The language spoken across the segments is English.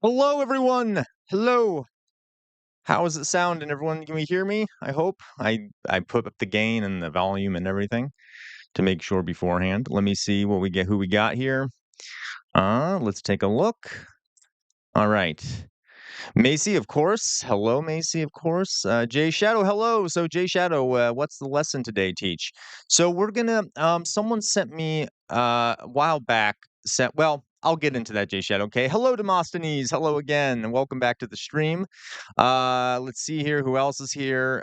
Hello, everyone. Hello. How is it sounding, everyone? Can we hear me? I hope. I put up the gain and the volume and everything to make sure beforehand. Let me see what we get. Who we got here? Let's take a look. All right. Macy, of course. Hello, Macy, of course. Jay Shadow, hello. So, Jay Shadow, what's the lesson today teach? So, we're gonna. Someone sent me a while back. Well, I'll get into that, Jay Shadow. Okay. Hello, Demosthenes. Hello again, and welcome back to the stream. Let's see here. Who else is here?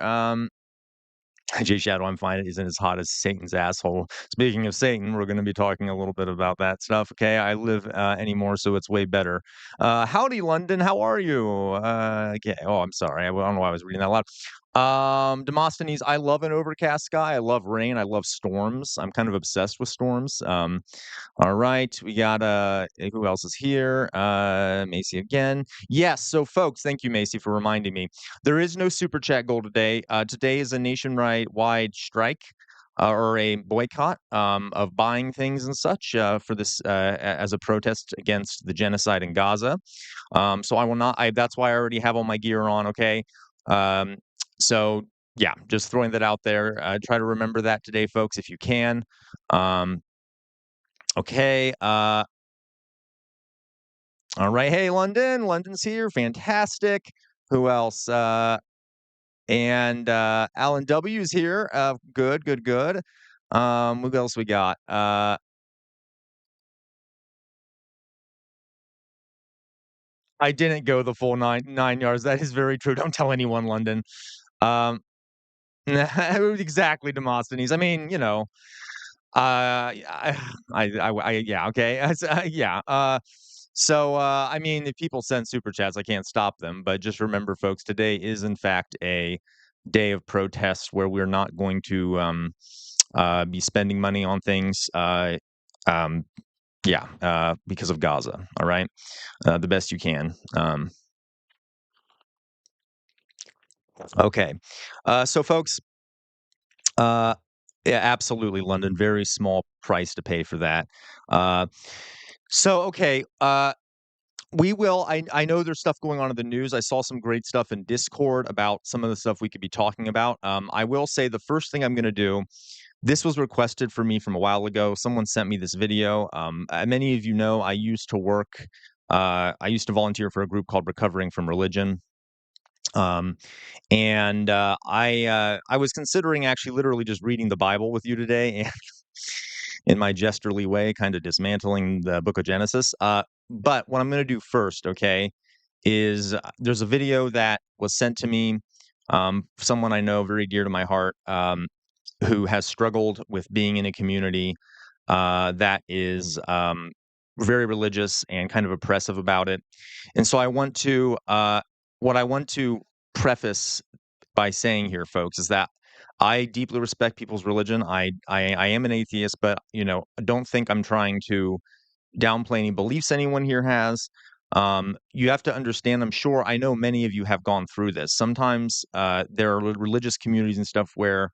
Jay Shadow, I'm fine. It isn't as hot as Satan's asshole. Speaking of Satan, we're going to be talking a little bit about that stuff. Okay, I live anymore, so it's way better. Howdy, London. How are you? Okay. Oh, I'm sorry. I don't know why I was reading that loud. Demosthenes, I love an overcast sky. I love rain. I love storms. I'm kind of obsessed with storms. All right, we got who else is here? Macy again. Yes, so folks, thank you, Macy, for reminding me. There is no super chat goal today. Today is a nationwide strike or a boycott of buying things and such for this as a protest against the genocide in Gaza. So I will not. That's why I already have all my gear on. Okay. Um, so yeah, just throwing that out there. Try to remember that today, folks, if you can. Um, Okay. All right. Hey, London. London's here. Fantastic. Who else? And Alan W is here. Good, good, good. What else we got? I didn't go the full nine yards. That is very true. Don't tell anyone, London. Um, exactly, Demosthenes. I mean, yeah, okay. Yeah. I mean, if people send super chats, I can't stop them. But just remember, folks, today is in fact a day of protest where we're not going to be spending money on things. Um, yeah, because of Gaza. All right, the best you can. Okay, so folks, uh, yeah, absolutely, London. Very small price to pay for that. Uh, okay. We will. I know there's stuff going on in the news. I saw some great stuff in Discord about some of the stuff we could be talking about. I will say the first thing I'm going to do. This was requested for me from a while ago. Someone sent me this video. Many of you know I used to work. I used to volunteer for a group called Recovering from Religion. Um, and I was considering actually literally just reading the Bible with you today, and in my Jesterly way, kind of dismantling the Book of Genesis. But what I'm going to do first, okay, is there's a video that was sent to me. Someone I know very dear to my heart, who has struggled with being in a community that is very religious and kind of oppressive about it. And so what I want to preface by saying here, folks, is that I deeply respect people's religion. I am an atheist, but don't think I'm trying to downplay any beliefs anyone here has. You have to understand. I know many of you have gone through this. Sometimes there are religious communities and stuff where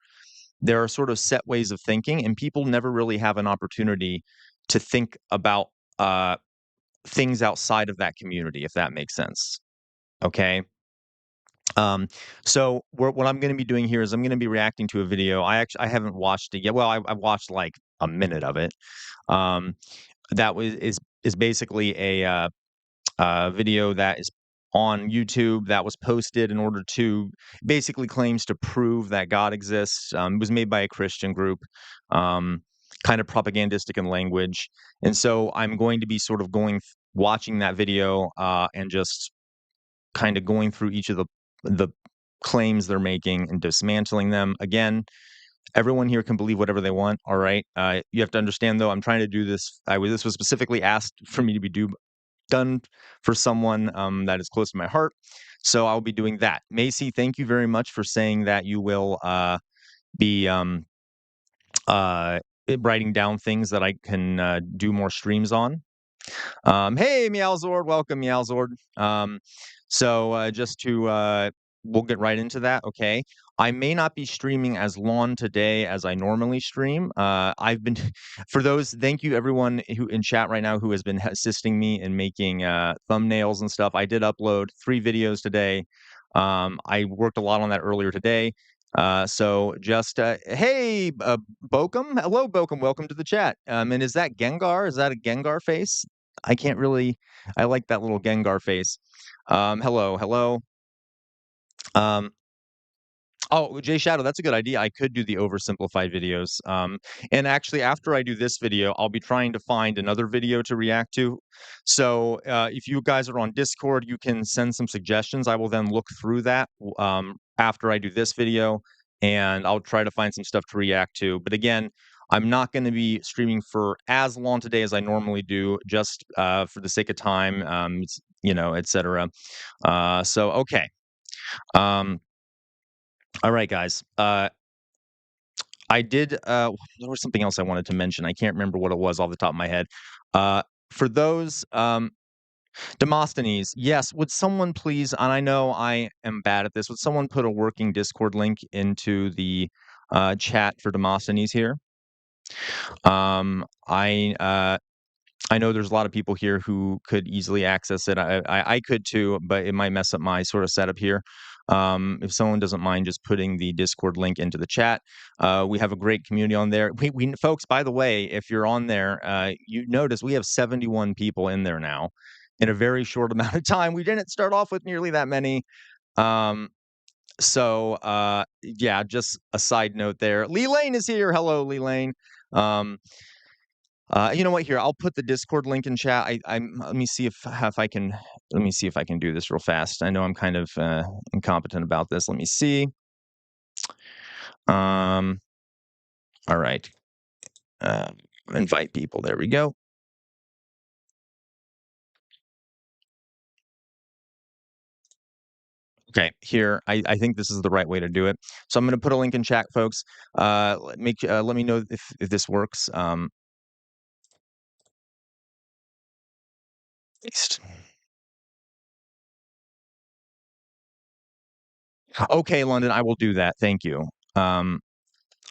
there are sort of set ways of thinking, and people never really have an opportunity to think about uh, things outside of that community, if that makes sense. Okay. Um, what I'm going to be doing here is I'm going to be reacting to a video. I haven't watched it yet. Well, I've watched like a minute of it. Um, that was is basically a video that is on YouTube that was posted in order to basically claims to prove that God exists. It was made by a Christian group, um, kind of propagandistic in language, and so I'm going to be sort of watching that video and just kind of going through each of the claims they're making and dismantling them. Again, everyone here can believe whatever they want. All right, you have to understand though. I'm trying to do this. This was specifically asked for me to be done for someone that is close to my heart. So I'll be doing that. Macy, thank you very much for saying that you will be writing down things that I can do more streams on. Hey, Meowzord, welcome, Meowzord. Just to we'll get right into that. Okay. I may not be streaming as long today as I normally stream. I've been for those, thank you everyone who in chat right now who has been assisting me in making thumbnails and stuff. I did upload 3 videos today. I worked a lot on that earlier today. So just hey, Bokum, hello Bokum, welcome to the chat. And is that Gengar? Is that a Gengar face? I can't really. I like that little Gengar face. Hello, hello. Um, Oh, Jay Shadow, that's a good idea. I could do the oversimplified videos. And actually, after I do this video, I'll be trying to find another video to react to. So if you guys are on Discord, you can send some suggestions. I will then look through that after I do this video, and I'll try to find some stuff to react to. But again, I'm not going to be streaming for as long today as I normally do, just for the sake of time, etc. So okay. Um, all right, guys. I did, there was something else I wanted to mention. I can't remember what it was off the top of my head. For those, Demosthenes, yes, would someone please, and I know I am bad at this, would someone put a working Discord link into the chat for Demosthenes here? Um, I uh, I know there's a lot of people here who could easily access it. I could too, but it might mess up my sort of setup here. If someone doesn't mind just putting the Discord link into the chat, we have a great community on there. We folks, by the way, if you're on there, you notice we have 71 people in there now in a very short amount of time. We didn't start off with nearly that many. Um, yeah, just a side note there. Lee Lane is here. Hello, Lee Lane. Um, you know what? Here, I'll put the Discord link in chat. I'm. Let me see if I can. Let me see if I can do this real fast. I know I'm kind of incompetent about this. Let me see. Um. All right. Uh, invite people. There we go. Okay. Here, I think this is the right way to do it. So I'm going to put a link in chat, folks. Let me know if this works. Paste. Okay, London. I will do that. Thank you. Um.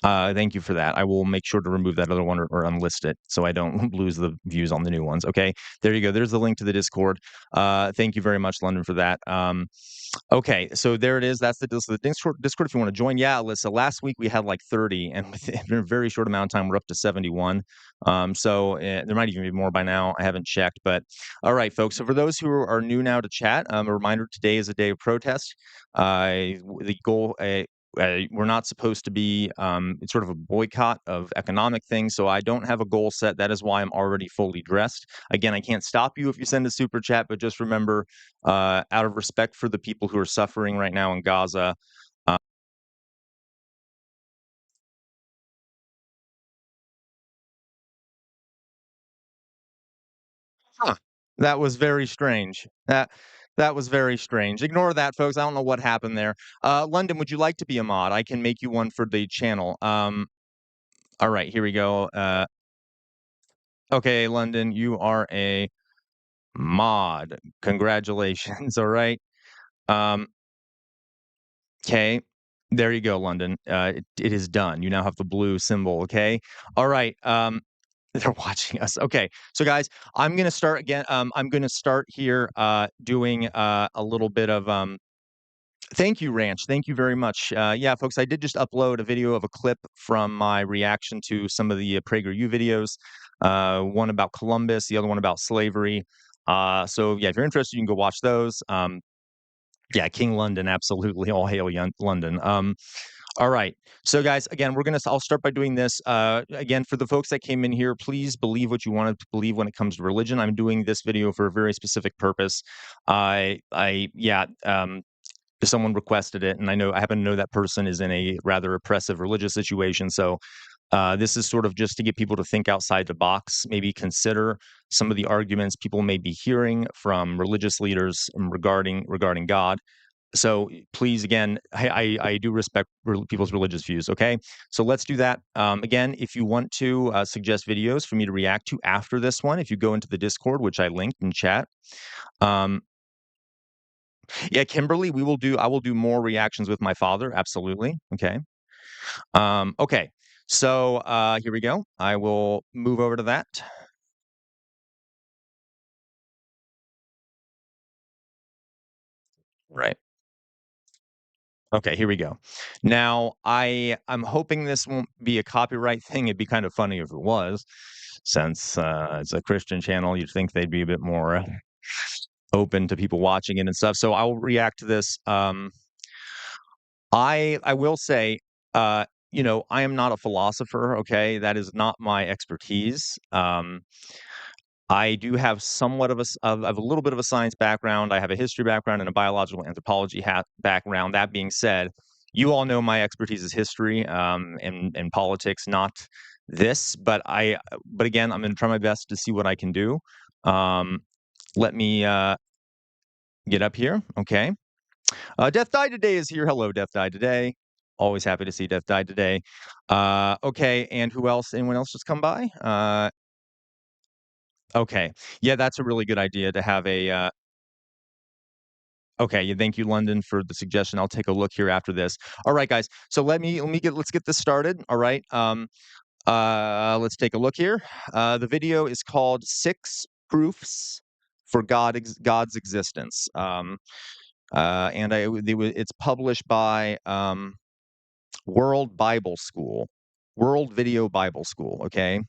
Thank you for that. I will make sure to remove that other one or unlist it so I don't lose the views on the new ones. Okay, there you go. There's the link to the Discord. Thank you very much, London, for that. Okay, so there it is. That's the Discord if you want to join. Yeah, Alyssa, last week we had like 30, and within a very short amount of time, we're up to 71. There might even be more by now. I haven't checked, but all right, folks. So for those who are new now to chat, a reminder: today is a day of protest. The goal. We're not supposed to be it's sort of a boycott of economic things, so I don't have a goal set. That is why I'm already fully dressed. Again, I can't stop you if you send a super chat, but just remember, out of respect for the people who are suffering right now in Gaza. Huh, that was very strange. That was very strange. Ignore that, folks. I don't know what happened there. London, would you like to be a mod? I can make you one for the channel. All right, here we go. Okay, London, you are a mod. Congratulations. All right. Um, okay. There you go, London. It is done. You now have the blue symbol. Okay. All right. They're watching us. Okay. So guys, I'm gonna start again. I'm gonna start here doing a little bit of thank you, Ranch. Thank you very much. Yeah, folks, I did just upload a video of a clip from my reaction to some of the PragerU videos. One about Columbus, the other one about slavery. So yeah, if you're interested, you can go watch those. Yeah, King London, absolutely. All hail London. All right. So guys, again, I'll start by doing this. Again, for the folks that came in here, please believe what you want to believe when it comes to religion. I'm doing this video for a very specific purpose. Yeah, someone requested it, and I happen to know that person is in a rather oppressive religious situation. So this is sort of just to get people to think outside the box, maybe consider some of the arguments people may be hearing from religious leaders regarding God. So please, again, I do respect people's religious views. Okay, so let's do that. Again, if you want to suggest videos for me to react to after this one, if you go into the Discord, which I linked in chat, um, Yeah, Kimberly, I will do more reactions with my father. Absolutely. Okay. Okay. So here we go. I will move over to that. Right. Okay, here we go. Now, I'm hoping this won't be a copyright thing. It'd be kind of funny if it was, since it's a Christian channel. You'd think they'd be a bit more open to people watching it and stuff. So I will react to this. I will say, I am not a philosopher. Okay, that is not my expertise. I do have somewhat of a little bit of a science background. I have a history background and a biological anthropology background. That being said, you all know my expertise is history, and politics, not this. But again, I'm going to try my best to see what I can do. Um, Let me get up here. Okay. Death Died Today is here. Hello, Death Died Today. Always happy to see Death Died Today. Okay, and who else? Anyone else just come by? Okay. Yeah, that's a really good idea to have a okay, yeah, thank you, London, for the suggestion. I'll take a look here after this. All right, guys. So let's get this started. All right. Let's take a look here. The video is called Six Proofs for God's Existence. And it's published by World Video Bible School. Okay.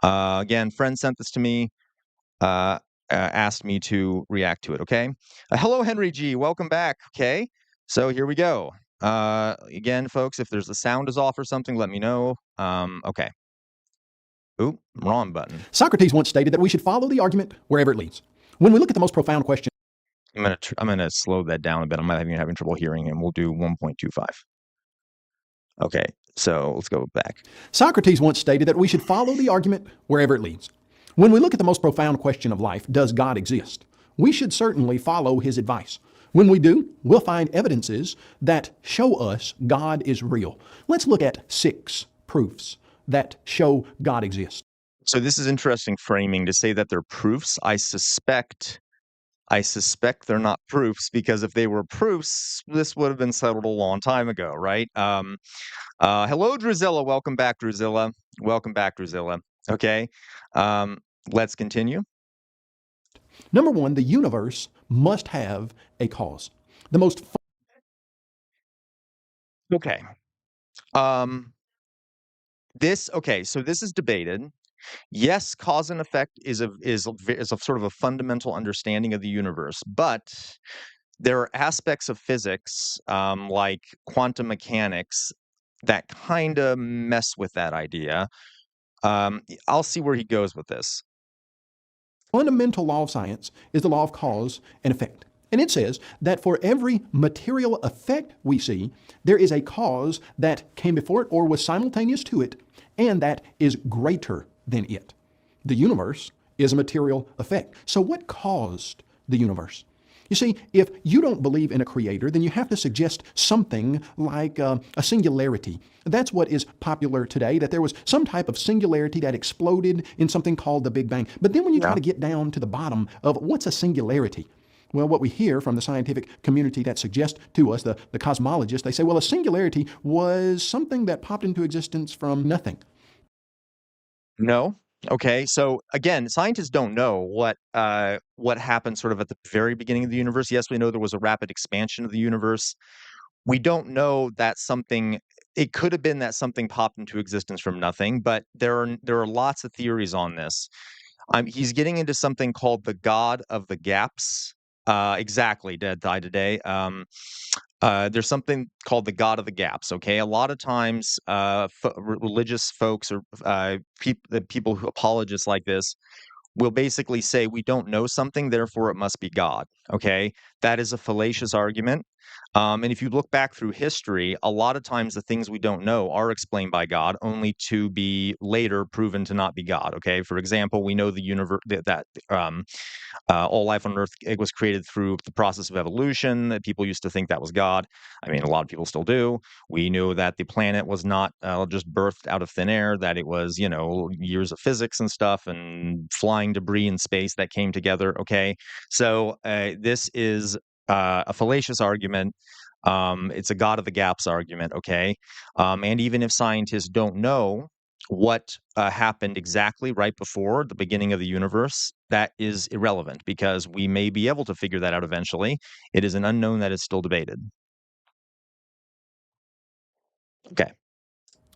Again, friend sent this to me. Asked me to react to it. Okay. Hello, Henry G. Welcome back. Okay. So here we go. Again, folks, if there's the sound is off or something, let me know. Okay. Oop, wrong button. Socrates once stated that we should follow the argument wherever it leads. When we look at the most profound question, I'm gonna slow that down a bit. I'm having trouble hearing him. We'll do 1.25. Okay. So let's go back. Socrates once stated that we should follow the argument wherever it leads. When we look at the most profound question of life, does God exist? We should certainly follow his advice. When we do, we'll find evidences that show us God is real. Let's look at 6 proofs that show God exists. So this is interesting framing to say that they're proofs. I suspect they're not proofs, because if they were proofs, this would have been settled a long time ago, right? Hello, Drusilla. Welcome back, Drusilla. Welcome back, Drusilla. Okay. Let's continue. Number 1, the universe must have a cause. The most Okay. So this is debated. Yes, cause and effect is a sort of a fundamental understanding of the universe, but there are aspects of physics, like quantum mechanics, that kind of mess with that idea. I'll see where he goes with this. fundamental law of science is the law of cause and effect. And it says that for every material effect we see, there is a cause that came before it or was simultaneous to it, and that is greater than it. The universe is a material effect. So what caused the universe? You see, if you don't believe in a creator, then you have to suggest something like a singularity. That's what is popular today, that there was some type of singularity that exploded in something called the Big Bang. But then when you try to get down to the bottom of what's a singularity, well, what we hear from the scientific community that suggests to us, the cosmologists, they say, well, a singularity was something that popped into existence from nothing. No. Okay. So again, scientists don't know what happened sort of at the very beginning of the universe. Yes, we know there was a rapid expansion of the universe. We don't know that something. It could have been that something popped into existence from nothing, but there are lots of theories on this. He's getting into something called the God of the Gaps. Exactly, Dead Die Today. There's something called the God of the Gaps. Okay, a lot of times, religious folks or the people who apologists like this will basically say we don't know something, therefore it must be God. Okay, that is a fallacious argument. And if you look back through history, a lot of times the things we don't know are explained by God, only to be later proven to not be God. Okay, for example, we know the universe that all life on Earth, it was created through the process of evolution. People used to think that was God. I mean, a lot of people still do. We knew that the planet was not just birthed out of thin air, that it was, years of physics and stuff and flying debris in space that came together. Okay. So this is a fallacious argument. It's a God of the gaps argument, okay? And even if scientists don't know what happened exactly right before the beginning of the universe, that is irrelevant because we may be able to figure that out eventually. It is an unknown that is still debated. Okay.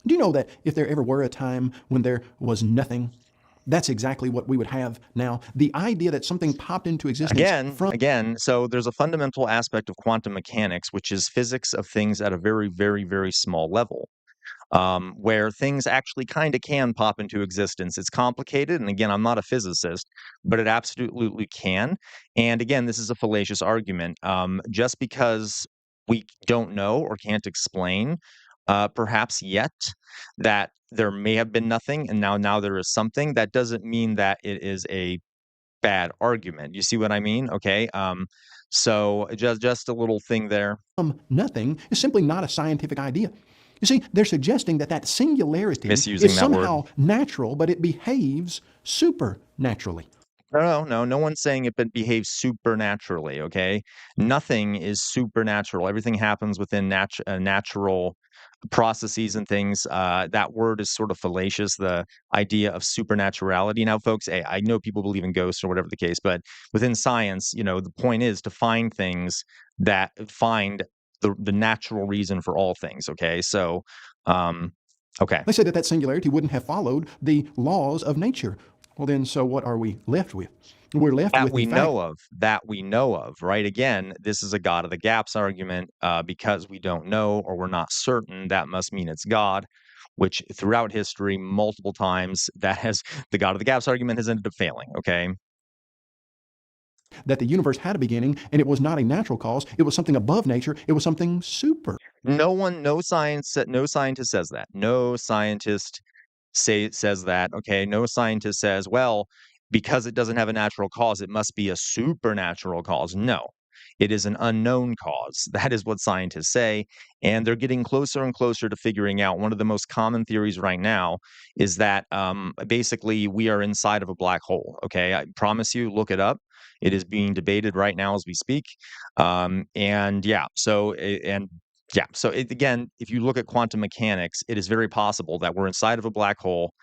Do you know that if there ever were a time when there was nothing, that's exactly what we would have now? The idea that something popped into existence from Again, so there's a fundamental aspect of quantum mechanics, which is physics of things at a very, very, very small level. Where things actually kind of can pop into existence. It's complicated, and again, I'm not a physicist, but it absolutely can. And again, this is a fallacious argument. Just because we don't know or can't explain, perhaps yet, that there may have been nothing, and now there is something. That doesn't mean that it is a bad argument. You see what I mean? Okay. So just a little thing there. nothing is simply not a scientific idea. You see, they're suggesting that that singularity Misusing is that word. somehow natural, but it behaves supernaturally. No one's saying it behaves supernaturally, okay? Nothing is supernatural. Everything happens within natural processes and things. That word is sort of fallacious, the idea of supernaturality. Now, folks, hey, I know people believe in ghosts or whatever the case, but within science, the point is to find things that find the natural reason for all things, okay? So, okay. They say that that singularity wouldn't have followed the laws of nature. Well, then, so what are we left with? We're left with the fact That we know of, right? Again, this is a God of the gaps argument. Because we don't know or we're not certain, that must mean it's God, which throughout history, multiple times, the God of the gaps argument has ended up failing, okay? that the universe had a beginning and it was not a natural cause, it was something above nature, it was something super. No scientist says that. No scientist says that, okay? No scientist says, well, because it doesn't have a natural cause, it must be a supernatural cause. No, it is an unknown cause. That is what scientists say. And they're getting closer and closer to figuring out. One of the most common theories right now is that basically we are inside of a black hole. Okay. I promise you, look it up. It is being debated right now as we speak. And yeah, so, and yeah. So again, if you look at quantum mechanics, it is very possible that we're inside of a black hole.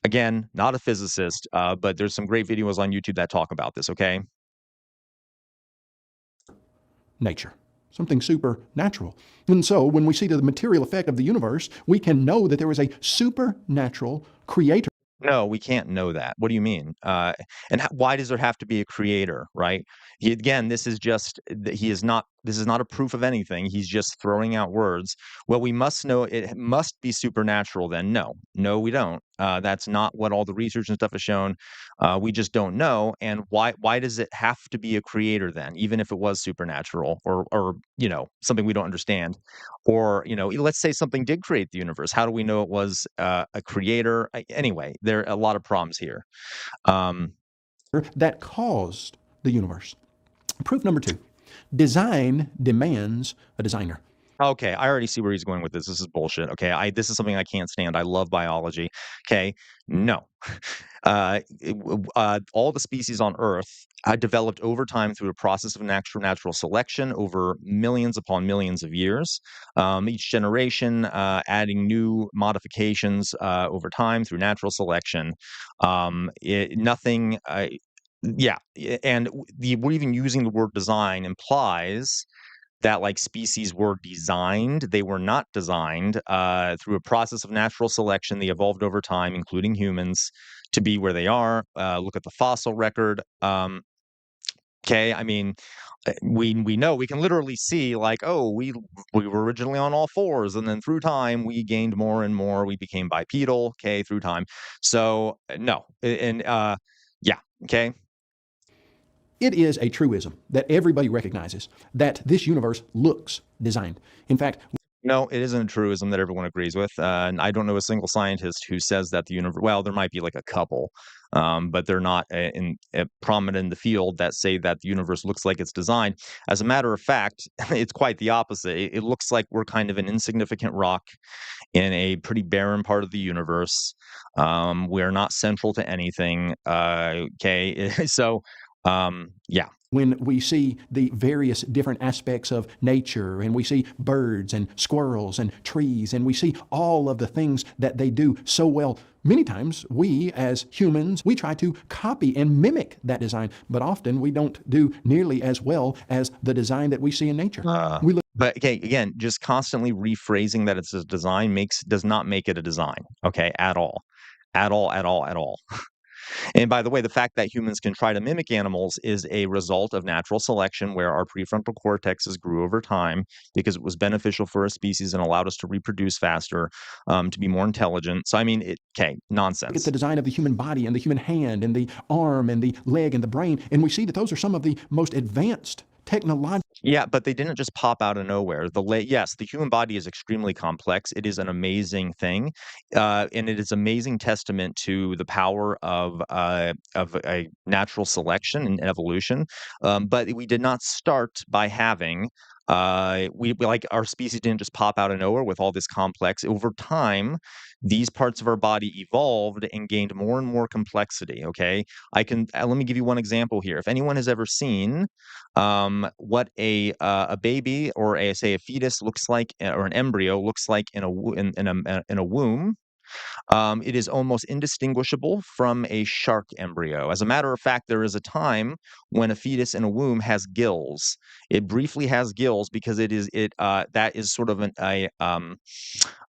Again, not a physicist, but there's some great videos on YouTube that talk about this. Okay. Nature, something supernatural. And so when we see the material effect of the universe, we can know that there is a supernatural creator. No, we can't know that. What do you mean? And why does there have to be a creator, right? Again, this is just he is not. This is not a proof of anything. He's just throwing out words. Well, we must know it must be supernatural. Then no, we don't. That's not what all the research and stuff has shown. We just don't know. And why does it have to be a creator then, even if it was supernatural or something we don't understand? Or, let's say something did create the universe. How do we know it was a creator? Anyway, there are a lot of problems here. That caused the universe. Proof number 2, design demands a designer. Okay, I already see where he's going with this. This is bullshit. Okay, this is something I can't stand. I love biology. Okay, no. All the species on Earth developed over time through a process of natural selection over millions upon millions of years. Each generation adding new modifications over time through natural selection. Nothing. Yeah, and we're even using the word design implies that like species were designed. They were not designed through a process of natural selection. They evolved over time, including humans, to be where they are. Look at the fossil record. Okay, I mean, we know we can literally see like, oh, we were originally on all fours, and then through time we gained more and more. We became bipedal. Okay, through time. So no, and yeah, okay. It is a truism that everybody recognizes that this universe looks designed. In fact, No, it isn't a truism that everyone agrees with, and I don't know a single scientist who says that the universe. Well, there might be like a couple, but they're not prominent in the field that say that the universe looks like it's designed. As a matter of fact, it's quite the opposite. It looks like we're kind of an insignificant rock in a pretty barren part of the universe. We're not central to anything. Okay, so yeah. when we see the various different aspects of nature and we see birds and squirrels and trees and we see all of the things that they do so well. Many times we as humans, we try to copy and mimic that design, but often we don't do nearly as well as the design that we see in nature. We look But okay, again, just constantly rephrasing that it's a design does not make it a design, okay, at all. At all, at all, at all. And by the way, the fact that humans can try to mimic animals is a result of natural selection where our prefrontal cortexes grew over time because it was beneficial for a species and allowed us to reproduce faster, to be more intelligent. So, I mean, okay, at nonsense. the design of the human body and the human hand and the arm and the leg and the brain, and we see that those are some of the most advanced technological. Yeah, but they didn't just pop out of nowhere. Yes, the human body is extremely complex. It is an amazing thing, and it is amazing testament to the power of a natural selection and evolution. But we did not start by having. We like our species didn't just pop out of nowhere with all this complex. Over time, these parts of our body evolved and gained more and more complexity. Okay, let me give you one example here. If anyone has ever seen what a baby or say a fetus looks like or an embryo looks like in a womb. It is almost indistinguishable from a shark embryo. As a matter of fact, there is a time when a fetus in a womb has gills. It briefly has gills because that is sort of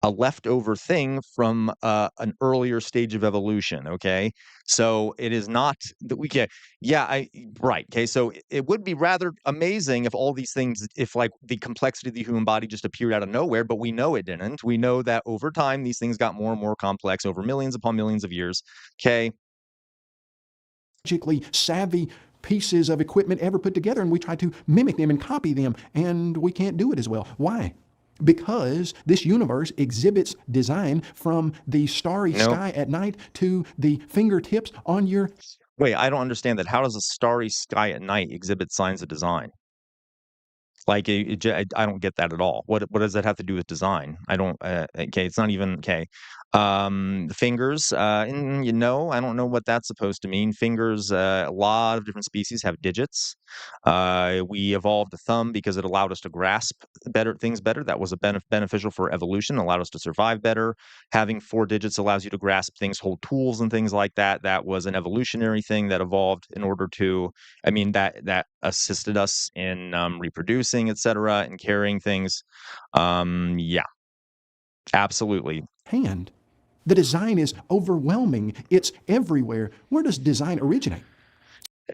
a leftover thing from an earlier stage of evolution. Okay, so it is not that we can. Yeah, I right. Okay, so it would be rather amazing if all these things, if like the complexity of the human body just appeared out of nowhere, but we know it didn't. We know that over time these things got more and more complex over millions upon millions of years. Okay, Savvy pieces of equipment ever put together, and we try to mimic them and copy them, and we can't do it as well. Why? Because this universe exhibits design from the starry no, sky at night to the fingertips on your. wait, I don't understand that. How does a starry sky at night exhibit signs of design? Like, I don't get that at all. What does that have to do with design? I don't, okay, it's not even okay. Fingers, I don't know what that's supposed to mean. Fingers, a lot of different species have digits. We evolved the thumb because it allowed us to grasp things better. That was beneficial for evolution, allowed us to survive better. Having 4 digits allows you to grasp things, hold tools and things like that. That was an evolutionary thing that evolved in order to that assisted us in, reproducing, et cetera, and carrying things. Yeah, absolutely. Hand. The design is overwhelming. It's everywhere. Where does design originate?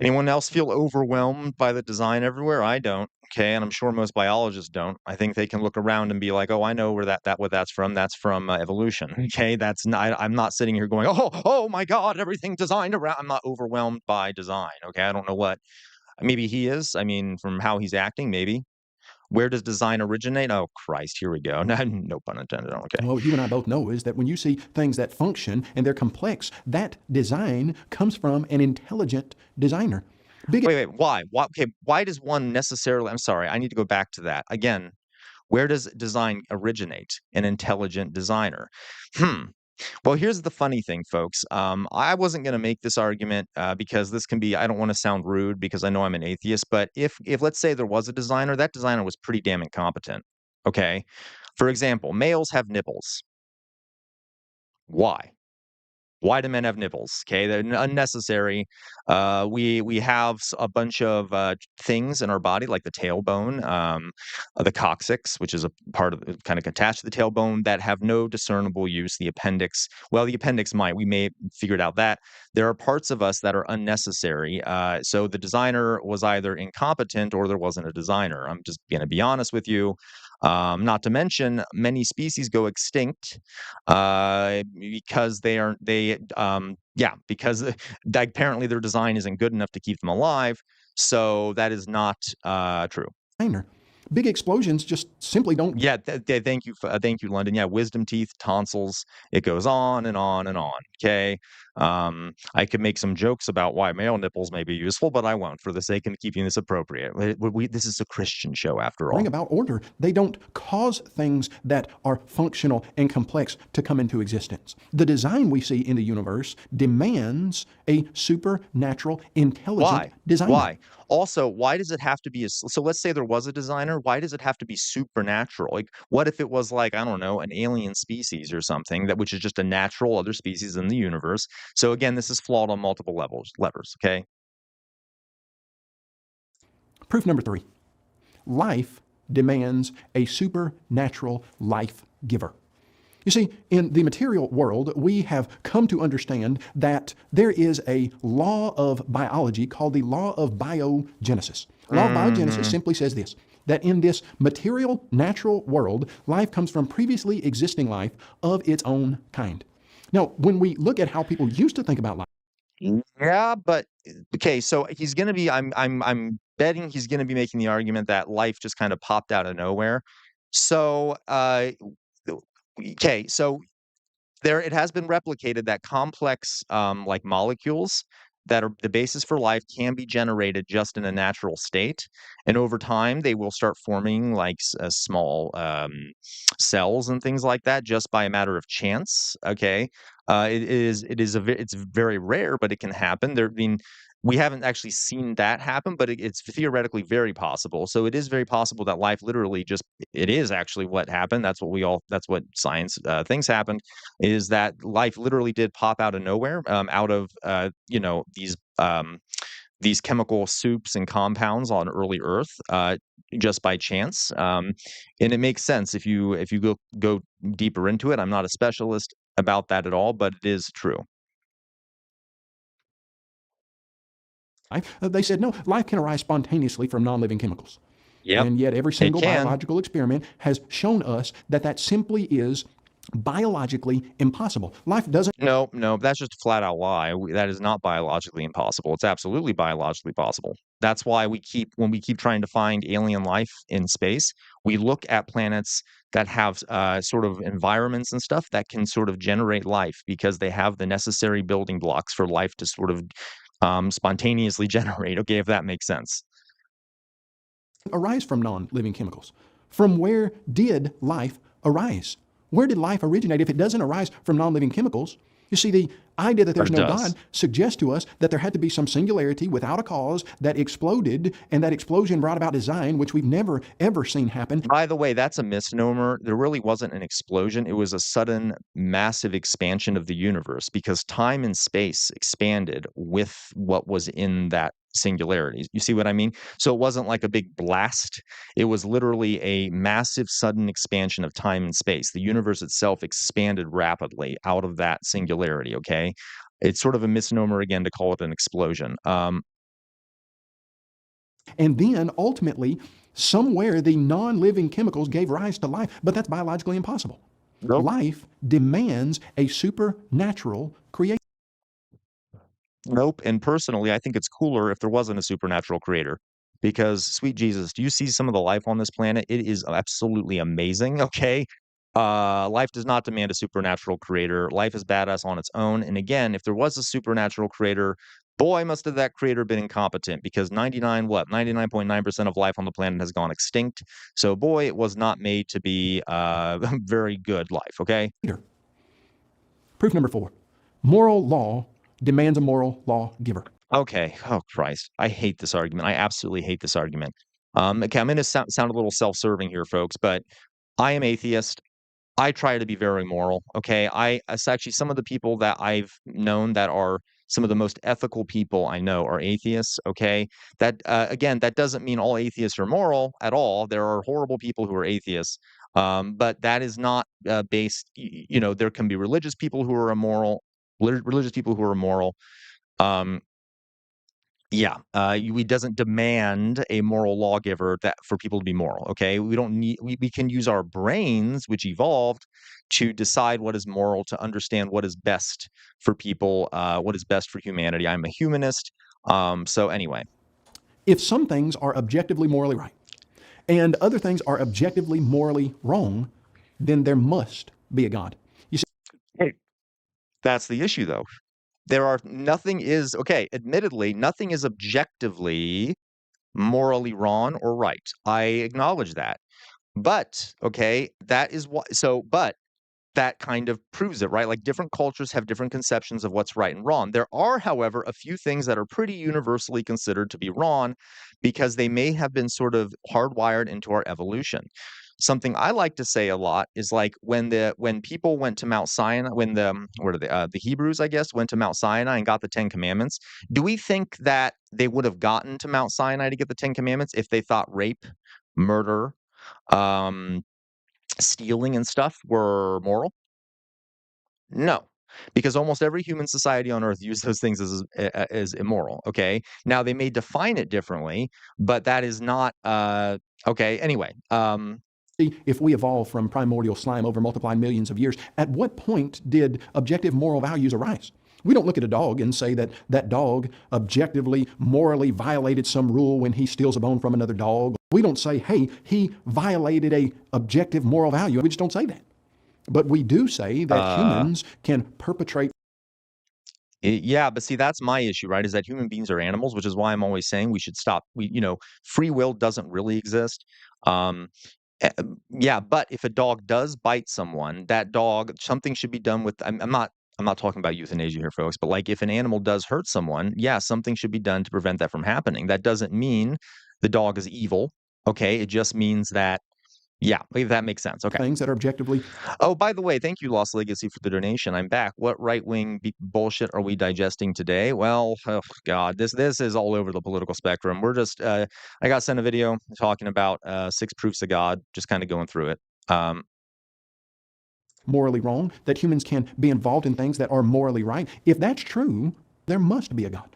Anyone else feel overwhelmed by the design everywhere? I don't. Okay, and I'm sure most biologists don't. I think they can look around and be like, "Oh, I know where what that's from. That's from evolution." Okay, that's not. I'm not sitting here going, "Oh my God, everything designed around." I'm not overwhelmed by design. Okay, I don't know what. Maybe he is. I mean, from how he's acting, maybe. Where does design originate? Oh, Christ, here we go. No pun intended. Okay. What you and I both know is that when you see things that function and they're complex, that design comes from an intelligent designer. Big Wait, why? Okay, why does one necessarily I'm sorry, I need to go back to that. Again, where does design originate? An intelligent designer. Hmm. Well, here's the funny thing, folks. I wasn't going to make this argument because this can be. I don't want to sound rude because I know I'm an atheist. But if let's say there was a designer, that designer was pretty damn incompetent. Okay. For example, males have nipples. Why? Why do men have nipples? Okay, they're unnecessary. We have a bunch of things in our body, like the tailbone, the coccyx, which is a part of kind of attached to the tailbone, that have no discernible use. The appendix, well, the appendix might. We may figured out that there are parts of us that are unnecessary. So the designer was either incompetent or there wasn't a designer. I'm just going to be honest with you. Not to mention, many species go extinct because because apparently their design isn't good enough to keep them alive. So that is not true. designer. big explosions just simply don't. Yeah, thank you, London. Yeah, wisdom teeth, tonsils. It goes on and on and on. Okay, I could make some jokes about why male nipples may be useful, but I won't for the sake of keeping this appropriate. This is a Christian show after Bring all. about order. They don't cause things that are functional and complex to come into existence. The design we see in the universe demands a supernatural, intelligent Why? designer. Why? Also, why does it have to be so let's say there was a designer, why does it have to be supernatural? Like, what if it was like, I don't know, an alien species or something that which is just a natural other species in the universe? So again, this is flawed on multiple levers, okay? Proof number 3. Life demands a supernatural life giver. You see, in the material world, we have come to understand that there is a law of biology called the law of biogenesis. Law of biogenesis Mhm. simply says this, that in this material, natural world, life comes from previously existing life of its own kind. Now, when we look at how people used to think about life, Yeah, but okay, so he's gonna be I'm betting he's gonna be making the argument that life just kind of popped out of nowhere. So, okay, so there it has been replicated that complex, like, molecules that are the basis for life can be generated just in a natural state, and over time, they will start forming, like, small, cells and things like that just by a matter of chance, okay? It's very rare, but it can happen. I mean, we haven't actually seen that happen, but it's theoretically very possible. So it is very possible that life literally just it is actually what happened. That's what science, thinks happened is that life literally did pop out of nowhere, out of these chemical soups and compounds on early Earth, just by chance. And it makes sense if you go deeper into it. I'm not a specialist about that at all, but it is true. they said, no, life can arise spontaneously from non-living chemicals. Yep, And yet, every it single can. biological experiment has shown us that that simply is biologically impossible. Life doesn't No, no, that's just a flat out lie. That is not biologically impossible. It's absolutely biologically possible. That's why when we keep trying to find alien life in space, we look at planets that have sort of environments and stuff that can sort of generate life because they have the necessary building blocks for life to sort of spontaneously generate. Okay, if that makes sense. arise from non living chemicals. From where did life arise? Where did life originate if it doesn't arise from non living chemicals? You see, the idea that But there's it no does. God suggests to us that there had to be some singularity without a cause that exploded, and that explosion brought about design, which we've never, ever seen happen. By the way, that's a misnomer. There really wasn't an explosion. It was a sudden, massive expansion of the universe because time and space expanded with what was in that singularity. You see what I mean? So it wasn't like a big blast. It was literally a massive, sudden expansion of time and space. The universe itself expanded rapidly out of that singularity. Okay. It's sort of a misnomer again to call it an explosion. And then ultimately, somewhere the non living chemicals gave rise to life, but that's biologically impossible. Nope. Life demands a supernatural creation. Nope, and personally, I think it's cooler if there wasn't a supernatural creator, because sweet Jesus, do you see some of the life on this planet? It is absolutely amazing, okay? Life does not demand a supernatural creator. Life is badass on its own, and again, if there was a supernatural creator, boy, must have that creator been incompetent because 99.9% of life on the planet has gone extinct. So boy, it was not made to be very good life, okay? Proof number 4. Moral law demands a moral law giver. Okay. Oh, Christ. I hate this argument. I absolutely hate this argument. Okay, I'm gonna sound a little self-serving here, folks, but I am atheist. I try to be very moral. Okay. It's actually some of the people that I've known that are some of the most ethical people I know are atheists. Okay. That, again, that doesn't mean all atheists are moral at all. There are horrible people who are atheists. But that is not there can be religious people who are immoral, religious people who are immoral. Um, yeah, we doesn't demand a moral lawgiver that for people to be moral, okay? We don't need we can use our brains, which evolved, to decide what is moral, to understand what is best for people, what is best for humanity. I'm a humanist. So anyway, If some things are objectively morally right, and other things are objectively morally wrong, then there must be a God. You see, Hey, that's the issue, though. Nothing is okay. Admittedly, nothing is objectively morally wrong or right. I acknowledge that. But okay, that is what. But that kind of proves it, right? Like different cultures have different conceptions of what's right and wrong. There are, however, a few things that are pretty universally considered to be wrong because they may have been sort of hardwired into our evolution. Something I like to say a lot is like when people went to Mount Sinai, when the Hebrews, I guess, went to Mount Sinai and got the Ten Commandments. Do we think that they would have gotten to Mount Sinai to get the Ten Commandments if they thought rape, murder, um, stealing, and stuff were moral? No, because almost every human society on earth views those things as immoral, okay? Now they may define it differently, but that is not okay, anyway, if we evolved from primordial slime over multiplied millions of years, at what point did objective moral values arise? We don't look at a dog and say that that dog objectively, morally violated some rule when he steals a bone from another dog. We don't say, hey, he violated a objective moral value. We just don't say that. But we do say that uh humans can perpetrate yeah, but see, that's my issue, right? Is that human beings are animals, which is why I'm always saying we should stop. Free will doesn't really exist. Um, yeah, but if a dog does bite someone, that dog, something should be done with. I'm not talking about euthanasia here, folks. But like, if an animal does hurt someone, yeah, something should be done to prevent that from happening. That doesn't mean the dog is evil. Okay, it just means that. Yeah, if that makes sense. Okay. things that are objectively Oh, by the way, thank you, Lost Legacy, for the donation. I'm back. What right wing bullshit are we digesting today? Well, oh, God, this is all over the political spectrum. We're just I got sent a video talking about 6 proofs of God, just kind of going through it. Um, morally wrong, that humans can be involved in things that are morally right. If that's true, there must be a God.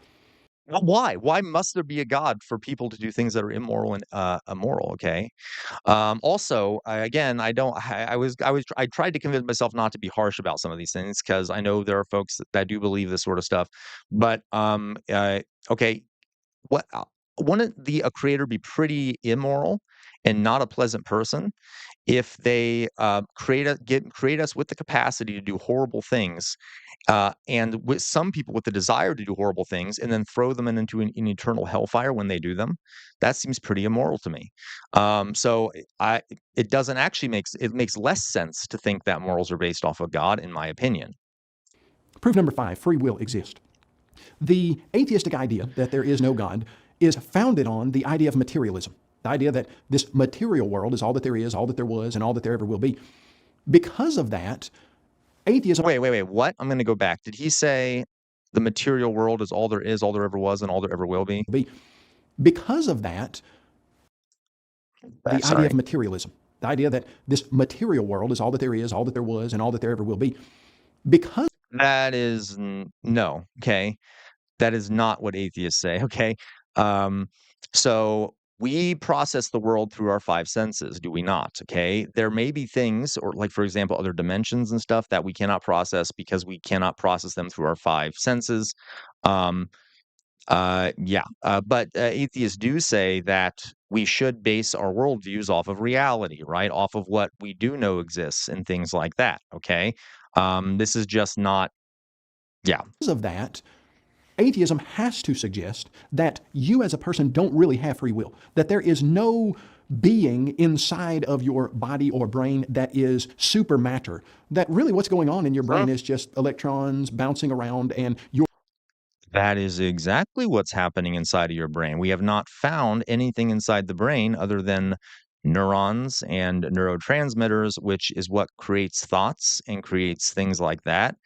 well, why? Why must there be a God for people to do things that are immoral and immoral? Okay. Also, again, I tried to convince myself not to be harsh about some of these things because I know there are folks that do believe this sort of stuff. But okay, what wouldn't a creator be pretty immoral and not a pleasant person if they create us with the capacity to do horrible things, and with some people with the desire to do horrible things, and then throw them into an eternal hellfire when they do them? That seems pretty immoral to me. So I it doesn't actually makes less sense to think that morals are based off of God, in my opinion. Proof number 5, free will exists. The atheistic idea that there is no God is founded on the idea of materialism, the idea that this material world is all that there is, all that there was, and all that there ever will be. Because of that, atheism Wait. What? I'm going to go back. Did he say the material world is, all there ever was, and all there ever will be? will be. Because of that, the idea of Sorry. materialism, the idea that this material world is all that there is, all that there was, and all that there ever will be. Because That is no. Okay. That is not what atheists say. Okay. Um, so we process the world through our 5 senses, do we not? Okay. There may be things, or like, for example, other dimensions and stuff that we cannot process because we cannot process them through our 5 senses. Um, yeah. But atheists do say that we should base our worldviews off of reality, right? Off of what we do know exists and things like that. Okay. This is just not, yeah. of that, atheism has to suggest that you as a person don't really have free will, that there is no being inside of your body or brain that is super matter, that really what's going on in your brain is just electrons bouncing around and your That is exactly what's happening inside of your brain. We have not found anything inside the brain other than neurons and neurotransmitters, which is what creates thoughts and creates things like that.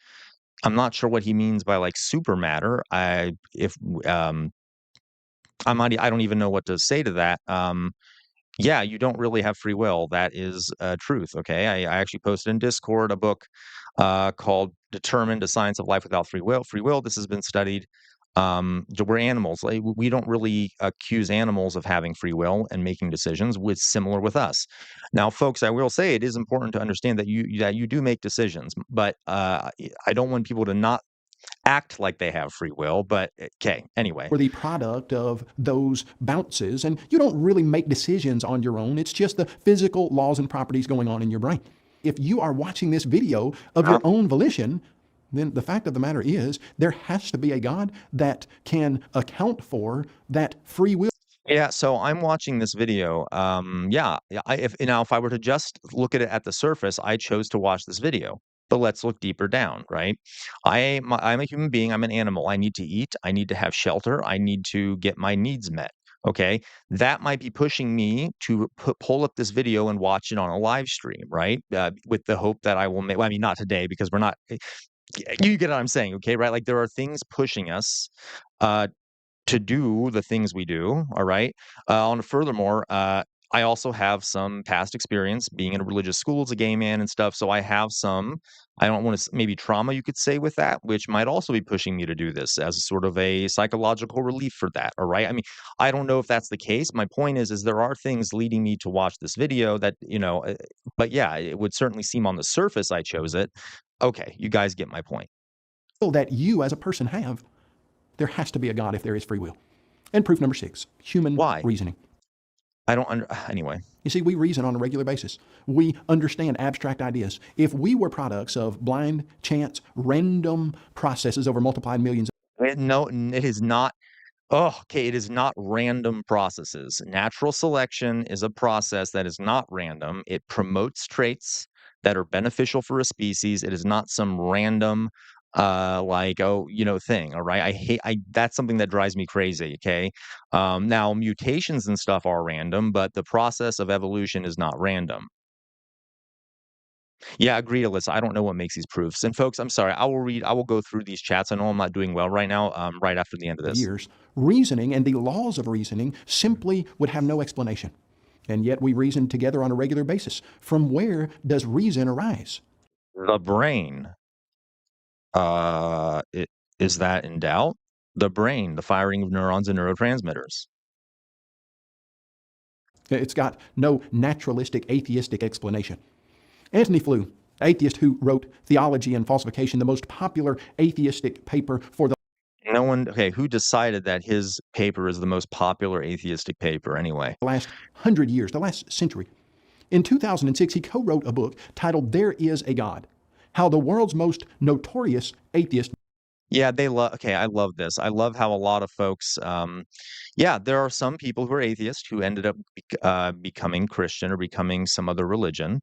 I'm not sure what he means by like super matter. Um, I don't even know what to say to that. Yeah, you don't really have free will. That is truth. Okay. I actually posted in Discord a book called Determined: A Science of Life Without Free Will. Free will, this has been studied. We're animals. Like, we don't really accuse animals of having free will and making decisions with similar with us. Now, folks, I will say it is important to understand that you do make decisions, but I don't want people to not act like they have free will, but okay, anyway. Or the product of those bounces, and you don't really make decisions on your own. It's just the physical laws and properties going on in your brain. If you are watching this video of your own volition, then the fact of the matter is there has to be a God that can account for that free will. Yeah, so I'm watching this video. Yeah, if I were to just look at it at the surface, I chose to watch this video. But let's look deeper down, right? I'm a human being. I'm an animal. I need to eat. I need to have shelter. I need to get my needs met. Okay, that might be pushing me to pull up this video and watch it on a live stream, right? With the hope that I will make. Well, I mean, not today because we're not. You get what I'm saying, okay? Right? Like there are things pushing us. Uh, to do the things we do, all right? On furthermore, I also have some past experience being in a religious school as a gay man and stuff, so I have some, I don't wanna maybe trauma you could say with that, which might also be pushing me to do this as a sort of a psychological relief for that, all right? I mean, I don't know if that's the case. My point is there are things leading me to watch this video that, but yeah, it would certainly seem on the surface I chose it. Okay, you guys get my point. That you as a person have, there has to be a God if there is free will. And proof number 6, human Why? reasoning. I don't under anyway. You see, we reason on a regular basis. We understand abstract ideas. If we were products of blind, chance, random processes over multiplied millions. No, it is not. Oh, okay. It is not random processes. Natural selection is a process that is not random. It promotes traits that are beneficial for a species. It is not some random, thing. All right. That's something that drives me crazy. Okay. Now mutations and stuff are random, but the process of evolution is not random. Yeah, agree, Alyssa. I don't know what makes these proofs. And folks, I'm sorry. I will go through these chats. I know I'm not doing well right now, right after the end of this. Years, reasoning and the laws of reasoning simply would have no explanation. And yet we reason together on a regular basis. From where does reason arise? The brain, is that in doubt? The brain, the firing of neurons and neurotransmitters. It's got no naturalistic, atheistic explanation. Antony Flew, atheist who wrote Theology and Falsification, the most popular atheistic paper for the No one, okay, who decided that his paper is the most popular atheistic paper anyway? last 100 years, the last century. In 2006, he co-wrote a book titled There Is a God, How the World's Most Notorious Atheist. Yeah, they love okay, I love this. I love how a lot of folks, yeah, there are some people who are atheists who ended up becoming Christian or becoming some other religion.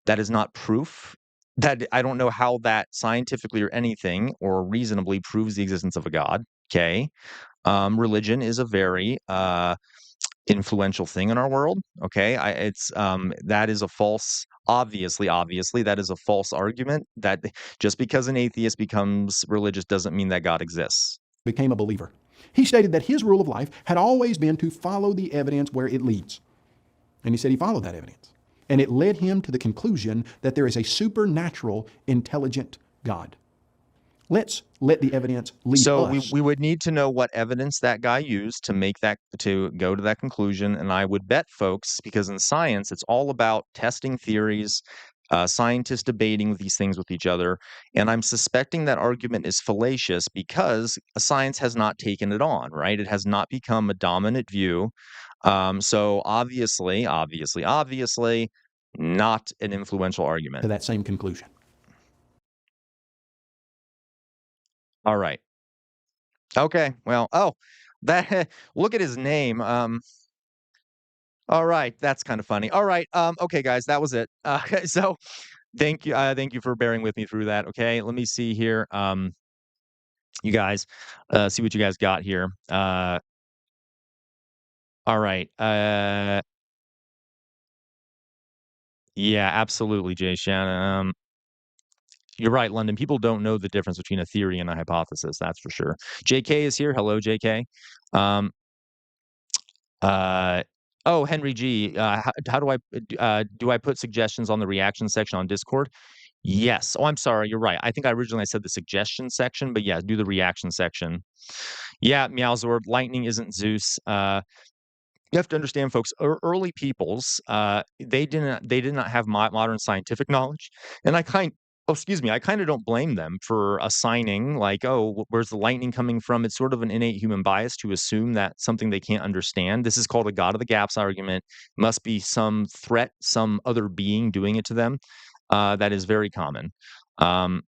That is not proof that I don't know how that scientifically or anything or reasonably proves the existence of a God, okay? Religion is a very, influential thing in our world, okay? That is a false obviously, that is a false argument that just because an atheist becomes religious doesn't mean that God exists. Became a believer. He stated that his rule of life had always been to follow the evidence where it leads. And he said he followed that evidence. And it led him to the conclusion that there is a supernatural, intelligent God. Let's let the evidence lead So us. we would need to know what evidence that guy used to go to that conclusion, and I would bet folks, because in science, it's all about testing theories, scientists debating these things with each other, and I'm suspecting that argument is fallacious because science has not taken it on, right? It has not become a dominant view. So obviously, not an influential argument. To that same conclusion. All right. Okay. Well, that look at his name. All right, that's kind of funny. All right. Okay, guys, that was it. So thank you for bearing with me through that. Okay, let me see here. You guys, see what you guys got here. All right. Yeah, absolutely, Jay Shannon. You're right, London. People don't know the difference between a theory and a hypothesis. That's for sure. JK is here. Hello, JK. Um, oh, Henry G. How do I put suggestions on the reaction section on Discord? Yes. Oh, I'm sorry. You're right. I think I originally said the suggestion section, but yeah, do the reaction section. Yeah, Meowzord, lightning isn't Zeus. You have to understand, folks. Early peoples, they did not have modern scientific knowledge, and Oh, excuse me, I kinda don't blame them for assigning, like, "Oh, where's the lightning coming from?" It's sort of an innate human bias to assume that something they can't understand. This is called a God of the gaps argument. Must be some threat, some other being doing it to them. That is very common. Um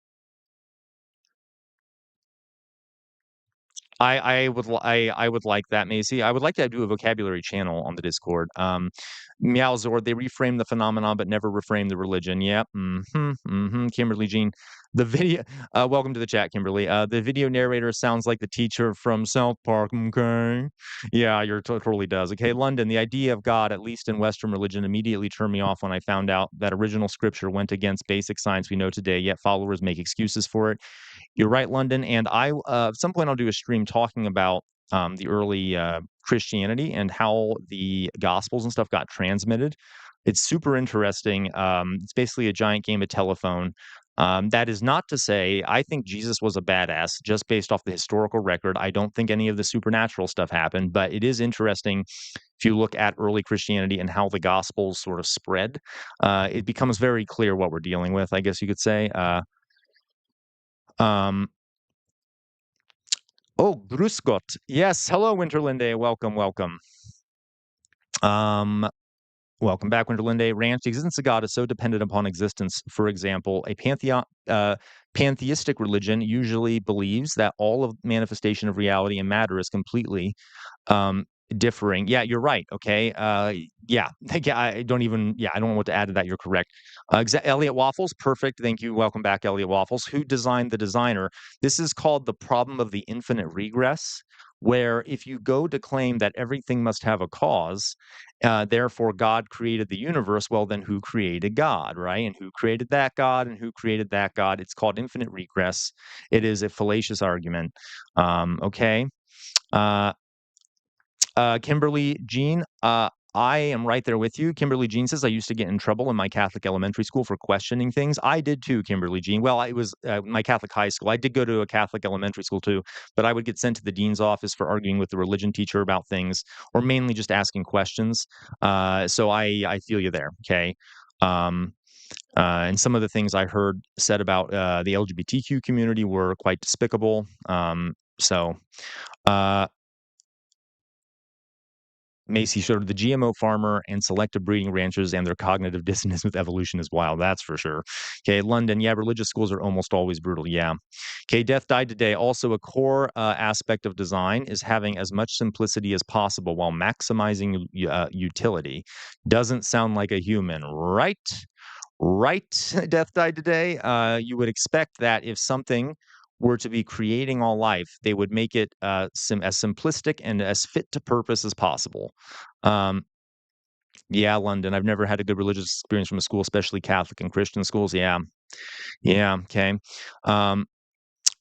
I would like that, Macy. I would like to do a vocabulary channel on the Discord. Meowzord, they reframe the phenomenon but never reframe the religion. Yep. Mhm. Mhm. Kimberly Jean. The video welcome to the chat, Kimberly. The video narrator sounds like the teacher from South Park. Okay. Yeah, you're totally does. Okay, London, the idea of God, at least in Western religion, immediately turned me off when I found out that original scripture went against basic science we know today, yet followers make excuses for it. You're right, London, and at some point I'll do a stream talking about, the early, Christianity and how the Gospels and stuff got transmitted. It's super interesting. It's basically a giant game of telephone. That is not to say I think Jesus was a badass just based off the historical record. I don't think any of the supernatural stuff happened, but it is interesting if you look at early Christianity and how the Gospels sort of spread. It becomes very clear what we're dealing with, I guess you could say. Um Oh, grüß Gott. Yes, hello, Winterlinde. Welcome, welcome. Um, welcome back, Winterlinde. Ranch, the existence of God is so dependent upon existence. For example, a pantheistic religion usually believes that all of manifestation of reality and matter is completely um, differing. Yeah, you're right. Okay. Yeah. Yeah. I don't know what to add to that. You're correct. Elliot Waffles. Perfect. Thank you. Welcome back, Elliot Waffles. Who designed the designer? This is called the problem of the infinite regress, where if you go to claim that everything must have a cause, therefore God created the universe, well, then who created God, right? And who created that God and who created that God? It's called infinite regress. It is a fallacious argument. Okay. Uh, Kimberly Jean, I am right there with you. Kimberly Jean says, I used to get in trouble in my Catholic elementary school for questioning things. I did too, Kimberly Jean. Well, it was my Catholic high school. I did go to a Catholic elementary school too, but I would get sent to the dean's office for arguing with the religion teacher about things or mainly just asking questions. So I feel you there. Okay. Um, and some of the things I heard said about the LGBTQ community were quite despicable. So, uh, Macy showed the GMO farmer and selective breeding ranchers and their cognitive dissonance with evolution is wild. That's for sure. Okay, London. Yeah, religious schools are almost always brutal. Yeah. Okay, Death Died Today. Also, a core aspect of design is having as much simplicity as possible while maximizing utility. Doesn't sound like a human, right? Right. Death Died Today. You would expect that if something were to be creating all life, they would make it as simplistic and as fit to purpose as possible. Um, yeah, London. I've never had a good religious experience from a school, especially Catholic and Christian schools. Yeah, yeah. Okay. Um,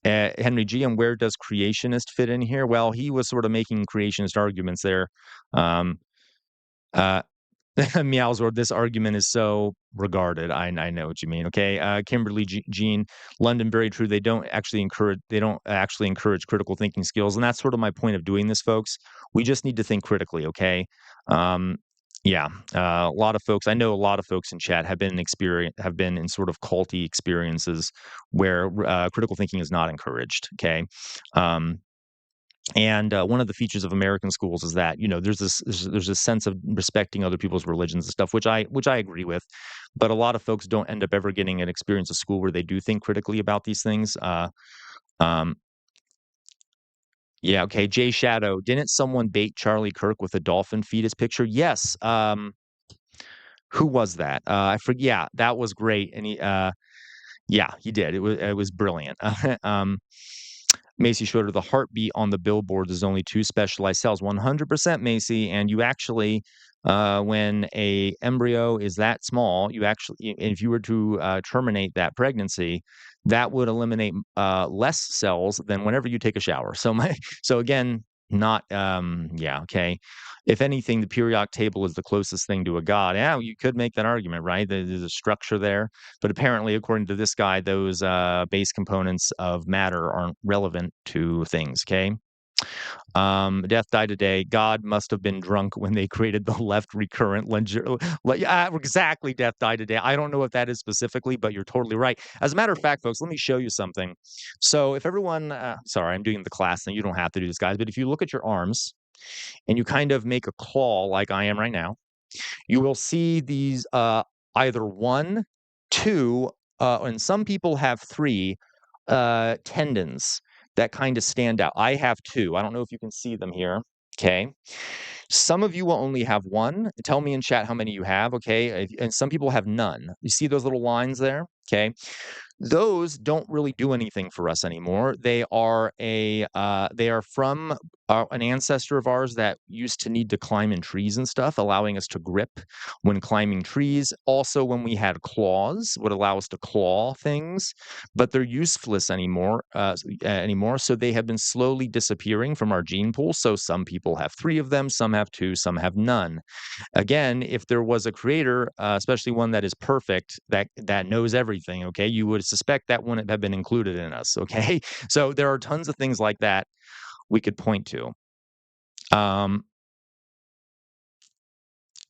Henry G. And where does creationist fit in here? Well, he was sort of making creationist arguments there. Um, uh, Meowsword, this argument is so regarded. I know what you mean. Okay, Kimberly Jean, London, very true. They don't actually encourage critical thinking skills, and that's sort of my point of doing this, folks. We just need to think critically. Okay. Um, yeah, a lot of folks. I know a lot of folks in chat have been in sort of culty experiences where critical thinking is not encouraged. Okay. Um, and one of the features of American schools is that there's this sense of respecting other people's religions and stuff, which I agree with. But a lot of folks don't end up ever getting an experience of school where they do think critically about these things. Um, yeah, okay. Jay Shadow, didn't someone bait Charlie Kirk with a dolphin fetus picture? Yes. Who was that? I forget. Yeah, that was great. And yeah, he did. It was brilliant. Macy Schroeder, the heartbeat on the billboards is only two specialized cells. 100% Macy, and you actually, when a embryo is that small, if you were to terminate that pregnancy, that would eliminate less cells than whenever you take a shower. So again, not yeah, okay. If anything, the periodic table is the closest thing to a god. Yeah, you could make that argument, right? There's a structure there, but apparently, according to this guy, those base components of matter aren't relevant to things. Okay. Death died today. God must have been drunk when they created the left recurrent ledger. Yeah, exactly. Death died today. I don't know what that is specifically, but you're totally right. As a matter of fact, folks, let me show you something. So, if everyone, sorry, I'm doing the class thing. You don't have to do this, guys. But if you look at your arms and you kind of make a claw like I am right now, you will see these either one, two, and some people have three tendons that kind of stand out. I have two. I don't know if you can see them here. Okay. Some of you will only have one. Tell me in chat how many you have. Okay. And some people have none. You see those little lines there? Okay. Those don't really do anything for us anymore. They are from an ancestor of ours that used to need to climb in trees and stuff, allowing us to grip when climbing trees. Also, when we had claws, would allow us to claw things, but they're useless anymore. So they have been slowly disappearing from our gene pool. So some people have three of them, some have two, some have none. Again, if there was a creator, especially one that is perfect, that knows everything, okay, you would suspect that wouldn't have been included in us, okay? So there are tons of things like that we could point to. Um,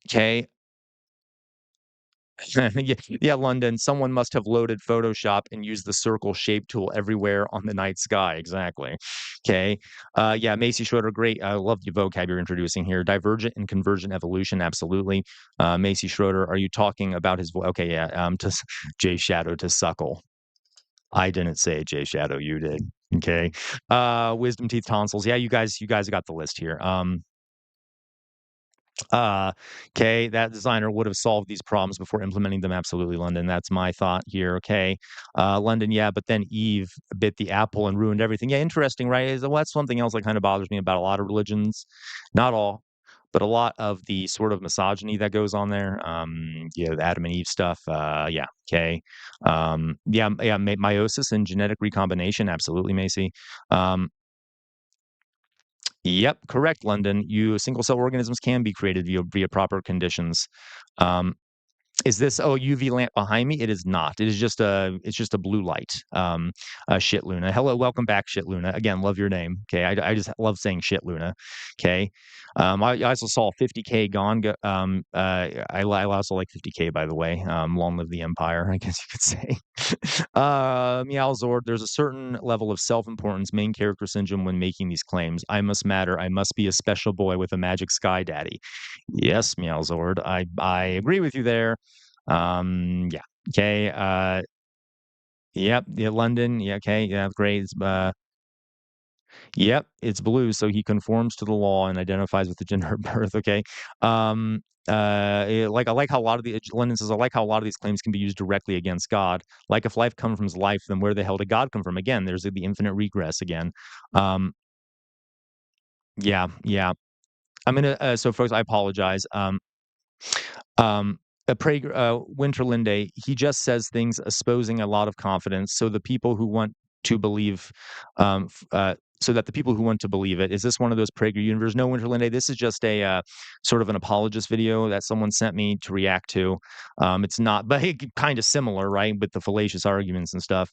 okay. Yeah, yeah, London. Someone must have loaded Photoshop and used the circle shape tool everywhere on the night sky. Exactly. Okay. Yeah, Macy Schroeder, great. I love the vocab you're introducing here. Divergent and convergent evolution, absolutely. Macy Schroeder, are you talking about his voice? Okay, yeah. Jay Shadow to suckle. I didn't say Jay Shadow, you did. Okay. Wisdom teeth tonsils. Yeah, you guys got the list here. Uh, okay, that designer would have solved these problems before implementing them. Absolutely, London. That's my thought here. Okay, London. Yeah, but then Eve bit the apple and ruined everything. Yeah, interesting, right? Well, that's something else that kind of bothers me about a lot of religions. Not all, but a lot of the sort of misogyny that goes on there. Yeah, the Adam and Eve stuff. Yeah. Okay. Yeah. Meiosis and genetic recombination. Absolutely, Macy. Um, Yep, correct, London. You single cell organisms can be created via proper conditions. Um, is this UV lamp behind me? It is not. It's just a blue light. Shit Luna. Hello, welcome back, Shit Luna. Again, love your name. Okay, I just love saying Shit Luna. Okay. I also saw 50K gone. I also like 50K, by the way. Long live the Empire, I guess you could say. Meow Zord, there's a certain level of self-importance, main character syndrome when making these claims. I must matter. I must be a special boy with a magic sky daddy. Yes, Meow Zord. I agree with you there. Yeah. Okay. Yep. Yeah, London. Yeah. Okay. Yeah. Great. Yep. It's blue, so he conforms to the law and identifies with the gender of birth. Okay. I like how a lot of the London says I like how a lot of these claims can be used directly against God. Like if life comes from his life, then where the hell did God come from? Again, there's the infinite regress again. Um, yeah. Yeah. I'm gonna. So, folks, I apologize. Um, Winterlinde, he just says things espousing a lot of confidence. So the people who want to believe, so that the people who want to believe it, is this one of those Prager universe? No, Winterlinde, this is just a sort of an apologist video that someone sent me to react to. It's not, but kind of similar, right, with the fallacious arguments and stuff.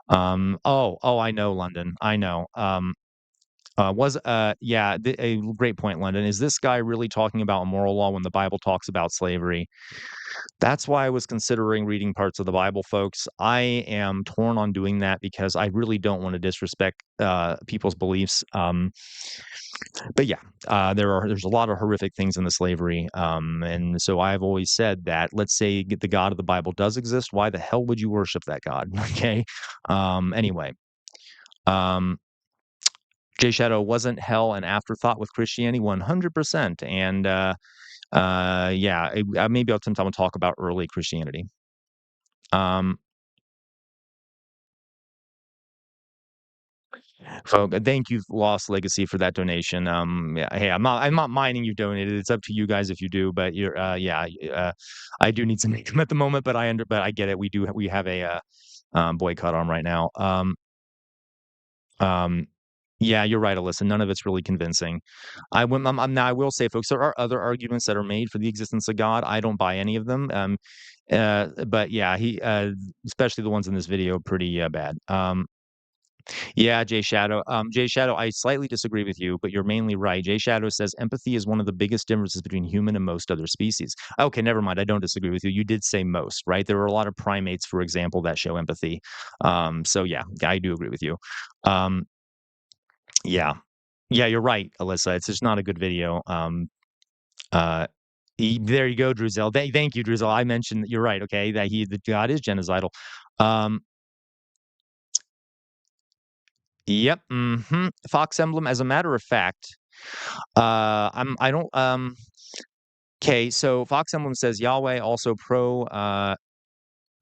I know, London. I know. Yeah, a great point, London. Is this guy really talking about moral law when the Bible talks about slavery? That's why I was considering reading parts of the Bible, folks. I am torn on doing that because I really don't want to disrespect people's beliefs. But yeah, there's a lot of horrific things in the slavery, and so I've always said that. Let's say the God of the Bible does exist. Why the hell would you worship that God? Okay. Anyway. Um, Jay Shadow, wasn't hell an afterthought with Christianity? 100%. And yeah, maybe I'll sometime talk about early Christianity. Um, Thank you, Lost Legacy, for that donation. Yeah, hey, I'm not minding you donated. It's up to you guys if you do, but I do need some income at the moment, but I get it. We have a boycott on right now. Um, yeah, you're right, Alyssa. None of it's really convincing. Now I will say, folks, there are other arguments that are made for the existence of God. I don't buy any of them. But yeah, especially the ones in this video, pretty bad. Yeah, Jay Shadow. Jay Shadow, I slightly disagree with you, but you're mainly right. Jay Shadow says empathy is one of the biggest differences between human and most other species. Okay, never mind. I don't disagree with you. You did say most, right? There are a lot of primates, for example, that show empathy. So yeah, I do agree with you. Um, yeah, yeah, you're right, Alyssa. It's just not a good video. Uh, there you go, Druzel. Thank you, Druzel. I mentioned that you're right. Okay, that the god is genocidal. Um, yep. Fox emblem. As a matter of fact, I don't. Okay, so Fox emblem says Yahweh also pro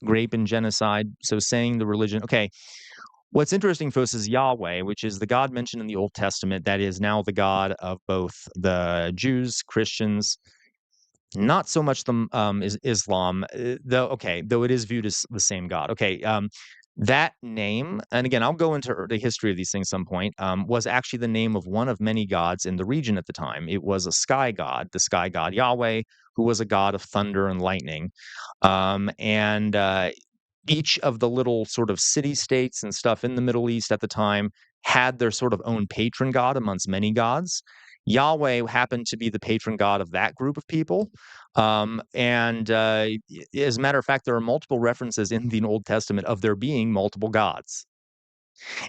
grape and genocide. So saying the religion. Okay, what's interesting for us is Yahweh, which is the God mentioned in the Old Testament, that is now the God of both the Jews, Christians, not so much the is Islam, though it is viewed as the same God. Okay, that name, and again, I'll go into the history of these things some point, was actually the name of one of many gods in the region at the time. It was a sky god, the sky god Yahweh, who was a god of thunder and lightning. And each of the little sort of city states and stuff in the Middle East at the time had their sort of own patron god amongst many gods. Yahweh happened to be the patron god of that group of people. As a matter of fact, there are multiple references in the Old Testament of there being multiple gods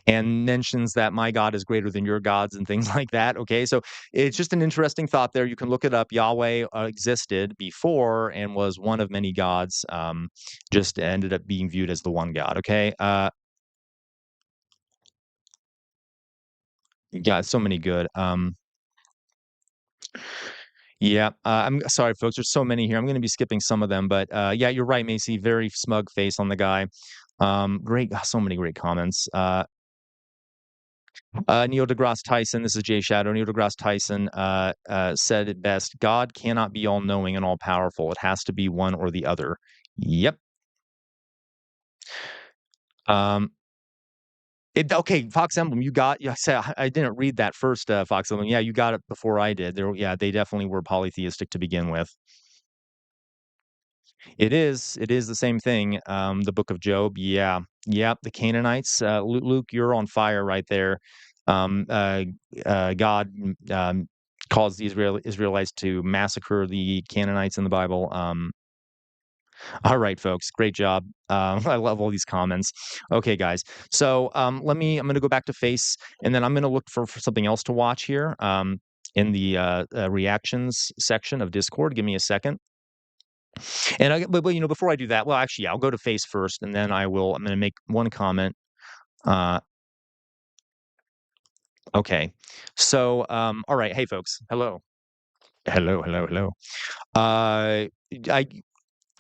and mentions that my God is greater than your gods and things like that. Okay. So it's just an interesting thought there. You can look it up. Yahweh existed before and was one of many gods, just ended up being viewed as the one God. Okay. Yeah, so many good. Yeah, I'm sorry, folks. There's so many here. I'm going to be skipping some of them, but yeah, you're right, Macy. Very smug face on the guy. Great, so many great comments. Neil deGrasse Tyson, this is Jay Shadow. Neil deGrasse Tyson said it best: God cannot be all knowing and all powerful. It has to be one or the other. Yep. Um, okay, Fox Emblem, you got. Yeah, I didn't read that first Fox Emblem. Yeah, you got it before I did. Yeah, they definitely were polytheistic to begin with. It is. It is the same thing. The Book of Job. Yeah. Yep. The Canaanites. Luke, you're on fire right there. Um, uh, God caused the Israelites to massacre the Canaanites in the Bible. All right, folks. Great job. I love all these comments. Okay, guys. So I'm going to go back to Face, and then I'm going to look for something else to watch here. In the reactions section of Discord. Give me a second. And before I do that, well, actually, yeah, I'll go to face first, and then I'm going to make one comment. Uh, okay. So, all right. Hey, folks. Hello. Hello. Hello. Hello. Uh, I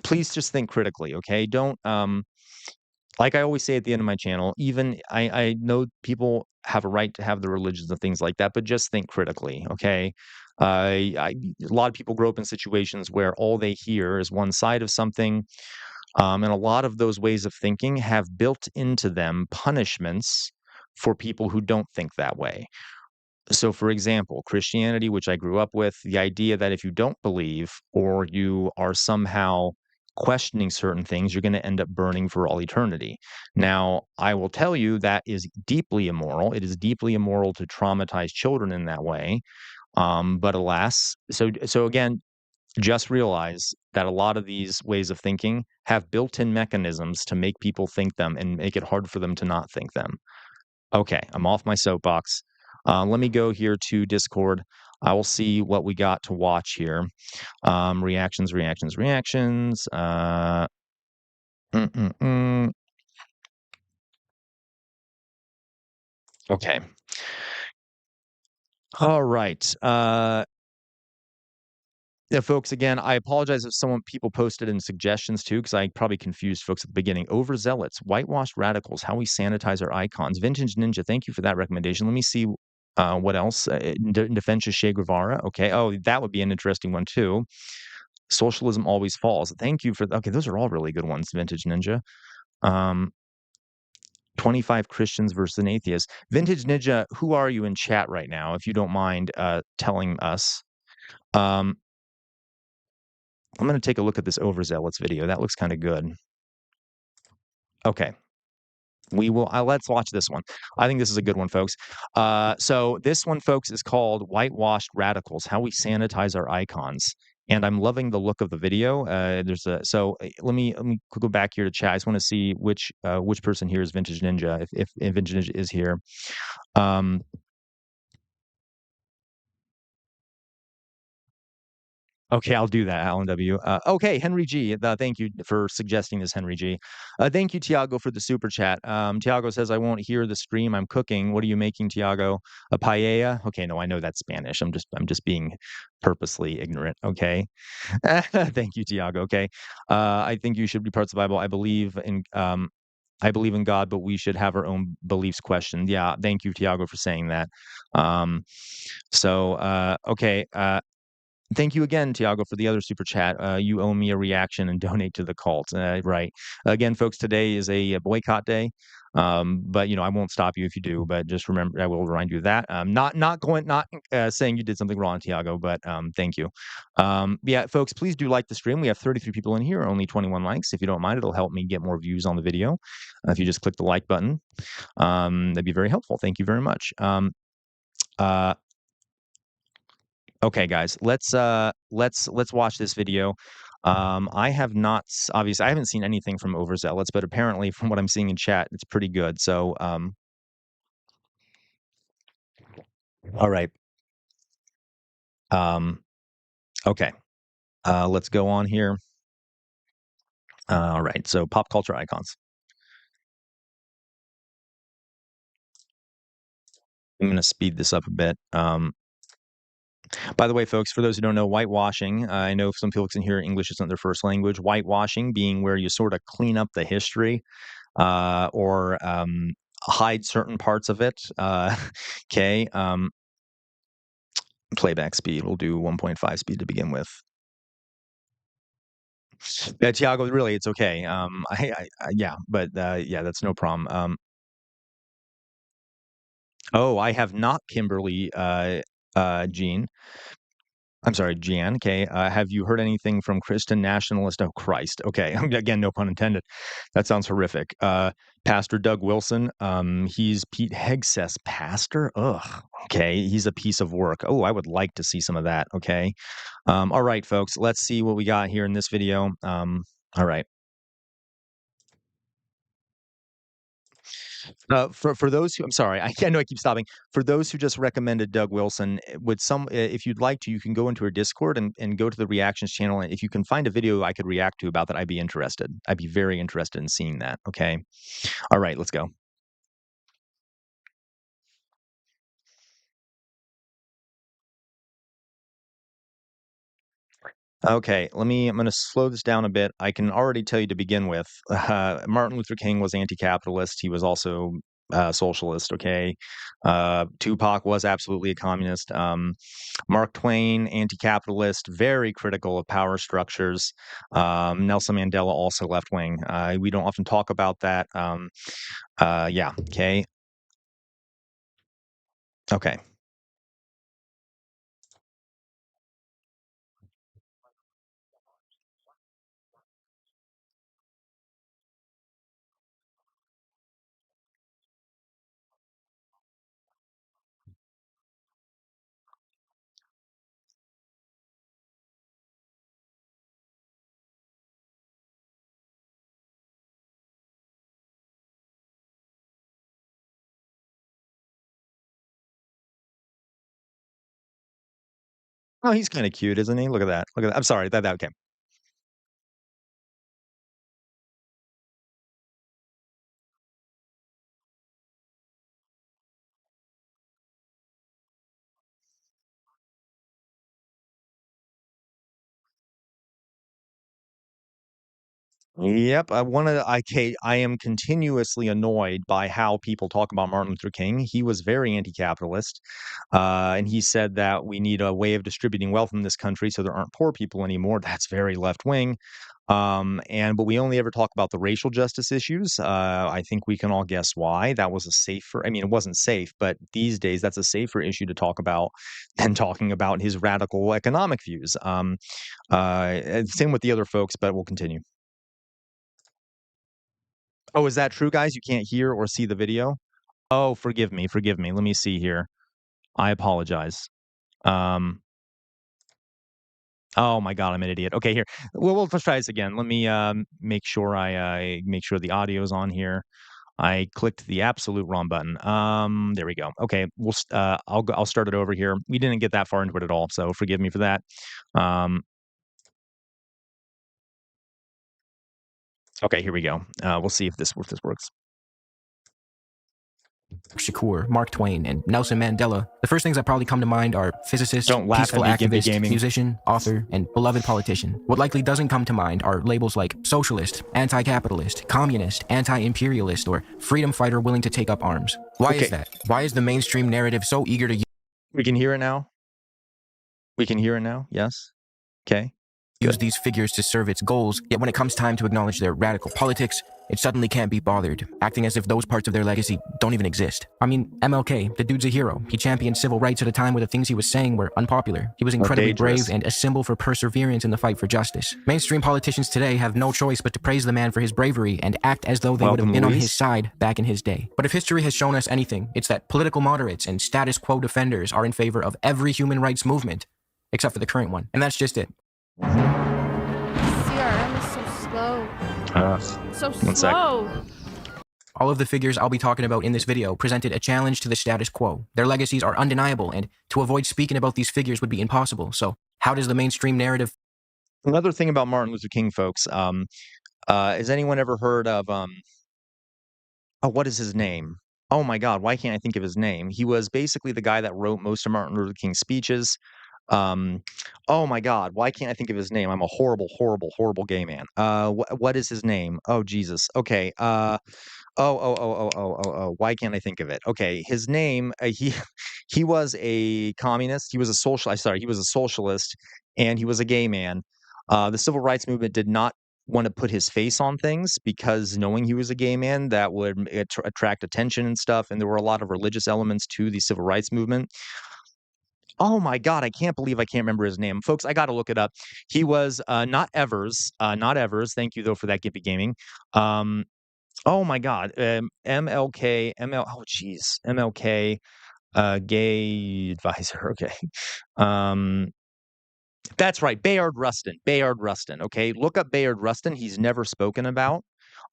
please just think critically. Okay. Don't like I always say at the end of my channel. Even I know people have a right to have their religions and things like that, but just think critically. Okay. A lot of people grow up in situations where all they hear is one side of something. And a lot of those ways of thinking have built into them punishments for people who don't think that way. So, for example, Christianity, which I grew up with, the idea that if you don't believe or you are somehow questioning certain things, you're going to end up burning for all eternity. Now, I will tell you that is deeply immoral. It is deeply immoral to traumatize children in that way. But alas, so again, just realize that a lot of these ways of thinking have built-in mechanisms to make people think them and make it hard for them to not think them. Okay, I'm off my soapbox. Let me go here to Discord. I will see what we got to watch here. Reactions, reactions, reactions. Mm, mm, mm. Okay. All right. Yeah, folks, again, I apologize if people posted in suggestions too, because I probably confused folks at the beginning. Overzealots, whitewashed radicals, how we sanitize our icons. Vintage Ninja, thank you for that recommendation. Let me see what else. Defensa Che Guevara. Okay. Oh, that would be an interesting one too. Socialism always falls. Thank you for. Okay, those are all really good ones. Vintage Ninja. Um, 25 Christians versus an atheist. Vintage Ninja, who are you in chat right now? If you don't mind telling us. Um, I'm going to take a look at this overzealots video. That looks kind of good. Okay. We will. Let's watch this one. I think this is a good one, folks. So this one, folks, is called "Whitewashed Radicals: How We Sanitize Our Icons." And I'm loving the look of the video. Let me go back here to chat. I just want to see which person here is Vintage Ninja. If Vintage Ninja is here. Um, Okay, I'll do that, Alan W. Okay, Henry G. Thank you for suggesting this, Henry G. Thank you, Tiago, for the super chat. Tiago says, "I won't hear the stream. I'm cooking. What are you making, Tiago? A paella? Okay, no, I know that's Spanish. I'm just being purposely ignorant. Okay, thank you, Tiago. Okay, I think you should be parts of the Bible. I believe in God, but we should have our own beliefs questioned. Yeah, thank you, Tiago, for saying that. Um, okay. Thank you again, Tiago, for the other super chat. You owe me a reaction and donate to the cult. Right. Again, folks, today is a boycott day. But I won't stop you if you do. But just remember, I will remind you of that. Not saying you did something wrong, Tiago, but thank you. Yeah, folks, please do like the stream. We have 33 people in here, only 21 likes. If you don't mind, it'll help me get more views on the video. If you just click the like button, that'd be very helpful. Thank you very much. Uh, Okay, guys, let's watch this video. I have not obviously I haven't seen anything from Overzealots, but apparently from what I'm seeing in chat, it's pretty good. So, all right. Um, okay. Let's go on here. All right. So, pop culture icons. I'm going to speed this up a bit. By the way, folks, for those who don't know, whitewashing, I know some folks in here English isn't their first language. Whitewashing being where you sort of clean up the history or hide certain parts of it. Okay. Playback speed, we'll do 1.5 speed to begin with. Yeah, Tiago, really, it's okay. Yeah, but yeah, that's no problem. Oh, I have not, Kimberly, Jean. I'm sorry, Jan. Okay. Have you heard anything from Christian nationalist? Oh, Christ. Okay. Again, no pun intended. That sounds horrific. Pastor Doug Wilson. He's Pete Hegseth's pastor. Ugh. Okay. He's a piece of work. Oh, I would like to see some of that. Okay. All right, folks. Let's see what we got here in this video. All right. For those who I'm sorry, I know I keep stopping. For those who just recommended Doug Wilson, if you'd like to, you can go into our Discord and go to the reactions channel. And if you can find a video I could react to about that, I'd be interested. I'd be very interested in seeing that. Okay. All right, let's go. Okay, I'm going to slow this down a bit. I can already tell you to begin with, Martin Luther King was anti-capitalist. He was also socialist. Okay, Tupac was absolutely a communist. Mark Twain, anti-capitalist, very critical of power structures. Nelson Mandela also left wing. We don't often talk about that. Yeah. Okay. Okay. Oh, he's kind of cute, isn't he? Look at that. Look at that. I'm sorry. That okay. Yep, I am continuously annoyed by how people talk about Martin Luther King. He was very anti-capitalist, and he said that we need a way of distributing wealth in this country so there aren't poor people anymore. That's very left wing. But we only ever talk about the racial justice issues. I think we can all guess why. That was a safer. I mean, it wasn't safe, but these days that's a safer issue to talk about than talking about his radical economic views. Same with the other folks, but we'll continue. Oh, is that true, guys? You can't hear or see the video? Oh, forgive me, forgive me. Let me see here. I apologize. Um, oh my god, I'm an idiot. Okay, here. Well, we'll just try this again. Let me, make sure I make sure the audio is on here. I clicked the absolute wrong button. There we go. Okay, I'll start it over here. We didn't get that far into it at all, so forgive me for that. Um, okay, here we go. We'll see if this works. Shakur, Mark Twain, and Nelson Mandela, the first things that probably come to mind are physicist, Don't laugh peaceful at me, Gimpy activist, Gaming. musician, author, and beloved politician. What likely doesn't come to mind are labels like socialist, anti-capitalist, communist, anti-imperialist, or freedom fighter willing to take up arms. Why Okay. is that? Why is the mainstream narrative so eager to We can hear it now? We can hear it now? Yes? Okay. use these figures to serve its goals, yet when it comes time to acknowledge their radical politics, it suddenly can't be bothered, acting as if those parts of their legacy don't even exist. I mean, MLK, the dude's a hero. He championed civil rights at a time where the things he was saying were unpopular. He was incredibly brave and a symbol for perseverance in the fight for justice. Mainstream politicians today have no choice but to praise the man for his bravery and act as though they would have been on his side back in his day. But if history has shown us anything, it's that political moderates and status quo defenders are in favor of every human rights movement, except for the current one. And that's just it. CRM is so slow. So slow. All of the figures I'll be talking about in this video presented a challenge to the status quo. Their legacies are undeniable, and to avoid speaking about these figures would be impossible. So how does the mainstream narrative... Another thing about Martin Luther King, folks, has anyone ever heard of, oh, what is his name? Oh my god, why can't I think of his name? He was basically the guy that wrote most of Martin Luther King's speeches. Oh my god, why can't I think of his name? I'm a horrible, horrible, horrible gay man. What is his name? Oh, Jesus. Okay, why can't I think of it? Okay, his name, he was a communist. He was a he was a socialist, and he was a gay man. The civil rights movement did not want to put his face on things because knowing he was a gay man, that would attract attention and stuff, and there were a lot of religious elements to the civil rights movement. Oh my god, I can't believe I can't remember his name. Folks, I gotta look it up. He was, not Evers, not Evers. Thank you, though, for that, Gimpy Gaming. Oh my god, MLK, oh jeez, MLK, gay advisor, okay. Um, that's right, Bayard Rustin, Bayard Rustin, okay? Look up Bayard Rustin, he's never spoken about,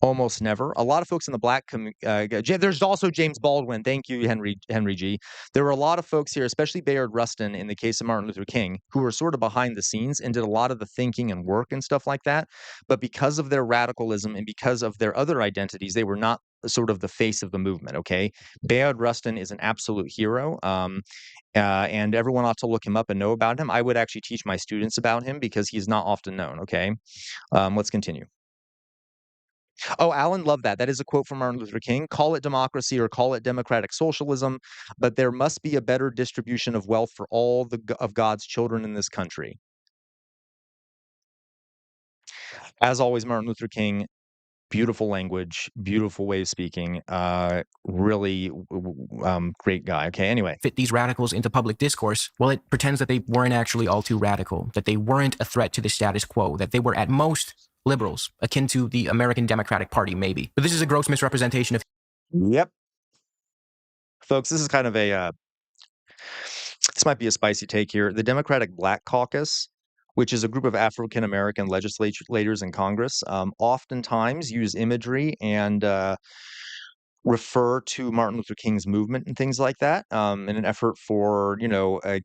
almost never. A lot of folks in the black there's also James Baldwin, thank you, Henry G. There were a lot of folks here, especially Bayard Rustin in the case of Martin Luther King, who were sort of behind the scenes and did a lot of the thinking and work and stuff like that, but because of their radicalism and because of their other identities, they were not sort of the face of the movement, okay? Bayard Rustin is an absolute hero, and everyone ought to look him up and know about him. I would actually teach my students about him because he's not often known, okay? Let's continue. Oh, Alan, love that. That is a quote from Martin Luther King. Call it democracy or call it democratic socialism, but there must be a better distribution of wealth for all of God's children in this country. As always, Martin Luther King, beautiful language, beautiful way of speaking, really great guy. Okay, anyway. Fit these radicals into public discourse, well, it pretends that they weren't actually all too radical, that they weren't a threat to the status quo, that they were at most liberals, akin to the American Democratic Party, maybe. But this is a gross misrepresentation of... Yep. Folks, this is kind of a, this might be a spicy take here. The Democratic Black Caucus, which is a group of African American legislators in Congress, oftentimes use imagery and refer to Martin Luther King's movement and things like that, in an effort for,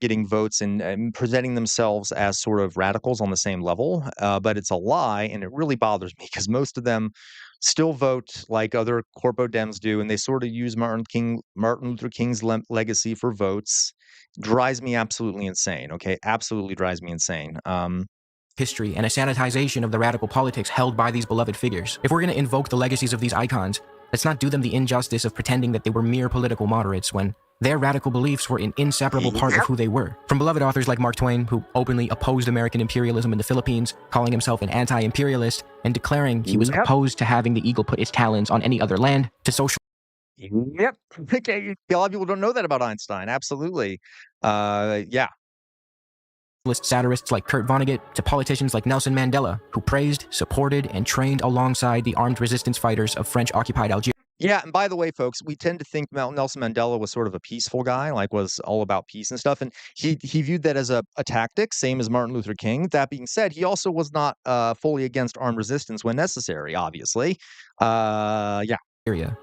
getting votes and presenting themselves as sort of radicals on the same level. But it's a lie, and it really bothers me because most of them still vote like other corpo Dems do, and they sort of use Martin Luther King's legacy for votes. Drives me absolutely insane. Okay, absolutely drives me insane. History and a sanitization of the radical politics held by these beloved figures. If we're going to invoke the legacies of these icons, let's not do them the injustice of pretending that they were mere political moderates when their radical beliefs were an inseparable part of who they were. From beloved authors like Mark Twain, who openly opposed American imperialism in the Philippines, calling himself an anti-imperialist and declaring he was opposed to having the eagle put its talons on any other land, to social... Yep. Okay. A lot of people don't know that about Einstein. Absolutely. Yeah. satirists like Kurt Vonnegut to politicians like Nelson Mandela, who praised, supported, and trained alongside the armed resistance fighters of French-occupied Algeria. Yeah, and by the way, folks, we tend to think Nelson Mandela was sort of a peaceful guy, like was all about peace and stuff, and he viewed that as a tactic, same as Martin Luther King. That being said, he also was not fully against armed resistance when necessary, obviously. Yeah.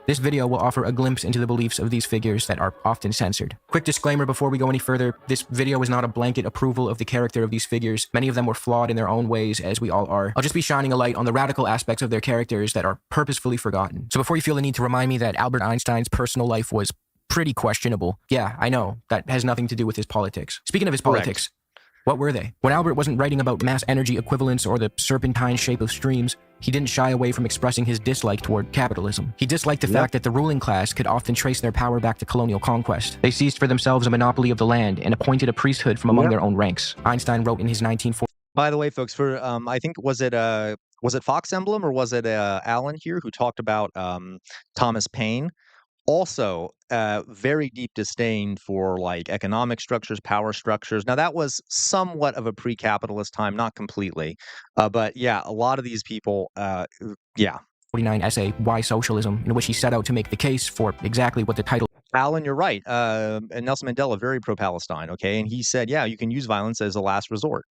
This video will offer a glimpse into the beliefs of these figures that are often censored. Quick disclaimer before we go any further, this video is not a blanket approval of the character of these figures. Many of them were flawed in their own ways, as we all are. I'll just be shining a light on the radical aspects of their characters that are purposefully forgotten. So before you feel the need to remind me that Albert Einstein's personal life was pretty questionable, yeah, I know, that has nothing to do with his politics. Speaking of his politics, what were they? When Albert wasn't writing about mass energy equivalents or the serpentine shape of streams, he didn't shy away from expressing his dislike toward capitalism. He disliked the fact that the ruling class could often trace their power back to colonial conquest. They seized for themselves a monopoly of the land and appointed a priesthood from among their own ranks. Einstein wrote in his 1940. By the way, folks, for I think was it Fox Emblem or was it Alan here who talked about Thomas Paine? Also, very deep disdain for like economic structures, power structures. Now that was somewhat of a pre-capitalist time, not completely, but yeah, a lot of these people, yeah. 49 essay, Why Socialism, in which he set out to make the case for exactly what the title. Alan, you're right. And Nelson Mandela, very pro-Palestine, okay? And he said, yeah, you can use violence as a last resort.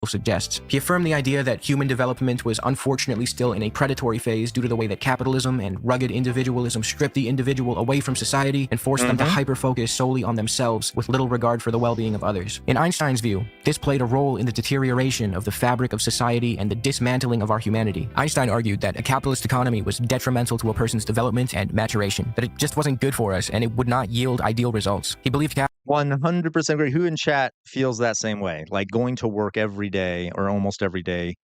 Suggests. He affirmed the idea that human development was unfortunately still in a predatory phase due to the way that capitalism and rugged individualism stripped the individual away from society and forced them to hyper-focus solely on themselves with little regard for the well-being of others. In Einstein's view, this played a role in the deterioration of the fabric of society and the dismantling of our humanity. Einstein argued that a capitalist economy was detrimental to a person's development and maturation, that it just wasn't good for us and it would not yield ideal results. He believed 100% agree. Who in chat feels that same way? Like going to work every day or almost every day,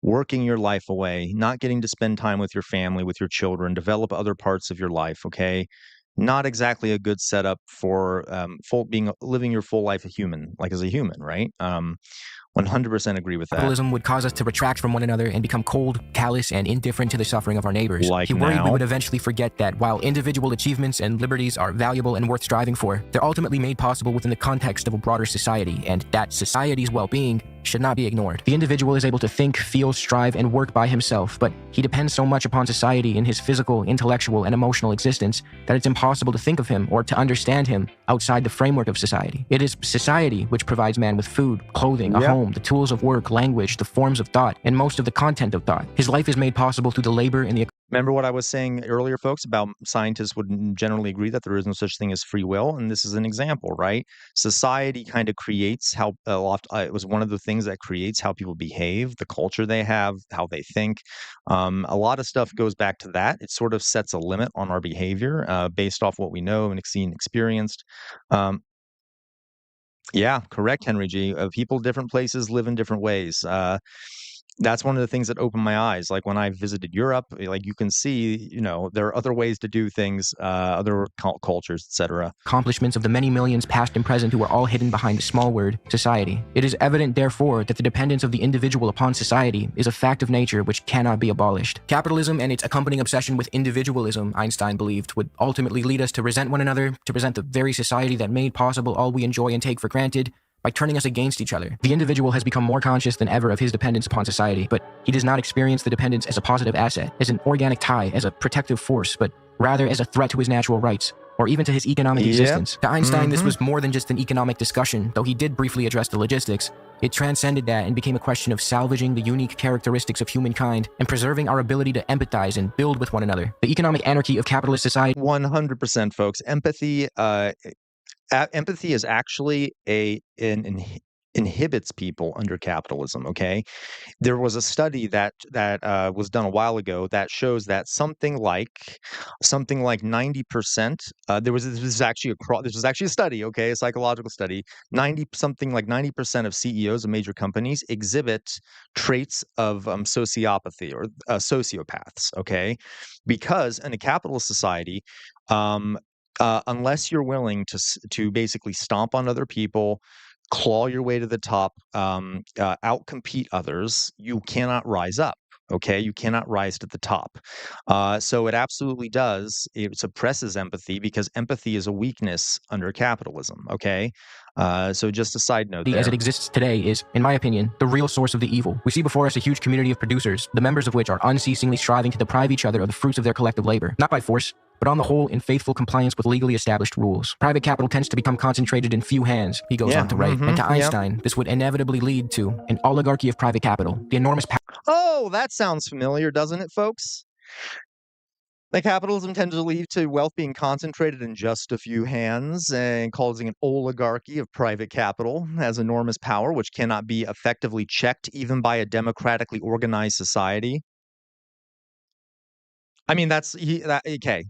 working your life away, not getting to spend time with your family, with your children, develop other parts of your life, okay? Not exactly a good setup for living your full life as a human, right? 100% agree with that. Capitalism would cause us to retract from one another and become cold, callous, and indifferent to the suffering of our neighbors. Like he worried now. we would eventually forget that while individual achievements and liberties are valuable and worth striving for, they're ultimately made possible within the context of a broader society, and that society's well-being should not be ignored. The individual is able to think, feel, strive, and work by himself, but he depends so much upon society in his physical, intellectual, and emotional existence that it's impossible to think of him or to understand him outside the framework of society. It is society which provides man with food, clothing, a home, the tools of work, language, the forms of thought, and most of the content of thought. His life is made possible through the labor and the. Remember what I was saying earlier, folks, about scientists would generally agree that there is no such thing as free will, and this is an example, right? Society kind of creates how it was one of the things that creates how people behave, the culture they have, how they think. A lot of stuff goes back to that. It sort of sets a limit on our behavior based off what we know and seen, experienced. Yeah, correct, Henry G. People, different places live in different ways. That's one of the things that opened my eyes. Like when I visited Europe, like you can see, there are other ways to do things, other cultures, etc. Accomplishments of the many millions past and present who are all hidden behind the small word, society. It is evident, therefore, that the dependence of the individual upon society is a fact of nature which cannot be abolished. Capitalism and its accompanying obsession with individualism, Einstein believed, would ultimately lead us to resent one another, to resent the very society that made possible all we enjoy and take for granted, by turning us against each other. The individual has become more conscious than ever of his dependence upon society, but he does not experience the dependence as a positive asset, as an organic tie, as a protective force, but rather as a threat to his natural rights, or even to his economic existence. To Einstein, this was more than just an economic discussion, though he did briefly address the logistics. It transcended that and became a question of salvaging the unique characteristics of humankind and preserving our ability to empathize and build with one another. The economic anarchy of capitalist society. 100%, folks. Empathy is actually inhibits people under capitalism. Okay, there was a study that was done a while ago that shows that something like 90%. This was actually a study. Okay, a psychological study. 90% of CEOs of major companies exhibit traits of sociopathy or sociopaths. Okay, because in a capitalist society, unless you're willing to basically stomp on other people, claw your way to the top, outcompete others, you cannot rise up. okay? You cannot rise to the top. So it absolutely does. It suppresses empathy because empathy is a weakness under capitalism, okay? So just a side note as there. it exists today is, in my opinion, the real source of the evil. We see before us a huge community of producers, the members of which are unceasingly striving to deprive each other of the fruits of their collective labor, not by force, but on the whole in faithful compliance with legally established rules. Private capital tends to become concentrated in few hands, he goes on to write. And to Einstein, this would inevitably lead to an oligarchy of private capital, the enormous power. Oh, that sounds familiar, doesn't it, folks? The capitalism tends to lead to wealth being concentrated in just a few hands and causing an oligarchy of private capital has enormous power, which cannot be effectively checked even by a democratically organized society. I mean, okay.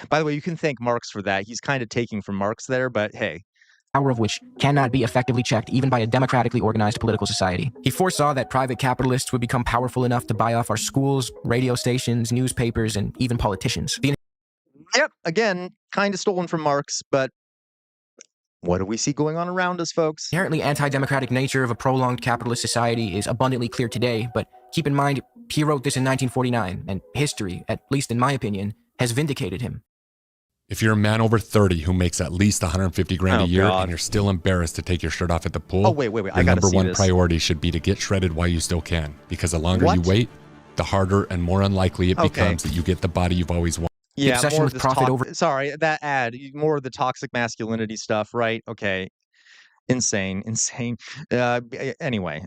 By the way, you can thank Marx for that. He's kind of taking from Marx there, but hey. Power of which cannot be effectively checked even by a democratically organized political society. He foresaw that private capitalists would become powerful enough to buy off our schools, radio stations, newspapers, and even politicians. Yep, again, kind of stolen from Marx, but what do we see going on around us, folks? Inherently anti-democratic nature of a prolonged capitalist society is abundantly clear today, but keep in mind, he wrote this in 1949, and history, at least in my opinion, has vindicated him. If you're a man over 30 who makes at least 150 grand a year and you're still embarrassed to take your shirt off at the pool, your number one priority should be to get shredded while you still can. Because the longer you wait, the harder and more unlikely it becomes that you get the body you've always wanted. Yeah, more of this sorry, that ad, more of the toxic masculinity stuff, right? Okay. Insane. Anyway,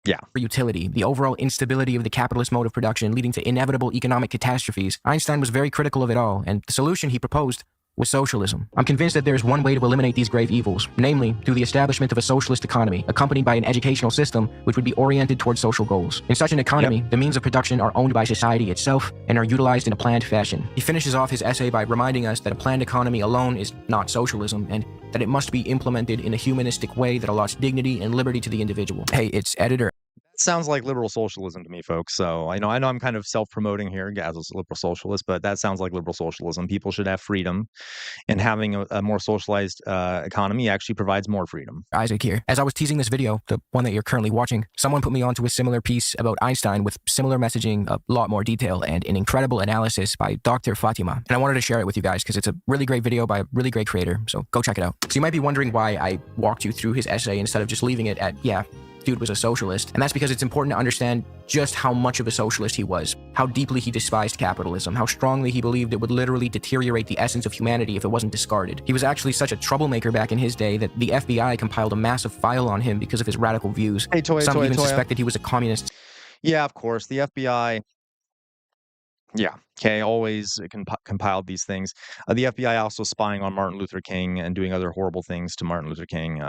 yeah. For utility, the overall instability of the capitalist mode of production leading to inevitable economic catastrophes, Einstein was very critical of it all, and the solution he proposed was socialism. I'm convinced that there is one way to eliminate these grave evils, namely through the establishment of a socialist economy, accompanied by an educational system which would be oriented towards social goals. In such an economy, the means of production are owned by society itself and are utilized in a planned fashion. He finishes off his essay by reminding us that a planned economy alone is not socialism, and that it must be implemented in a humanistic way that allows dignity and liberty to the individual. Hey, it's editor. Sounds like liberal socialism to me, folks. So I know I'm kind of self-promoting here as a liberal socialist, but that sounds like liberal socialism. People should have freedom, and having a more socialized economy actually provides more freedom. Isaac here. As I was teasing this video, the one that you're currently watching, someone put me onto a similar piece about Einstein with similar messaging, a lot more detail, and an incredible analysis by Dr. Fatima. And I wanted to share it with you guys because it's a really great video by a really great creator. So go check it out. So you might be wondering why I walked you through his essay instead of just leaving it at, yeah, dude was a socialist. And that's because it's important to understand just how much of a socialist he was, how deeply he despised capitalism, how strongly he believed it would literally deteriorate the essence of humanity if it wasn't discarded. He was actually such a troublemaker back in his day that the FBI compiled a massive file on him because of his radical views. Some even suspected he was a communist. Yeah, of course. The FBI... Yeah, okay, always compiled these things. The FBI also spying on Martin Luther King and doing other horrible things to Martin Luther King.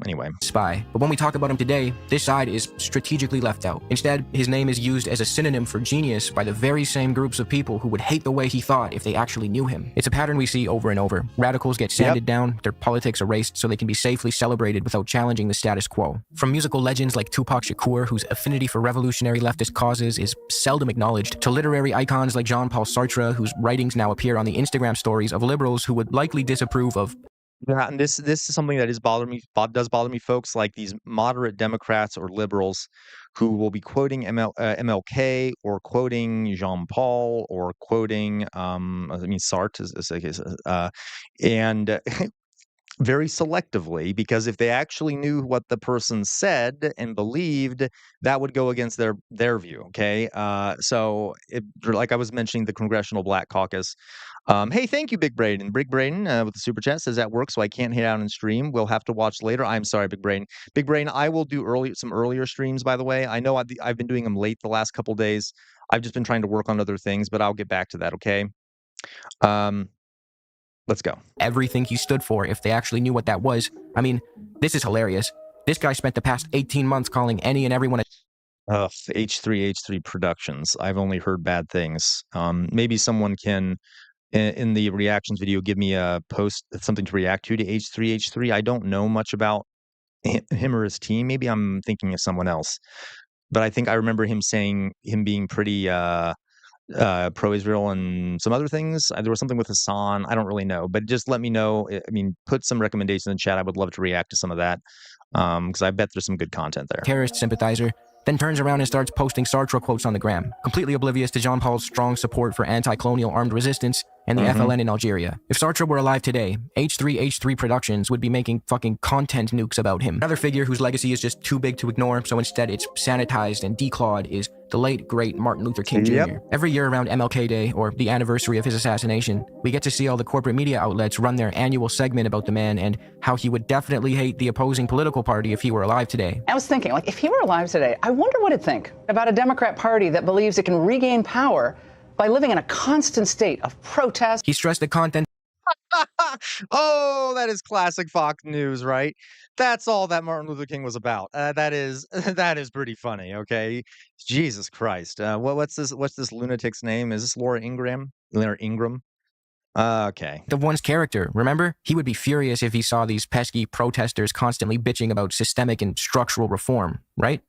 Anyway. Spy. But when we talk about him today, this side is strategically left out. Instead, his name is used as a synonym for genius by the very same groups of people who would hate the way he thought if they actually knew him. It's a pattern we see over and over. Radicals get sanded down, their politics erased so they can be safely celebrated without challenging the status quo. From musical legends like Tupac Shakur, whose affinity for revolutionary leftist causes is seldom acknowledged, to literary icons like Jean-Paul Sartre, whose writings now appear on the Instagram stories of liberals who would likely disapprove of. Yeah, and this is something that does bother me, folks, like these moderate Democrats or liberals who will be quoting MLK or quoting Jean-Paul or quoting Sartre and very selectively, because if they actually knew what the person said and believed, that would go against their view. Okay, like I was mentioning, the Congressional Black Caucus. Hey, thank you, Big Braden. Big Braden with the super chat says that works, so I can't hit out and stream. We'll have to watch later. I'm sorry, Big Braden. Big Braden, I will do some earlier streams. By the way, I know I've been doing them late the last couple days. I've just been trying to work on other things, but I'll get back to that. Okay. Let's go. Everything he stood for if they actually knew what that was. I mean, this is hilarious. This guy spent the past 18 months calling any and everyone H3 Productions. I've only heard bad things. Maybe someone can, in the reactions video, give me a post, something to react to H3. I don't know much about him or his team. Maybe I'm thinking of someone else. But I think I remember him being pretty pro-Israel and some other things. There was something with Hassan. I don't really know, but just let me know. I mean, put some recommendations in the chat. I would love to react to some of that because I bet there's some good content there. Terrorist sympathizer, then turns around and starts posting Sartre quotes on the gram, completely oblivious to Jean Paul's strong support for anti-colonial armed resistance and the FLN in Algeria. If Sartre were alive today, H3H3 Productions would be making fucking content nukes about him. Another figure whose legacy is just too big to ignore, so instead it's sanitized and declawed, is the late, great Martin Luther King Jr. Every year around MLK Day, or the anniversary of his assassination, we get to see all the corporate media outlets run their annual segment about the man and how he would definitely hate the opposing political party if he were alive today. I was thinking, like, if he were alive today, I wonder what he'd think about a Democrat Party that believes it can regain power by living in a constant state of protest. He stressed the content. Oh, that is classic Fox News, right? That's all that Martin Luther King was about. That is pretty funny. Okay, Jesus Christ. What's this lunatic's name? Is this Laura Ingraham? Laura Ingram? Okay. The one's character, remember? He would be furious if he saw these pesky protesters constantly bitching about systemic and structural reform, right?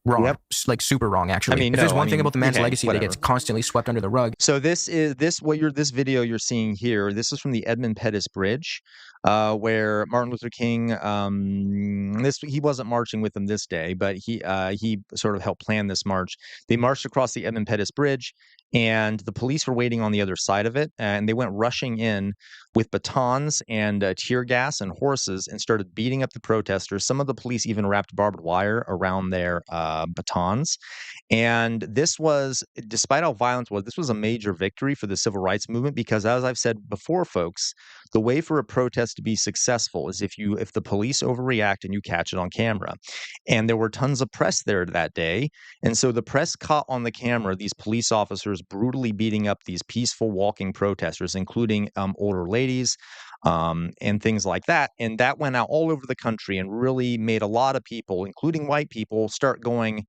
Wrong. Yep. Like super wrong, actually. I mean, if there's one thing about the man's legacy that gets whatever. constantly swept under the rug. So this video you're seeing here. This is from the Edmund Pettus Bridge, where Martin Luther King. He wasn't marching with them this day, but he sort of helped plan this march. They marched across the Edmund Pettus Bridge, and the police were waiting on the other side of it, and they went rushing in with batons and tear gas and horses and started beating up the protesters. Some of the police even wrapped barbed wire around their batons. And this was, despite how violent it was, this was a major victory for the civil rights movement because, as I've said before, folks, the way for a protest to be successful is if the police overreact and you catch it on camera. And there were tons of press there that day. And so the press caught on the camera these police officers brutally beating up these peaceful walking protesters, including older ladies and things like that. And that went out all over the country and really made a lot of people, including white people, start going,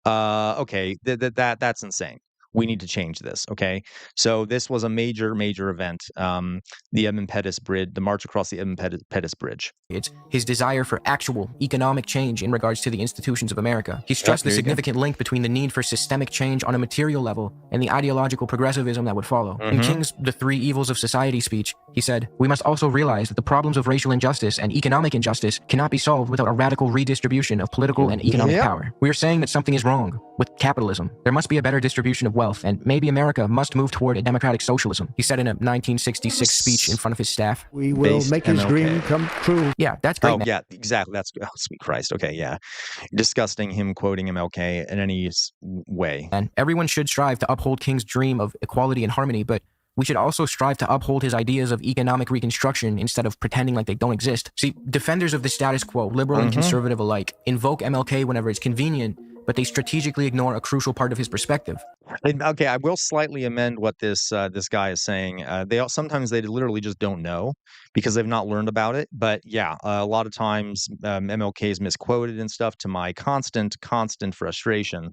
okay, that's insane. We need to change this. Okay. So this was a major, major event. The Edmund Pettus Bridge, the march across the Edmund Pettus Bridge. It's his desire for actual economic change in regards to the institutions of America. He stressed the significant link between the need for systemic change on a material level and the ideological progressivism that would follow. In King's The Three Evils of Society speech, he said, "We must also realize that the problems of racial injustice and economic injustice cannot be solved without a radical redistribution of political and economic power. We are saying that something is wrong with capitalism. There must be a better distribution of wealth, and maybe America must move toward a democratic socialism," he said in a 1966 speech in front of his staff. "We will make his dream come true." Yeah, that's great. Oh, yeah, exactly. That's sweet Christ. Okay, yeah. Disgusting him quoting MLK in any way. And everyone should strive to uphold King's dream of equality and harmony, but we should also strive to uphold his ideas of economic reconstruction instead of pretending like they don't exist. See, defenders of the status quo, liberal and conservative alike, invoke MLK whenever it's convenient, but they strategically ignore a crucial part of his perspective. Okay, I will slightly amend what this guy is saying. Sometimes they literally just don't know because they've not learned about it. But yeah, a lot of times MLK is misquoted and stuff, to my constant frustration.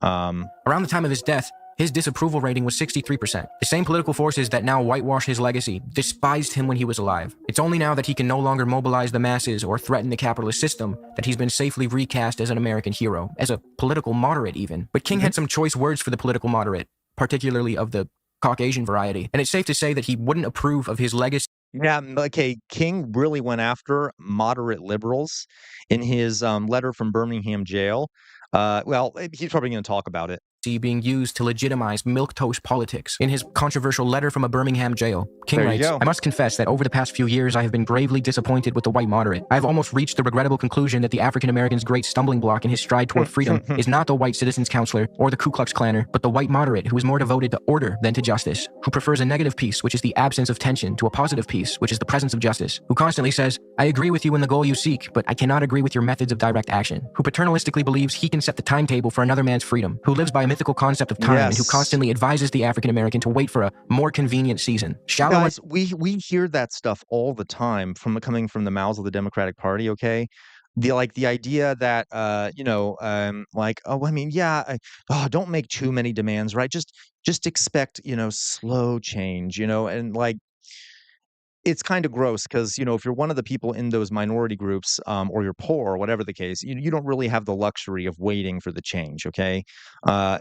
Around the time of his death, his disapproval rating was 63%. The same political forces that now whitewash his legacy despised him when he was alive. It's only now that he can no longer mobilize the masses or threaten the capitalist system that he's been safely recast as an American hero, as a political moderate even. But King had some choice words for the political moderate, particularly of the Caucasian variety, and it's safe to say that he wouldn't approve of his legacy. Yeah, okay, King really went after moderate liberals in his letter from Birmingham jail. Well, he's probably going to talk about it. Being used to legitimize milquetoast politics. In his controversial letter from a Birmingham jail, King writes, "I must confess that over the past few years I have been gravely disappointed with the white moderate. I have almost reached the regrettable conclusion that the African American's great stumbling block in his stride toward freedom is not the white citizens counselor or the Ku Klux Klanner, but the white moderate who is more devoted to order than to justice, who prefers a negative peace, which is the absence of tension, to a positive peace, which is the presence of justice, who constantly says, 'I agree with you in the goal you seek, but I cannot agree with your methods of direct action,' who paternalistically believes he can set the timetable for another man's freedom, who lives by a mythical concept of time, and who constantly advises the African American to wait for a more convenient season." Guys, we hear that stuff all the time coming from the mouths of the Democratic Party. Okay, the idea that don't make too many demands, right? Just expect slow change, and it's kind of gross because, if you're one of the people in those minority groups, or you're poor or whatever the case, you don't really have the luxury of waiting for the change, okay?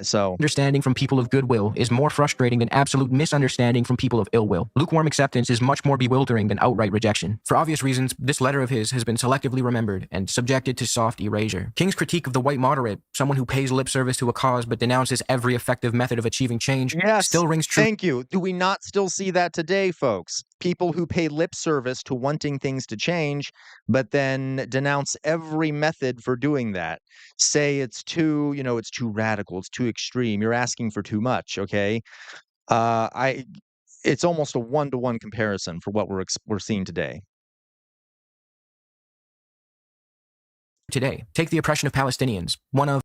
So understanding from people of goodwill is more frustrating than absolute misunderstanding from people of ill will. Lukewarm acceptance is much more bewildering than outright rejection. For obvious reasons, this letter of his has been selectively remembered and subjected to soft erasure. King's critique of the white moderate, someone who pays lip service to a cause but denounces every effective method of achieving change, yes, still rings true. Thank you. Do we not still see that today, folks? People who pay lip service to wanting things to change, but then denounce every method for doing that. Say it's it's too radical, it's too extreme. You're asking for too much, okay? It's almost a one-to-one comparison for what we're seeing today. Today, take the oppression of Palestinians, one of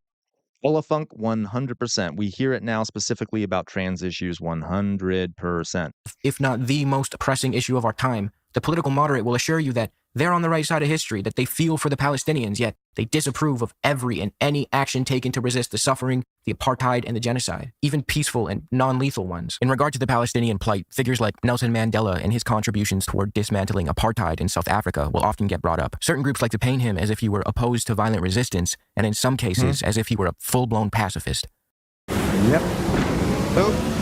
Olafunk, 100%. We hear it now specifically about trans issues, 100%. if not the most pressing issue of our time. The political moderate will assure you that they're on the right side of history, that they feel for the Palestinians, yet they disapprove of every and any action taken to resist the suffering, the apartheid, and the genocide, even peaceful and non-lethal ones. In regard to the Palestinian plight, figures like Nelson Mandela and his contributions toward dismantling apartheid in South Africa will often get brought up. Certain groups like to paint him as if he were opposed to violent resistance, and in some cases, as if he were a full-blown pacifist. Yep. Oh.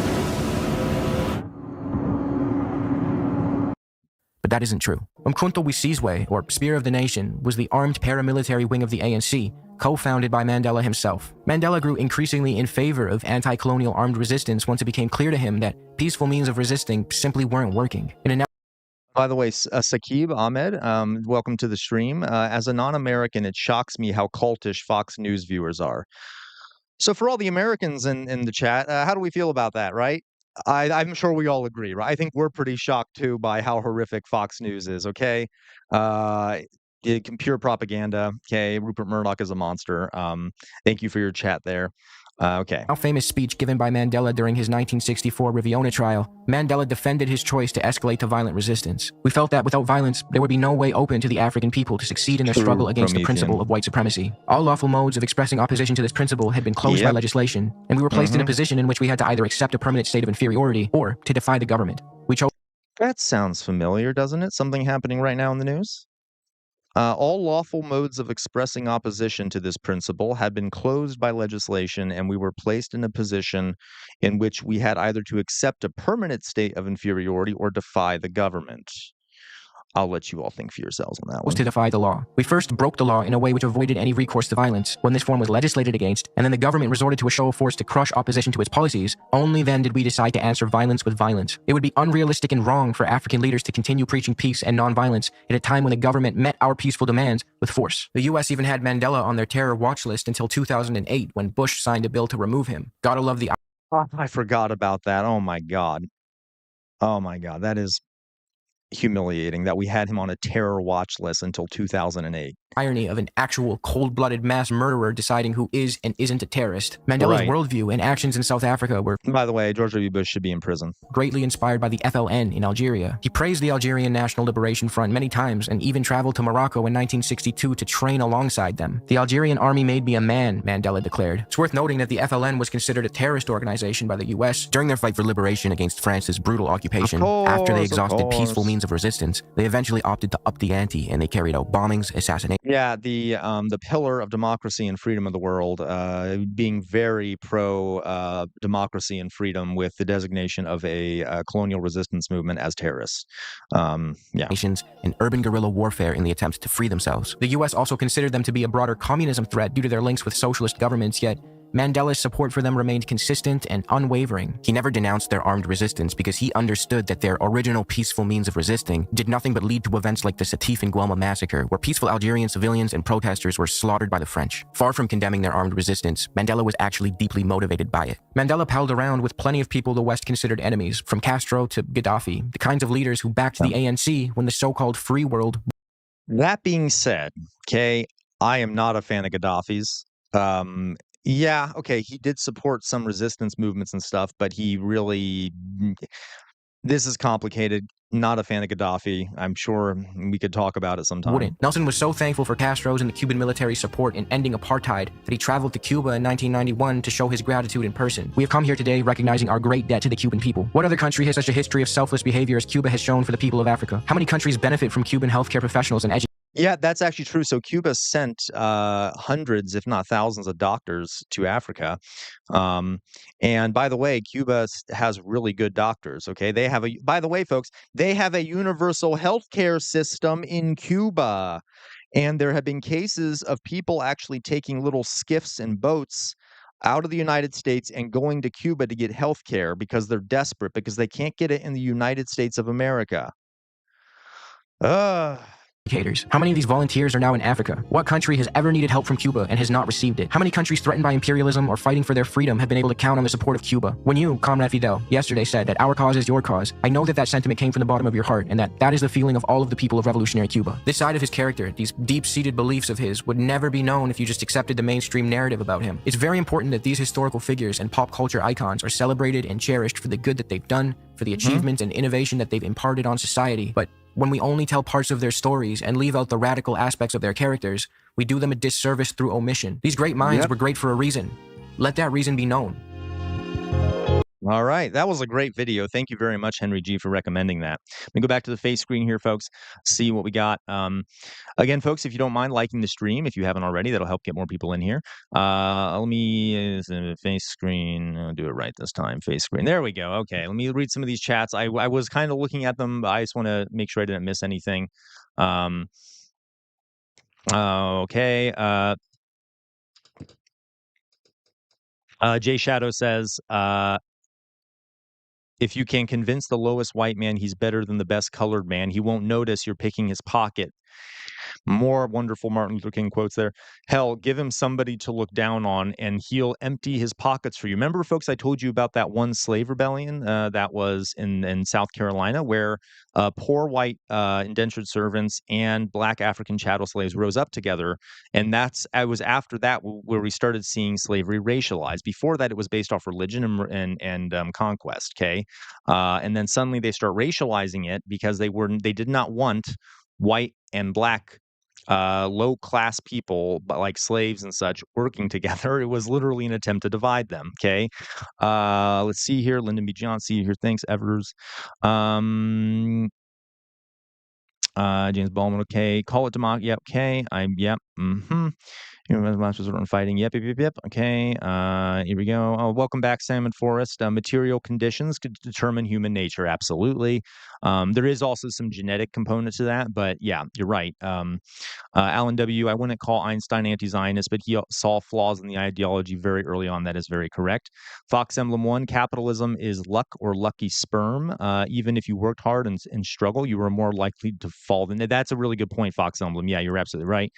But that isn't true. Umkhonto we Sizwe, or Spear of the Nation, was the armed paramilitary wing of the ANC, co-founded by Mandela himself. Mandela grew increasingly in favor of anti-colonial armed resistance once it became clear to him that peaceful means of resisting simply weren't working. By the way, Saqib Ahmed, welcome to the stream. As a non-American, it shocks me how cultish Fox News viewers are. So for all the Americans in the chat, how do we feel about that, right? I'm sure we all agree, right? I think we're pretty shocked too by how horrific Fox News is. Okay, pure propaganda. Okay, Rupert Murdoch is a monster. Thank you for your chat there. Okay. A famous speech given by Mandela during his 1964 Riviona trial, Mandela defended his choice to escalate to violent resistance. We felt that without violence, there would be no way open to the African people to succeed in their struggle against the principle of white supremacy. All lawful modes of expressing opposition to this principle had been closed by legislation, and we were placed in a position in which we had to either accept a permanent state of inferiority or to defy the government. We chose. That sounds familiar, doesn't it? Something happening right now in the news? All lawful modes of expressing opposition to this principle had been closed by legislation, and we were placed in a position in which we had either to accept a permanent state of inferiority or defy the government. I'll let you all think for yourselves on that one. Was to defy the law. We first broke the law in a way which avoided any recourse to violence when this form was legislated against, and then the government resorted to a show of force to crush opposition to its policies. Only then did we decide to answer violence with violence. It would be unrealistic and wrong for African leaders to continue preaching peace and nonviolence at a time when the government met our peaceful demands with force. The US even had Mandela on their terror watch list until 2008 when Bush signed a bill to remove him. Gotta love the... I forgot about that. Oh my God. Oh my God. That is humiliating that we had him on a terror watch list until 2008. Irony of an actual cold-blooded mass murderer deciding who is and isn't a terrorist. Mandela's worldview and actions in South Africa were, by the way, George W. Bush should be in prison. Greatly inspired by the FLN in Algeria. He praised the Algerian National Liberation Front many times and even traveled to Morocco in 1962 to train alongside them. The Algerian army made me a man, Mandela declared. It's worth noting that the FLN was considered a terrorist organization by the US during their fight for liberation against France's brutal occupation. After they exhausted peaceful means of resistance, they eventually opted to up the ante and they carried out bombings, assassinations. Yeah, the pillar of democracy and freedom of the world, being very pro democracy and freedom with the designation of a colonial resistance movement as terrorists. Nations and urban guerrilla warfare in the attempt to free themselves. The US also considered them to be a broader communism threat due to their links with socialist governments, yet Mandela's support for them remained consistent and unwavering. He never denounced their armed resistance because he understood that their original peaceful means of resisting did nothing but lead to events like the Sétif and Guelma massacre, where peaceful Algerian civilians and protesters were slaughtered by the French. Far from condemning their armed resistance, Mandela was actually deeply motivated by it. Mandela palled around with plenty of people the West considered enemies, from Castro to Gaddafi, the kinds of leaders who backed the ANC when the so-called free world. That being said, okay, I am not a fan of Gaddafi's. Yeah, okay, he did support some resistance movements and stuff, but he really This is complicated. Not a fan of Gaddafi. I'm sure we could talk about it sometime. Wouldn't. Nelson was so thankful for Castro's and the Cuban military support in ending apartheid that he traveled to Cuba in 1991 to show his gratitude in person. We have come here today recognizing our great debt to the Cuban people. What other country has such a history of selfless behavior as Cuba has shown for the people of Africa? How many countries benefit from Cuban healthcare professionals and educators? Yeah, that's actually true. So Cuba sent hundreds, if not thousands, of doctors to Africa. And by the way, Cuba has really good doctors. Okay, they have a. By the way, folks, they have a universal healthcare system in Cuba, and there have been cases of people actually taking little skiffs and boats out of the United States and going to Cuba to get healthcare because they're desperate because they can't get it in the United States of America. How many of these volunteers are now in Africa? What country has ever needed help from Cuba and has not received it? How many countries threatened by imperialism or fighting for their freedom have been able to count on the support of Cuba? When you, Comrade Fidel, yesterday said that our cause is your cause, I know that that sentiment came from the bottom of your heart and that is the feeling of all of the people of revolutionary Cuba. This side of his character, these deep-seated beliefs of his, would never be known if you just accepted the mainstream narrative about him. It's very important that these historical figures and pop culture icons are celebrated and cherished for the good that they've done, for the achievements and innovation that they've imparted on society, but when we only tell parts of their stories and leave out the radical aspects of their characters, we do them a disservice through omission. These great minds were great for a reason. Let that reason be known. All right. That was a great video. Thank you very much, Henry G, for recommending that. Let me go back to the face screen here, folks, see what we got. Again, folks, if you don't mind liking the stream, if you haven't already, that'll help get more people in here. Let me face screen. I'll do it right this time. Face screen. There we go. Okay. Let me read some of these chats. I was kind of looking at them, but I just want to make sure I didn't miss anything. Okay. Jay Shadow says, if you can convince the lowest white man he's better than the best colored man, he won't notice you're picking his pocket. More wonderful Martin Luther King quotes there. Hell, give him somebody to look down on and he'll empty his pockets for you. Remember, folks, I told you about that one slave rebellion that was in South Carolina where poor white indentured servants and black African chattel slaves rose up together. And I was after that where we started seeing slavery racialized. Before that, it was based off religion and conquest. Okay. And then suddenly they start racializing it because they did not want white and black low-class people, but like slaves and such, working together. It was literally an attempt to divide them. Okay, let's see here. Lyndon B. Johnson here. Thanks, Evers. James Baldwin. Okay, call it democracy. Yep. Okay. Yep. Masters are fighting. Yep. Okay. Here we go. Oh, welcome back, Salmon Forest. Material conditions could determine human nature. Absolutely. There is also some genetic component to that, but yeah, you're right. Alan W. I wouldn't call Einstein anti-Zionist, but he saw flaws in the ideology very early on. That is very correct. Fox Emblem 1, capitalism is luck or lucky sperm. Even if you worked hard and struggle, you were more likely to fall. That's a really good point, Fox Emblem. Yeah, you're absolutely right.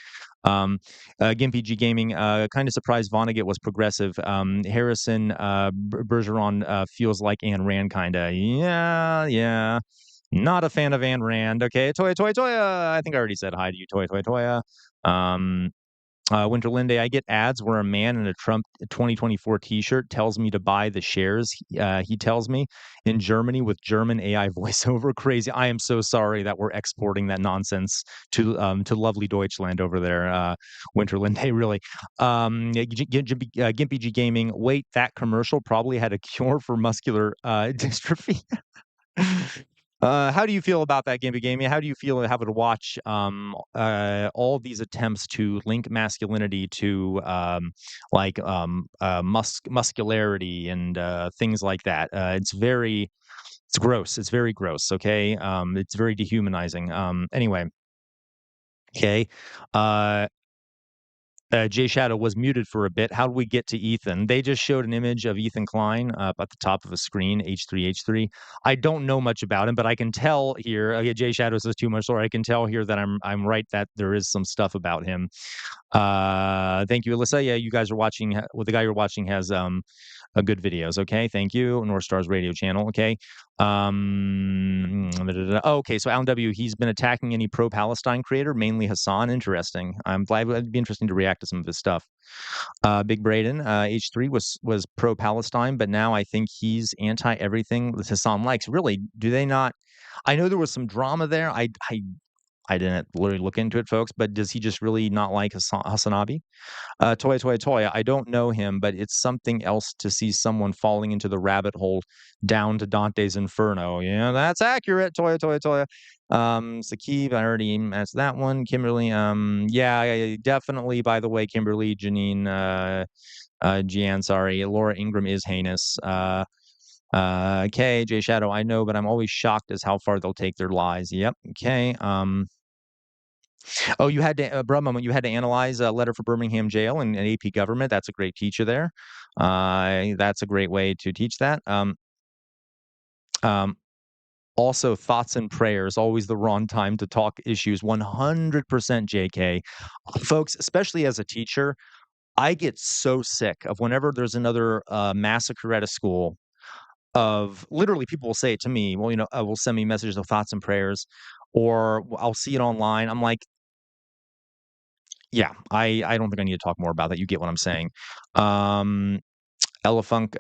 Gimpy G Gaming, kind of surprised Vonnegut was progressive. Harrison Bergeron feels like Ayn Rand, kind of. Yeah. Not a fan of Ayn Rand. Okay, Toya. I think I already said hi to you, Toya. Winterlinde, I get ads where a man in a Trump 2024 T-shirt tells me to buy the shares. He tells me in Germany with German AI voiceover. Crazy. I am so sorry that we're exporting that nonsense to lovely Deutschland over there. Winterlinde, really. Gimpy G Gaming. Wait, that commercial probably had a cure for muscular dystrophy. How do you feel about that, Gimpy Gaming? How do you feel having to watch all these attempts to link masculinity to muscularity and things like that? It's gross. It's very gross. Okay, it's very dehumanizing. Anyway, okay. Jay Shadow was muted for a bit. How do we get to Ethan? They just showed an image of Ethan Klein up at the top of a screen, H3H3. I don't know much about him, but I can tell here. Jay Shadow says too much, or I can tell here that I'm right that there is some stuff about him. Thank you, Alyssa. Yeah, you guys are watching. Well, the guy you're watching has a good videos. Okay, thank you. North Stars Radio channel. Okay. Okay, so Alan W. He's been attacking any pro-Palestine creator, mainly Hassan. Interesting. I'm glad. It'd be interesting to react to some of his stuff. Big Braden, H3 was pro-Palestine, but now I think he's anti everything that Hassan likes. Really, do they not? I know there was some drama there. I didn't literally look into it, folks, but does he just really not like Hassanabi? Toya, I don't know him, but it's something else to see someone falling into the rabbit hole down to Dante's Inferno. Yeah, that's accurate. Toya. Sakib, I already asked that one. Kimberly, yeah, definitely. By the way, Kimberly, Janine, Gian, sorry, Laura Ingram is heinous. Okay, Jay Shadow, I know, but I'm always shocked as how far they'll take their lies. Yep. Okay. Oh, you had to, moment, you had to analyze a letter for Birmingham Jail and AP Government. That's a great teacher there. That's a great way to teach that. Also, thoughts and prayers, always the wrong time to talk issues. 100% JK. Folks, especially as a teacher, I get so sick of whenever there's another massacre at a school of literally people will say it to me. Well, will send me messages of thoughts and prayers, or I'll see it online. I'm like, yeah, I don't think I need to talk more about that. You get what I'm saying. Elefunk,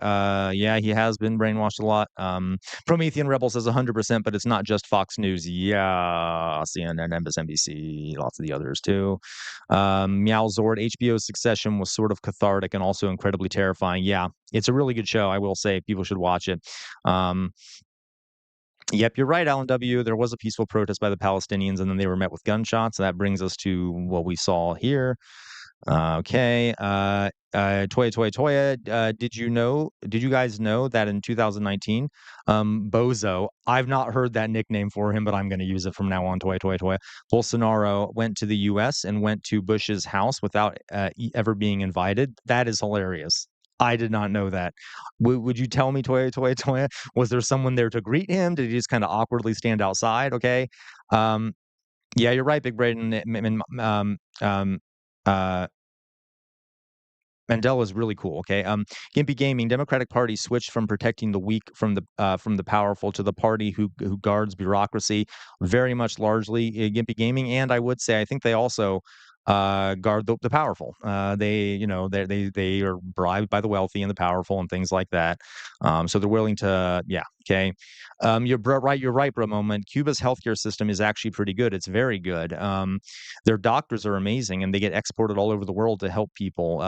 yeah, he has been brainwashed a lot. Promethean Rebel says 100%, but it's not just Fox News. Yeah, CNN, MSNBC, lots of the others too. Meow Zord, HBO's Succession was sort of cathartic and also incredibly terrifying. Yeah, it's a really good show. I will say people should watch it. Yep, you're right, Alan W. There was a peaceful protest by the Palestinians, and then they were met with gunshots. And that brings us to what we saw here. Okay. Toya. Did you guys know that in 2019, Bozo, I've not heard that nickname for him, but I'm going to use it from now on. Toya. Bolsonaro went to the U.S. and went to Bush's house without ever being invited. That is hilarious. I did not know that. Would you tell me, Toya? Was there someone there to greet him? Did he just kind of awkwardly stand outside? Okay. Yeah, you're right, Big Braden. Mandela is really cool. Okay. Gimpy Gaming, Democratic Party switched from protecting the weak from the powerful to the party who guards bureaucracy, very much largely Gimpy Gaming, and I would say I think they also guard the powerful. They are bribed by the wealthy and the powerful and things like that. So they're willing to, yeah. Okay. You're right. You're right, bro. Moment. Cuba's healthcare system is actually pretty good. It's very good. Their doctors are amazing, and they get exported all over the world to help people.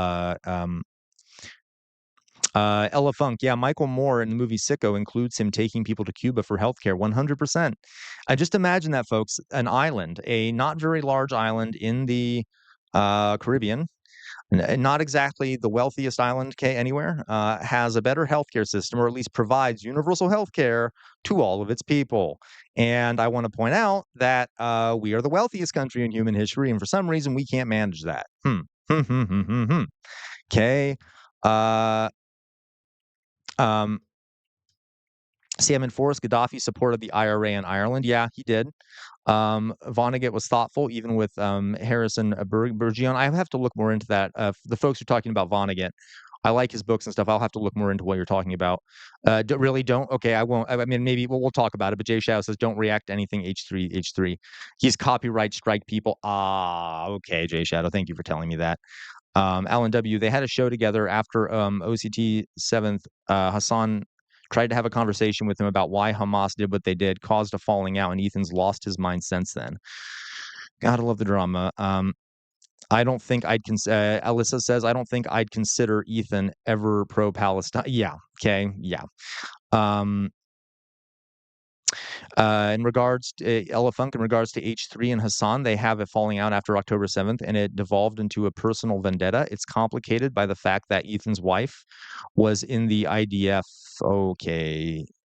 Ella Funk, yeah, Michael Moore in the movie Sicko includes him taking people to Cuba for healthcare, 100%. I just imagine that, folks, an island, a not very large island in the Caribbean, not exactly the wealthiest island anywhere, has a better healthcare system, or at least provides universal healthcare to all of its people. And I want to point out that we are the wealthiest country in human history, and for some reason we can't manage that. Okay. Sam Forrest, Gaddafi supported the IRA in Ireland. Yeah, he did. Vonnegut was thoughtful, even with Harrison Burgion. I have to look more into that. The folks who are talking about Vonnegut, I like his books and stuff. I'll have to look more into what you're talking about. Don't. Okay, I won't. I mean, maybe we'll talk about it. But Jay Shao says, don't react to anything H3. He's copyright strike people. Okay, Jay Shadow. Thank you for telling me that. Alan W. They had a show together after OCT 7th. Hassan tried to have a conversation with him about why Hamas did what they did, caused a falling out, and Ethan's lost his mind since then. Gotta love the drama. I don't think I'd Alyssa says, I don't think I'd consider Ethan ever pro-Palestine. Yeah. Okay. Yeah. In regards to Elefunk, in regards to H3 and Hassan, they have a falling out after October 7th, and it devolved into a personal vendetta. It's complicated by the fact that Ethan's wife was in the IDF,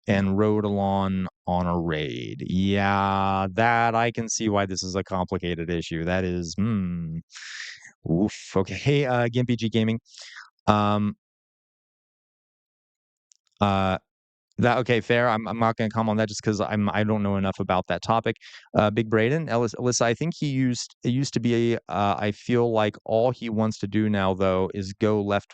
and rode along on a raid. Yeah, that I can see why this is a complicated issue. That is, oof. Okay, hey, Gimpy G Gaming. Okay, fair. I'm not going to comment on that just because I don't know enough about that topic. Big Braden, Alyssa, I think it used to be. I feel like all he wants to do now though is go left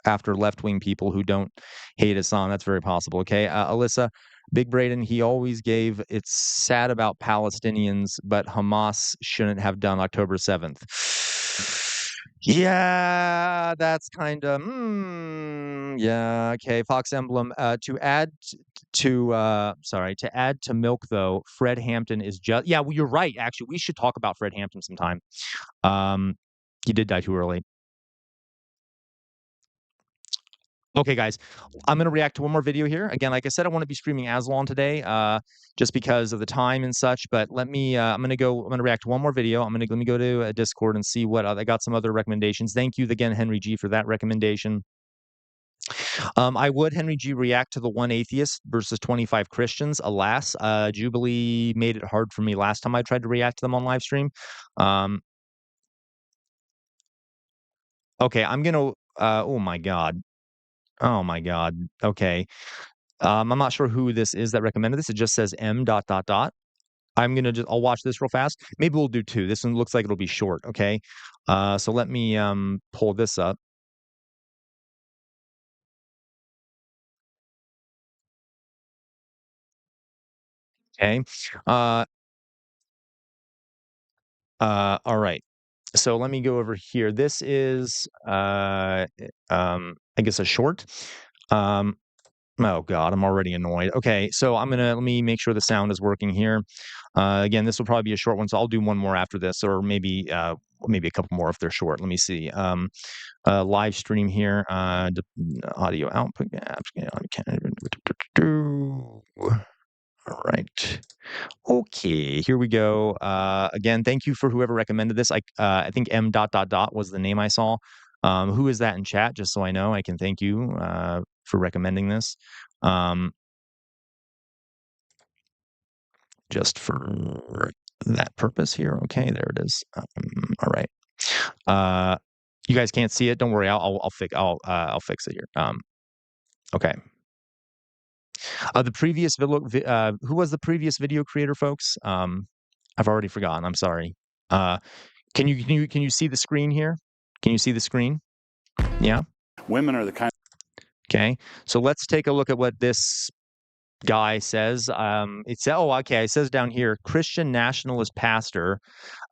after left-wing people who don't hate Islam. That's very possible. Okay, Alyssa, Big Braden, he always gave. It's sad about Palestinians, but Hamas shouldn't have done October 7th. Yeah, that's kind of yeah, okay. Fox Emblem. To add to milk though, Fred Hampton is just yeah, well, you're right. Actually, we should talk about Fred Hampton sometime. He did die too early. Okay, guys, I'm gonna react to one more video here. Again, like I said, I want to be streaming as long today, just because of the time and such. But let me, I'm gonna react to one more video. Let me go to Discord and see what I got some other recommendations. Thank you again, Henry G, for that recommendation. I would, Henry G, react to the one atheist versus 25 Christians. Alas, Jubilee made it hard for me last time I tried to react to them on live stream. Okay, I'm gonna. Oh my god. Oh my god. Okay. I'm not sure who this is that recommended this. It just says M dot dot dot. I'll watch this real fast. Maybe we'll do two. This one looks like it'll be short. Okay. So let me pull this up. Okay. All right. So let me go over here. This is I guess a short. Oh God, I'm already annoyed. Okay, so let me make sure the sound is working here. Again, this will probably be a short one, so I'll do one more after this, or maybe a couple more if they're short. Let me see. Live stream here. Audio output gaps. All right. Okay, here we go. Again, thank you for whoever recommended this. I think M dot dot dot was the name I saw. Who is that in chat? Just so I know, I can thank you for recommending this. Just for that purpose here. Okay, there it is. All right. You guys can't see it. Don't worry. I'll fix it here. Okay. The previous video, who was the previous video creator, folks? I've already forgotten. I'm sorry. Can you see the screen here? Can you see the screen? Yeah. Women are the kind. Okay. So let's take a look at what this guy says. It says down here, Christian nationalist pastor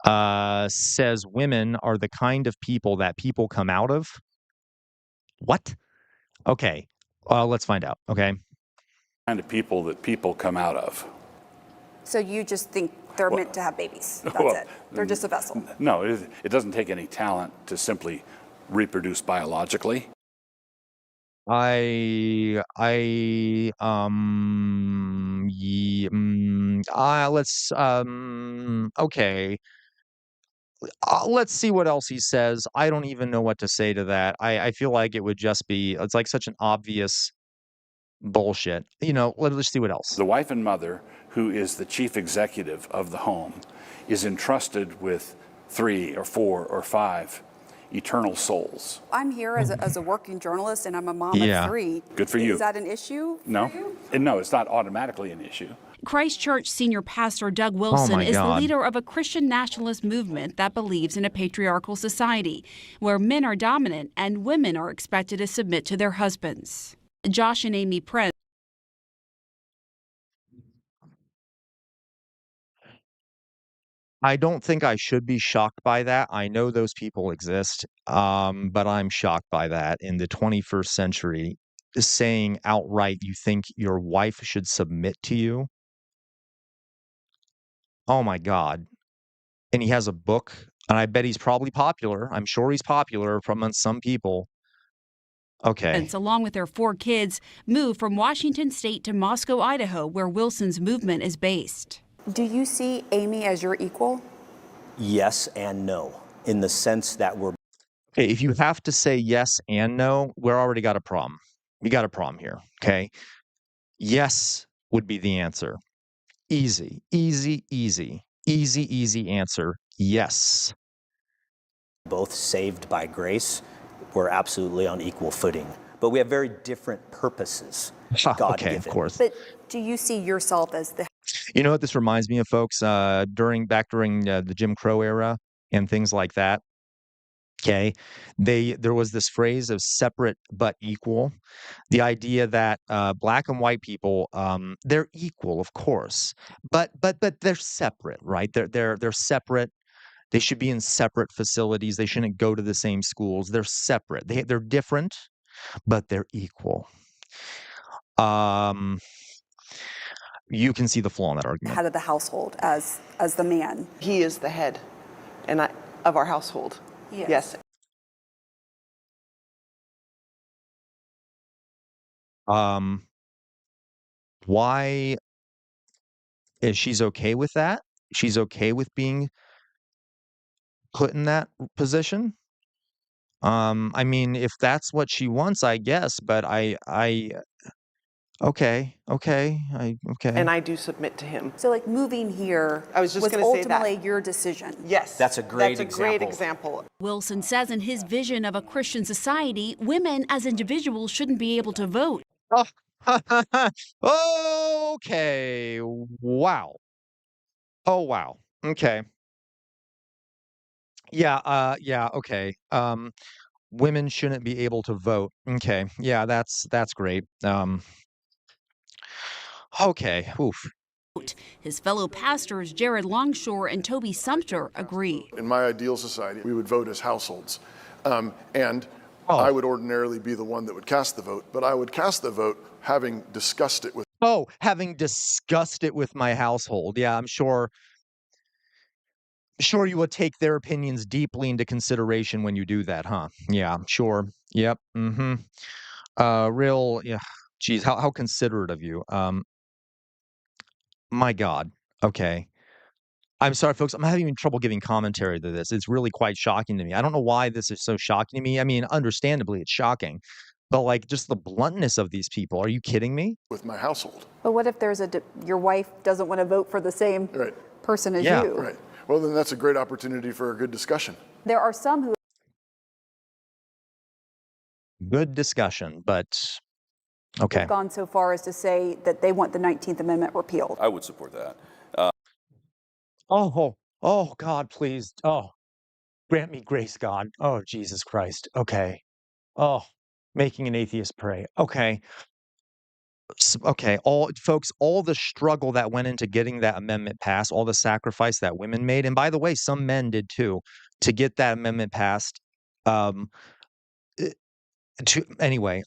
says women are the kind of people that people come out of. What? Okay. Let's find out. Okay. Kind of people that people come out of. So you just think they're meant to have babies? That's it. They're just a vessel. No, it doesn't take any talent to simply reproduce biologically. Let's okay. Let's see what else he says. I don't even know what to say to that. I feel like it would just be, it's like such an obvious bullshit. Let's see what else. The wife and mother, who is the chief executive of the home, is entrusted with 3 or 4 or 5 eternal souls. I'm here as a working journalist, and I'm a mom of 3. Good for you. Is that an issue? No, no, it's not automatically an issue. Christchurch senior pastor Doug Wilson is the leader of a Christian nationalist movement that believes in a patriarchal society where men are dominant and women are expected to submit to their husbands. Josh and Amy Prince. I don't think I should be shocked by that. I know those people exist, but I'm shocked by that in the 21st century, saying outright you think your wife should submit to you. Oh my God. And he has a book, and I bet he's probably popular. I'm sure he's popular amongst some people. Okay. Along with their 4 kids, moved from Washington State to Moscow, Idaho, where Wilson's movement is based. Do you see Amy as your equal? Yes and no, in the sense that we're... Okay, if you have to say yes and no, we're already got a problem. We got a problem here, okay? Yes would be the answer. Easy, easy, easy, easy, easy answer. Yes. Both saved by grace. We're absolutely on equal footing. But we have very different purposes. God-given. Of course. But do you see yourself as the... You know what this reminds me of, folks? During the Jim Crow era and things like that. Okay, there was this phrase of separate but equal. The idea that black and white people, they're equal, of course, but they're separate, right? They're separate. They should be in separate facilities. They shouldn't go to the same schools. They're separate. They're different, but they're equal. You can see the flaw in that argument. head of the household as the man? He is the head of our household. Yes. Why is she's okay with that? She's okay with being put in that position? I mean, if that's what she wants, I guess, but okay. And I do submit to him. So like moving here I was just was gonna say that. ultimately your decision. Yes. That's a great example. Wilson says in his vision of a Christian society, women as individuals shouldn't be able to vote. Okay. Wow. Oh, wow. Okay. Yeah, okay. Women shouldn't be able to vote. Okay. Yeah, that's great. Okay. Oof. His fellow pastors Jared Longshore and Toby Sumter agree. In my ideal society, we would vote as households. I would ordinarily be the one that would cast the vote, but I would cast the vote having discussed it with... having discussed it with my household. Yeah, I'm sure you would take their opinions deeply into consideration when you do that, huh? Yeah, sure. Yep. Mm-hmm. Yeah. Geez, how considerate of you. My God. Okay. I'm sorry, folks. I'm having trouble giving commentary to this. It's really quite shocking to me. I don't know why this is so shocking to me. I mean, understandably, it's shocking. But like just the bluntness of these people. Are you kidding me? With my household. But what if your wife doesn't want to vote for the same person as you? Right. Well, then that's a great opportunity for a good discussion. There are some who... Good discussion, but okay. have gone so far as to say that they want the 19th Amendment repealed. I would support that. Oh, God, please. Oh, grant me grace, God. Oh, Jesus Christ. Okay. Oh, making an atheist pray. Okay. Okay. All the struggle that went into getting that amendment passed, all the sacrifice that women made, and by the way, some men did too, to get that amendment passed. Anyway,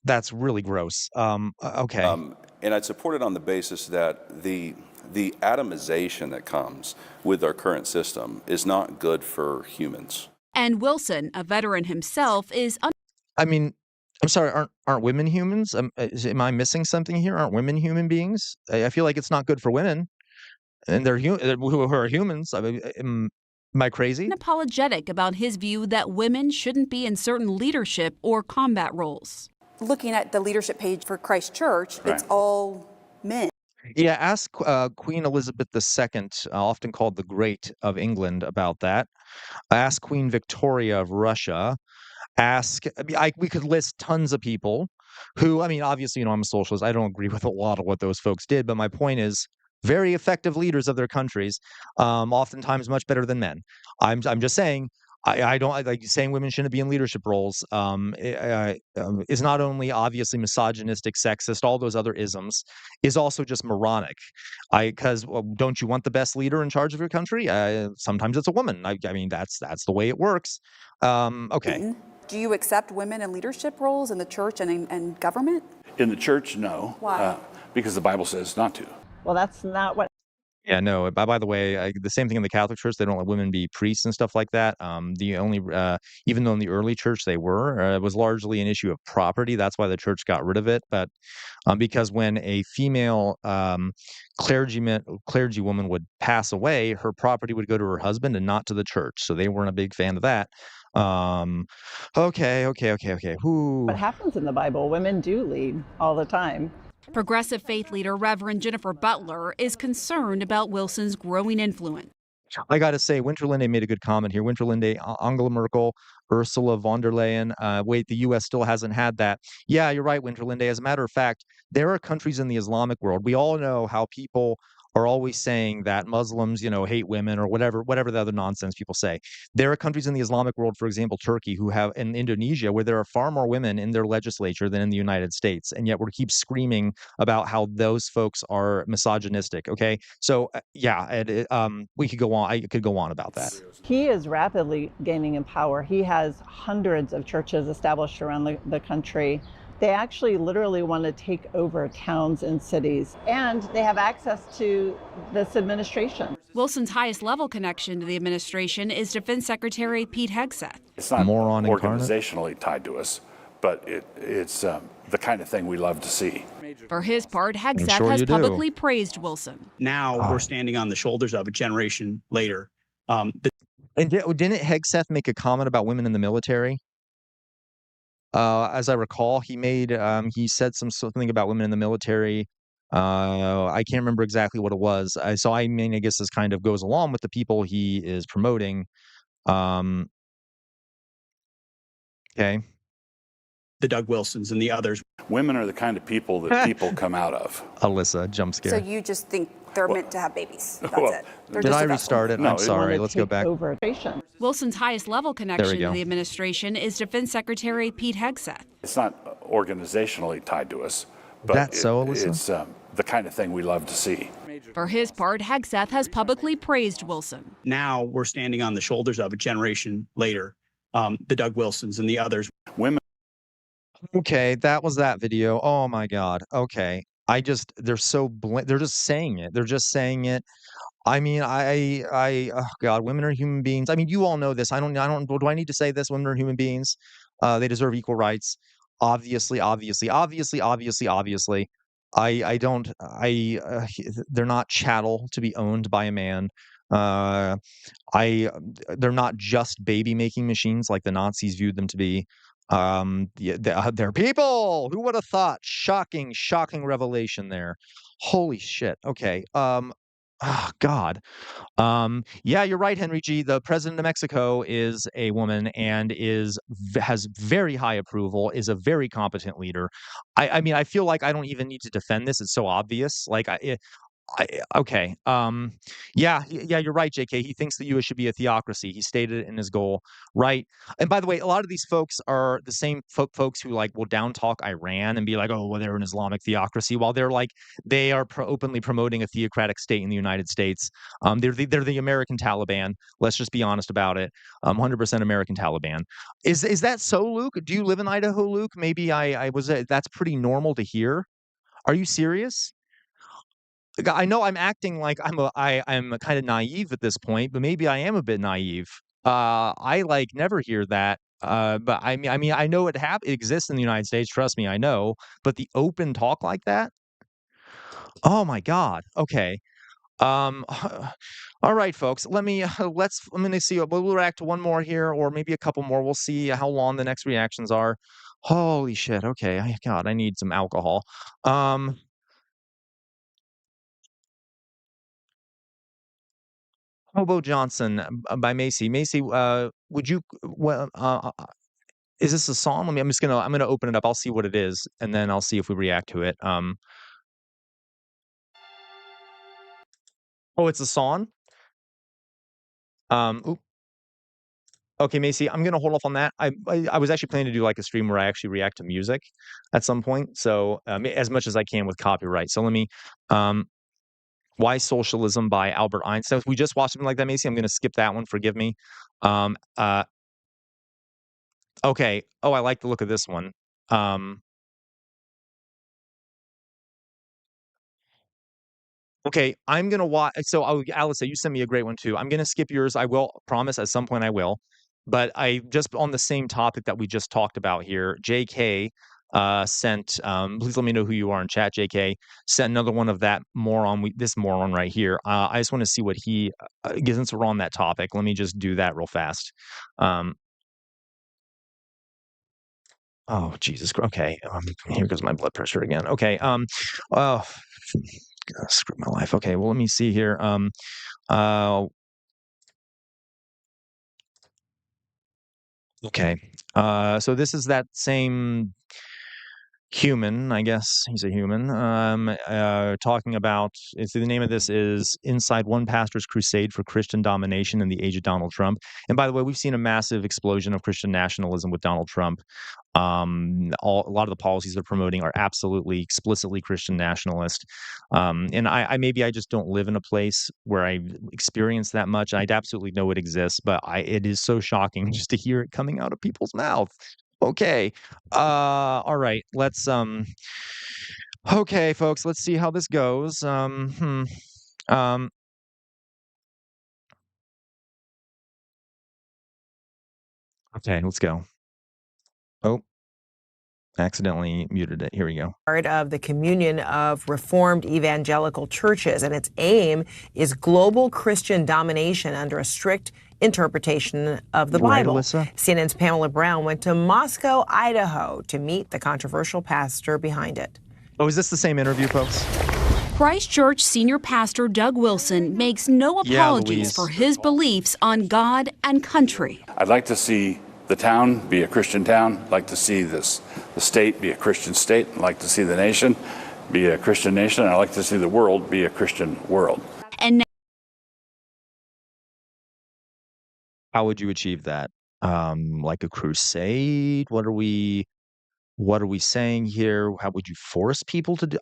that's really gross. Okay. And I'd support it on the basis that the atomization that comes with our current system is not good for humans. And Wilson, a veteran himself, is... I mean, I'm sorry, aren't women humans? Am I missing something here? Aren't women human beings? I feel like it's not good for women, and they're who are humans. I mean, am I crazy? Unapologetic about his view that women shouldn't be in certain leadership or combat roles. Looking at the leadership page for Christ Church, it's all men. Yeah, ask Queen Elizabeth II, often called the Great of England, about that. Ask Queen Victoria of Russia. We could list tons of people who, I mean, obviously, I'm a socialist. I don't agree with a lot of what those folks did, but my point is, very effective leaders of their countries, oftentimes much better than men. I'm just saying, I don't like saying women shouldn't be in leadership roles. Is not only obviously misogynistic, sexist, all those other isms, is also just moronic. Because don't you want the best leader in charge of your country? Sometimes it's a woman. I mean, that's the way it works. Okay. Do you accept women in leadership roles in the church and government? In the church, no. Why? Because the Bible says not to. Well, that's not what... Yeah, no. By the way, the same thing in the Catholic Church. They don't let women be priests and stuff like that. The only, even though in the early church they were, it was largely an issue of property. That's why the church got rid of it. But because when a female clergywoman would pass away, her property would go to her husband and not to the church. So they weren't a big fan of that. Okay. Whew. What happens in the Bible? Women do lead all the time. Progressive faith leader Reverend Jennifer Butler is concerned about Wilson's growing influence. I gotta say, Winterlinde made a good comment here. Winterlinde, Angela Merkel, Ursula von der Leyen. Wait, the U.S. still hasn't had that. Yeah, you're right, Winterlinde. As a matter of fact, there are countries in the Islamic world. We all know how people are always saying that Muslims, hate women or whatever the other nonsense people say. There are countries in the Islamic world, for example, Turkey, who have in Indonesia, where there are far more women in their legislature than in the United States, and yet we keep screaming about how those folks are misogynistic. Okay, so yeah, we could go on. I could go on about that. He is rapidly gaining in power. He has hundreds of churches established around the country. They actually literally want to take over towns and cities, and they have access to this administration. Wilson's highest level connection to the administration is Defense Secretary Pete Hegseth. It's not organizationally tied to us, but it's the kind of thing we love to see. For his part, Hegseth has publicly praised Wilson. Now we're standing on the shoulders of a generation later. And didn't Hegseth make a comment about women in the military? As I recall, he said something about women in the military. I can't remember exactly what it was. So I mean, I guess this kind of goes along with the people he is promoting. Okay. The Doug Wilsons and the others. Women are the kind of people that people come out of. Alyssa, jump scare. So you just think they're meant to have babies. That's it. Did I restart it? I'm sorry. Let's go back. Wilson's highest level connection to the administration is Defense Secretary Pete Hegseth. It's not organizationally tied to us, but it's the kind of thing we love to see. For his part, Hegseth has publicly praised Wilson. Now we're standing on the shoulders of a generation later. The Doug Wilsons and the others. Women. Okay, that was that video. Oh my God. Okay. They're so they're just saying it. They're just saying it. I mean, oh God, women are human beings. I mean, you all know this. Do I need to say this? Women are human beings. They deserve equal rights. Obviously. They're not chattel to be owned by a man. They're not just baby making machines like the Nazis viewed them to be. They're people. Who would have thought? Shocking revelation there. Holy shit. Okay. Oh, God. Yeah, you're right, Henry G. The president of Mexico is a woman and has very high approval, is a very competent leader. I mean, I feel like I don't even need to defend this. It's so obvious. Like, okay. Yeah, you're right, JK. He thinks the U.S. should be a theocracy. He stated it in his goal, right? And by the way, a lot of these folks are the same folks who will down talk Iran and be like, oh, well, they're an Islamic theocracy, while they are openly promoting a theocratic state in the United States. They're the American Taliban. Let's just be honest about it. 100% American Taliban. Is that so, Luke? Do you live in Idaho, Luke? Maybe I was. That's pretty normal to hear. Are you serious? I know I'm acting like I'm kind of naive at this point, but maybe I am a bit naive. I never hear that. But I mean, I know it exists in the United States. Trust me, I know. But the open talk like that? Oh my God. Okay. All right, folks. I'm gonna see. We'll react to one more here, or maybe a couple more. We'll see how long the next reactions are. Holy shit. Okay. God, I need some alcohol. Hobo Johnson by Macy. Macy, would you? Is this a song? I'm gonna open it up. I'll see what it is, and then I'll see if we react to it. Oh, it's a song. Oop. Okay, Macy, I'm gonna hold off on that. I was actually planning to do a stream where I actually react to music at some point. So as much as I can with copyright. So let me. Why Socialism by Albert Einstein. If we just watched something like that, Macy, I'm going to skip that one. Forgive me. Okay. Oh, I like the look of this one. Okay, I'm going to watch. So, Alice, you sent me a great one too. I'm going to skip yours. I will promise at some point I will. But I just on the same topic that we just talked about here, JK sent, please let me know who you are in chat, JK, sent another one of that moron, this moron right here. I just want to see what he, since we're on that topic, let me just do that real fast. Oh, Jesus. Okay. Here goes my blood pressure again. Okay. Oh, screw my life. Okay. Well, let me see here. Okay. So this is that same human, I guess he's a human, talking about, the name of this is Inside One Pastor's Crusade for Christian Domination in the Age of Donald Trump. And by the way, we've seen a massive explosion of Christian nationalism with Donald Trump. A lot of the policies they're promoting are absolutely explicitly Christian nationalist. And I maybe I just don't live in a place where I experience that much. I'd absolutely know it exists, but it is so shocking just to hear it coming out of people's mouth. Okay. All right. Okay, folks, let's see how this goes. Okay, let's go. Oh, accidentally muted it. Here we go. Part of the Communion of Reformed Evangelical Churches, and its aim is global Christian domination under a strict interpretation of the Bible. Alyssa? CNN's Pamela Brown went to Moscow, Idaho to meet the controversial pastor behind it. Oh, is this the same interview, folks? Christchurch senior pastor Doug Wilson makes no apologies for his beliefs on God and country. I'd like to see the town be a Christian town. I'd like to see the state be a Christian state. I'd like to see the nation be a Christian nation. And I'd like to see the world be a Christian world. And now, how would you achieve that? Like a crusade? What are we saying here? How would you force people to do?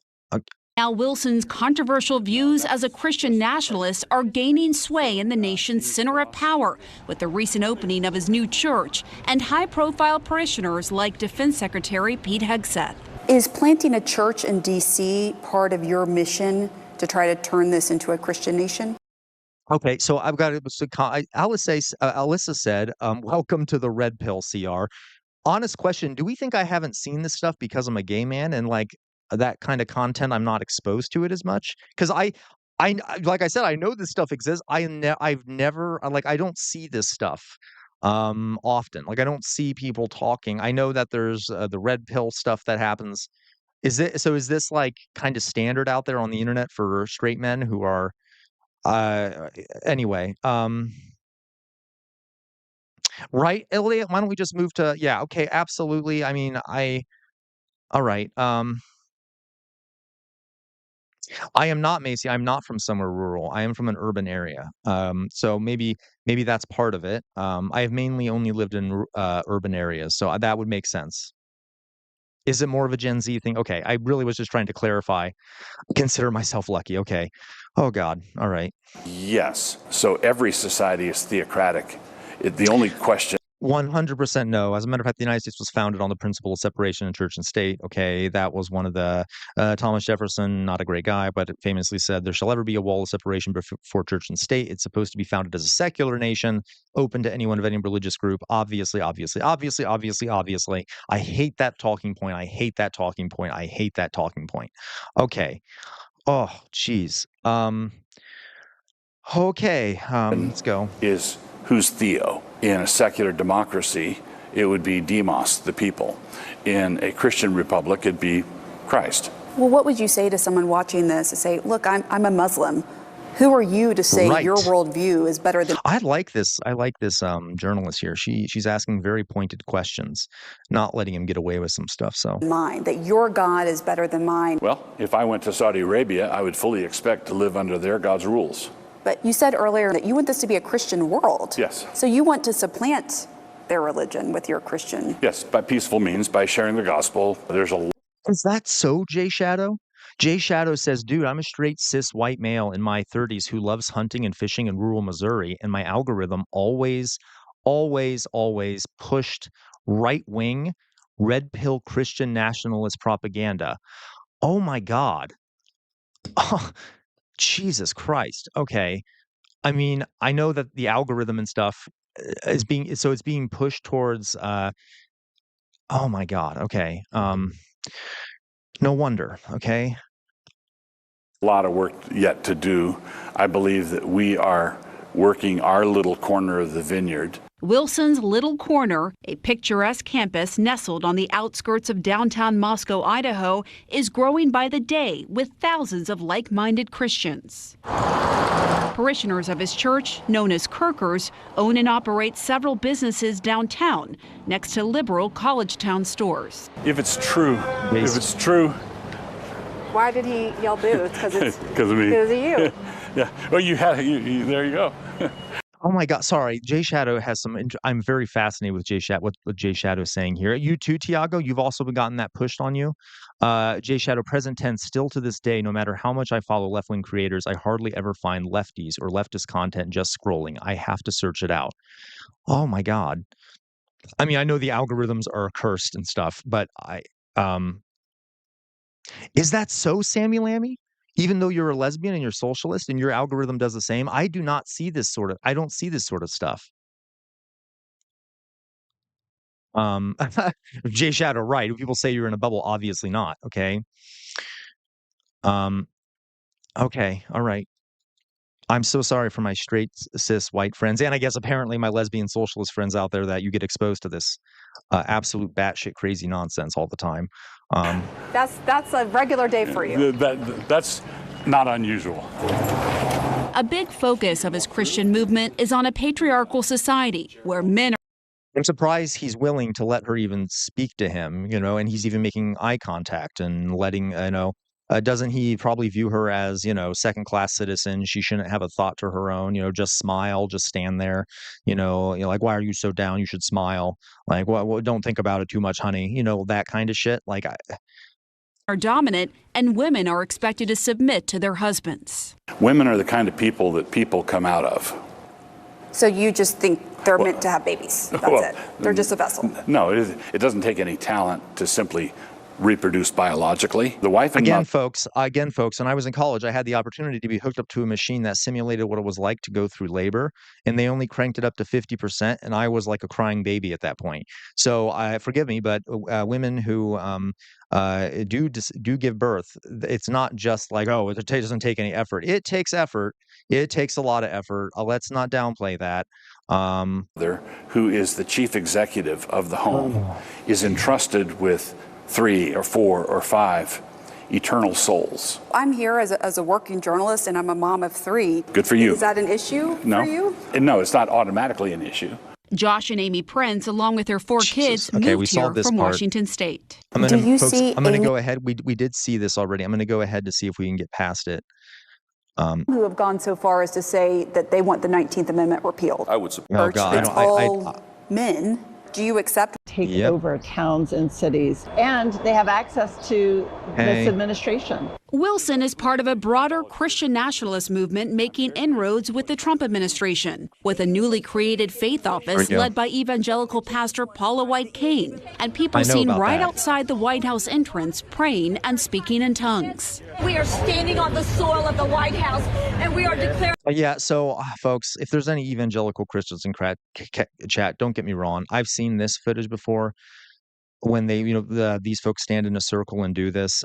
Now Wilson's controversial views as a Christian nationalist are gaining sway in the nation's center of power with the recent opening of his new church and high-profile parishioners like Defense Secretary Pete Hegseth. Is planting a church in D.C. part of your mission to try to turn this into a Christian nation? Okay, so I've got it. Alyssa said, welcome to the red pill, CR. Honest question, do we think I haven't seen this stuff because I'm a gay man and like that kind of content, I'm not exposed to it as much? Because I like I said, I know this stuff exists. I've never I don't see this stuff often. Like I don't see people talking. I know that there's the red pill stuff that happens. Is this like kind of standard out there on the internet for straight men who are anyway, right, Elliot? Why don't we just move to okay, absolutely. I mean, all right. I am not Macy. I'm not from somewhere rural. I am from an urban area. So maybe that's part of it. I have mainly only lived in urban areas, so that would make sense. Is it more of a Gen Z thing? Okay, I really was just trying to clarify. Consider myself lucky. Okay. Oh God. All right. Yes. So every society is theocratic. The only question. 100% no. As a matter of fact, the United States was founded on the principle of separation of church and state. Okay, that was one of the Thomas Jefferson, not a great guy, but famously said, "There shall ever be a wall of separation before church and state." It's supposed to be founded as a secular nation, open to anyone of any religious group. Obviously. I hate that talking point. Okay. Oh, geez. Okay. Let's go. Is who's Theo? In a secular democracy, it would be demos, the people. In a Christian republic, it'd be Christ. Well, what would you say to someone watching this to say, look, I'm a Muslim. Who are you to say your worldview is better than... I like this journalist here. She's asking very pointed questions, not letting him get away with some stuff. So mine, that your God is better than mine. Well, if I went to Saudi Arabia, I would fully expect to live under their God's rules. But you said earlier that you want this to be a Christian world. Yes. So you want to supplant their religion with your Christian. Yes, by peaceful means, by sharing the gospel. Is that so, Jay Shadow? Jay Shadow says, dude, I'm a straight cis white male in my 30s who loves hunting and fishing in rural Missouri, and my algorithm always pushed right-wing, red pill Christian nationalist propaganda. Oh my God. Oh, Jesus Christ. Okay. I mean, I know that the algorithm and stuff is being pushed towards oh my God. Okay. No wonder. Okay. A lot of work yet to do. I believe that we are working our little corner of the vineyard. Wilson's Little Corner, a picturesque campus nestled on the outskirts of downtown Moscow, Idaho, is growing by the day with thousands of like-minded Christians. Parishioners of his church, known as Kirkers, own and operate several businesses downtown, next to liberal college town stores. If it's true, Why did he yell boo? It's because it's because of me. because of you. Yeah. Well, there you go. Oh my God! Sorry, Jay Shadow has some. I'm very fascinated with Jay Shadow. What Jay Shadow is saying here. You too, Tiago. You've also gotten that pushed on you. Jay Shadow, present tense. Still to this day, no matter how much I follow left-wing creators, I hardly ever find lefties or leftist content just scrolling. I have to search it out. Oh my God! I mean, I know the algorithms are cursed and stuff, but is that so, Sammy Lammy? Even though you're a lesbian and you're socialist and your algorithm does the same, I don't see this sort of stuff. Jay Shadow, right. When people say you're in a bubble, obviously not. Okay. Okay. All right. I'm so sorry for my straight cis white friends. And I guess apparently my lesbian socialist friends out there that you get exposed to this absolute batshit crazy nonsense all the time. That's a regular day for you. That's not unusual. A big focus of his Christian movement is on a patriarchal society where men are. I'm surprised he's willing to let her even speak to him, and he's even making eye contact and letting, doesn't he probably view her as, second-class citizen? She shouldn't have a thought to her own, just smile, just stand there, like, why are you so down? You should smile. Like, well, don't think about it too much, honey. That kind of shit. Like, are dominant and women are expected to submit to their husbands. Women are the kind of people that people come out of. So you just think they're meant to have babies. That's it. They're just a vessel. No, it doesn't take any talent to simply reproduce biologically. The wife and again, folks, when I was in college, I had the opportunity to be hooked up to a machine that simulated what it was like to go through labor, and they only cranked it up to 50%, and I was like a crying baby at that point. So, forgive me, but women who do give birth, it's not just like, oh, it doesn't take any effort. It takes effort. It takes a lot of effort. Let's not downplay that. Who is the chief executive of the home is entrusted with 3 or 4 or 5 eternal souls. I'm here as a working journalist, and I'm a mom of 3. Good for you. Is that an issue for you? No, it's not automatically an issue. Josh and Amy Prince, along with their 4 kids, moved here from Washington State. I'm going to go ahead. We did see this already. I'm going to go ahead to see if we can get past it. Who have gone so far as to say that they want the 19th Amendment repealed. I would support. Oh God, it's all men. Do you accept? Take over towns and cities, and they have access to this administration. Wilson is part of a broader Christian nationalist movement making inroads with the Trump administration, with a newly created faith office led by evangelical pastor Paula White Cain, and people seen right outside the White House entrance praying and speaking in tongues. We are standing on the soil of the White House, and we are declaring. Yeah, so folks, if there's any evangelical Christians in chat, don't get me wrong. I've seen this footage before when they, these folks stand in a circle and do this.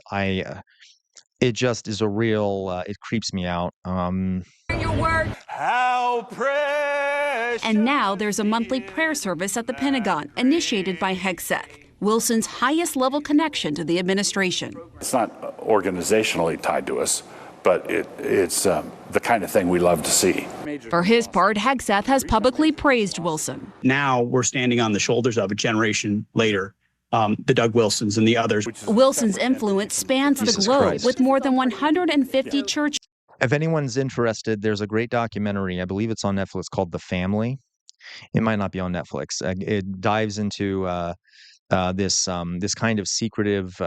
It just is a real, it creeps me out. Your word. How precious. And now there's a monthly prayer service at the Pentagon, initiated by Hegseth, Wilson's highest level connection to the administration. It's not organizationally tied to us, but it's the kind of thing we love to see. For his part, Hegseth has publicly praised Wilson. Now we're standing on the shoulders of a generation later. The Doug Wilsons and the others. Wilson's influence spans the globe with more than 150 churches. If anyone's interested, there's a great documentary. I believe it's on Netflix called The Family. It might not be on Netflix. It dives into this kind of secretive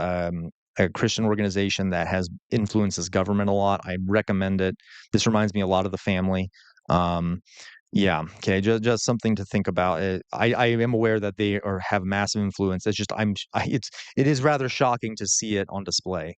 a Christian organization that has influences government a lot. I recommend it. This reminds me a lot of The Family. Yeah. Okay. Just something to think about. I am aware that they have massive influence. It's just it is rather shocking to see it on display.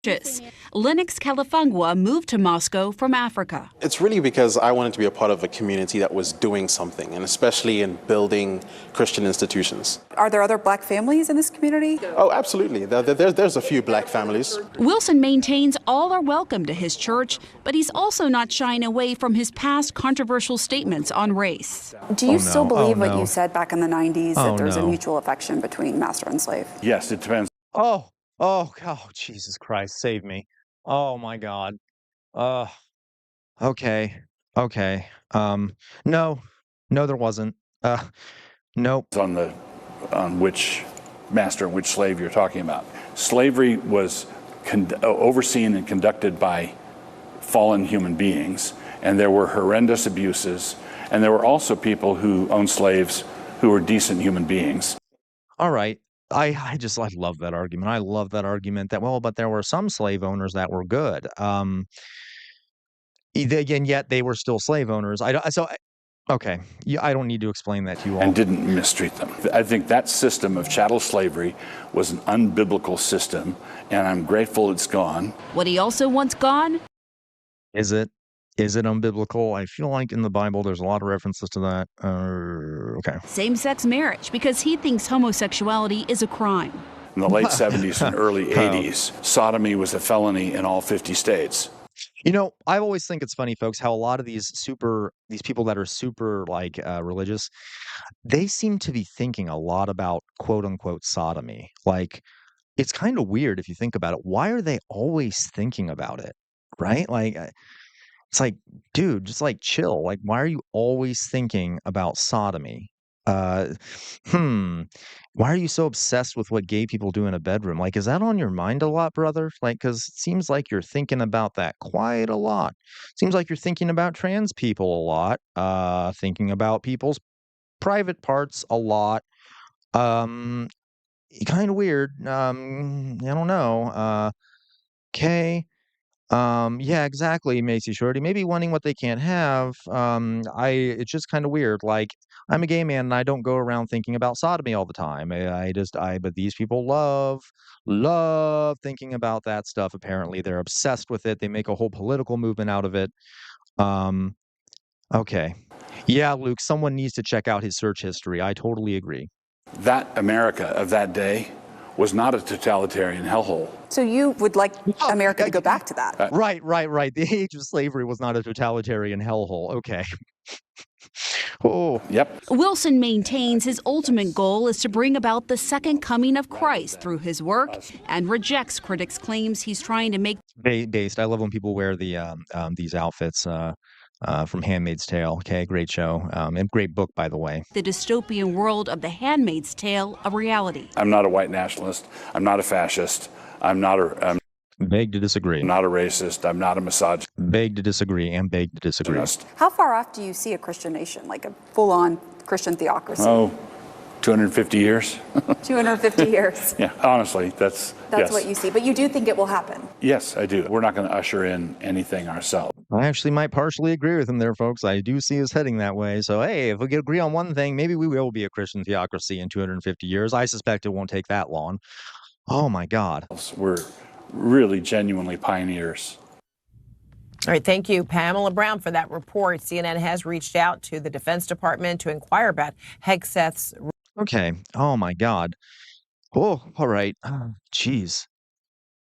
Lennox Califungwa moved to Moscow from Africa. It's really because I wanted to be a part of a community that was doing something, and especially in building Christian institutions. Are there other black families in this community? Oh, absolutely. There's a few black families. Wilson maintains all are welcome to his church, but he's also not shying away from his past controversial statements on race. Do you still believe what you said back in the 90s, that there's a mutual affection between master and slave? Yes, it depends. Oh, Jesus Christ, save me. Oh my God. Okay. Okay. No, there wasn't. Nope. On which master and which slave you're talking about. Slavery was overseen and conducted by fallen human beings, and there were horrendous abuses, and there were also people who owned slaves who were decent human beings. All right. I love that argument. I love that argument that, well, but there were some slave owners that were good. Again, yet they were still slave owners. Okay. Yeah, I don't need to explain that to you all. And didn't mistreat them. I think that system of chattel slavery was an unbiblical system, and I'm grateful it's gone. What he also wants gone? Is it unbiblical? I feel like in the Bible there's a lot of references to that. Okay. Same-sex marriage, because he thinks homosexuality is a crime. In the late 70s and early 80s, sodomy was a felony in all 50 states. You know, I always think it's funny, folks, how a lot of these people that are super religious, they seem to be thinking a lot about quote unquote sodomy. Like, it's kind of weird if you think about it. Why are they always thinking about it? Right? Like, it's like, dude, just like chill. Like, why are you always thinking about sodomy? Why are you so obsessed with what gay people do in a bedroom? Like, is that on your mind a lot, brother? Like, because it seems like you're thinking about that quite a lot. Seems like you're thinking about trans people a lot, thinking about people's private parts a lot. Kind of weird. I don't know. Okay. Yeah, exactly, Macy Shorty. Maybe wanting what they can't have. It's just kind of weird. Like, I'm a gay man and I don't go around thinking about sodomy all the time. But these people love thinking about that stuff. Apparently, they're obsessed with it. They make a whole political movement out of it. Okay. Yeah, Luke, someone needs to check out his search history. I totally agree. That America of that day was not a totalitarian hellhole. So you would like America to go back to that? Right. The age of slavery was not a totalitarian hellhole. Okay. Oh. Yep. Wilson maintains his ultimate goal is to bring about the second coming of Christ through his work, and rejects critics' claims he's trying to make based. I love when people wear these outfits from Handmaid's Tale. Okay, great show. And great book, by the way. The dystopian world of The Handmaid's Tale a reality. I'm not a white nationalist. I'm not a fascist. Beg to disagree. I'm not a racist. I'm not a misogynist. Beg to disagree and beg to disagree. How far off do you see a Christian nation, like a full-on Christian theocracy? Oh, 250 years. 250 years. Yeah, honestly, that's yes. What you see. But you do think it will happen? Yes, I do. We're not going to usher in anything ourselves. I actually might partially agree with him there, folks. I do see us heading that way. So, hey, if we can agree on one thing, maybe we will be a Christian theocracy in 250 years. I suspect it won't take that long. Oh, my God. We're really genuinely pioneers. All right, thank you, Pamela Brown, for that report. CNN has reached out to the Defense Department to inquire about Hegseth's. Okay. Oh, my God. Oh, all right. Jeez.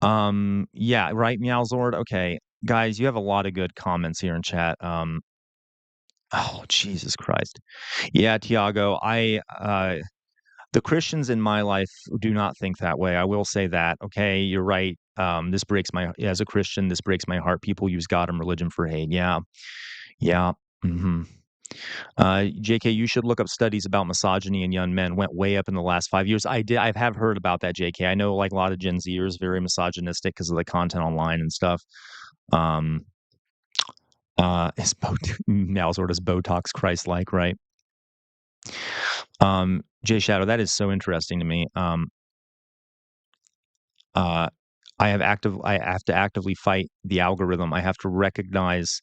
Yeah, right, Meowzord. Okay. Guys, you have a lot of good comments here in chat. Oh, Jesus Christ. Yeah, Tiago, the Christians in my life do not think that way. I will say that. Okay, you're right. As a Christian, this breaks my heart. People use God and religion for hate. Yeah. Mm-hmm. JK, you should look up studies about misogyny in young men. Went way up in the last 5 years. I have heard about that, JK. I know like a lot of Gen Zers very misogynistic because of the content online and stuff. Now sort of Botox Christ-like, right? Jay Shadow, that is so interesting to me. I have to actively fight the algorithm. I have to recognize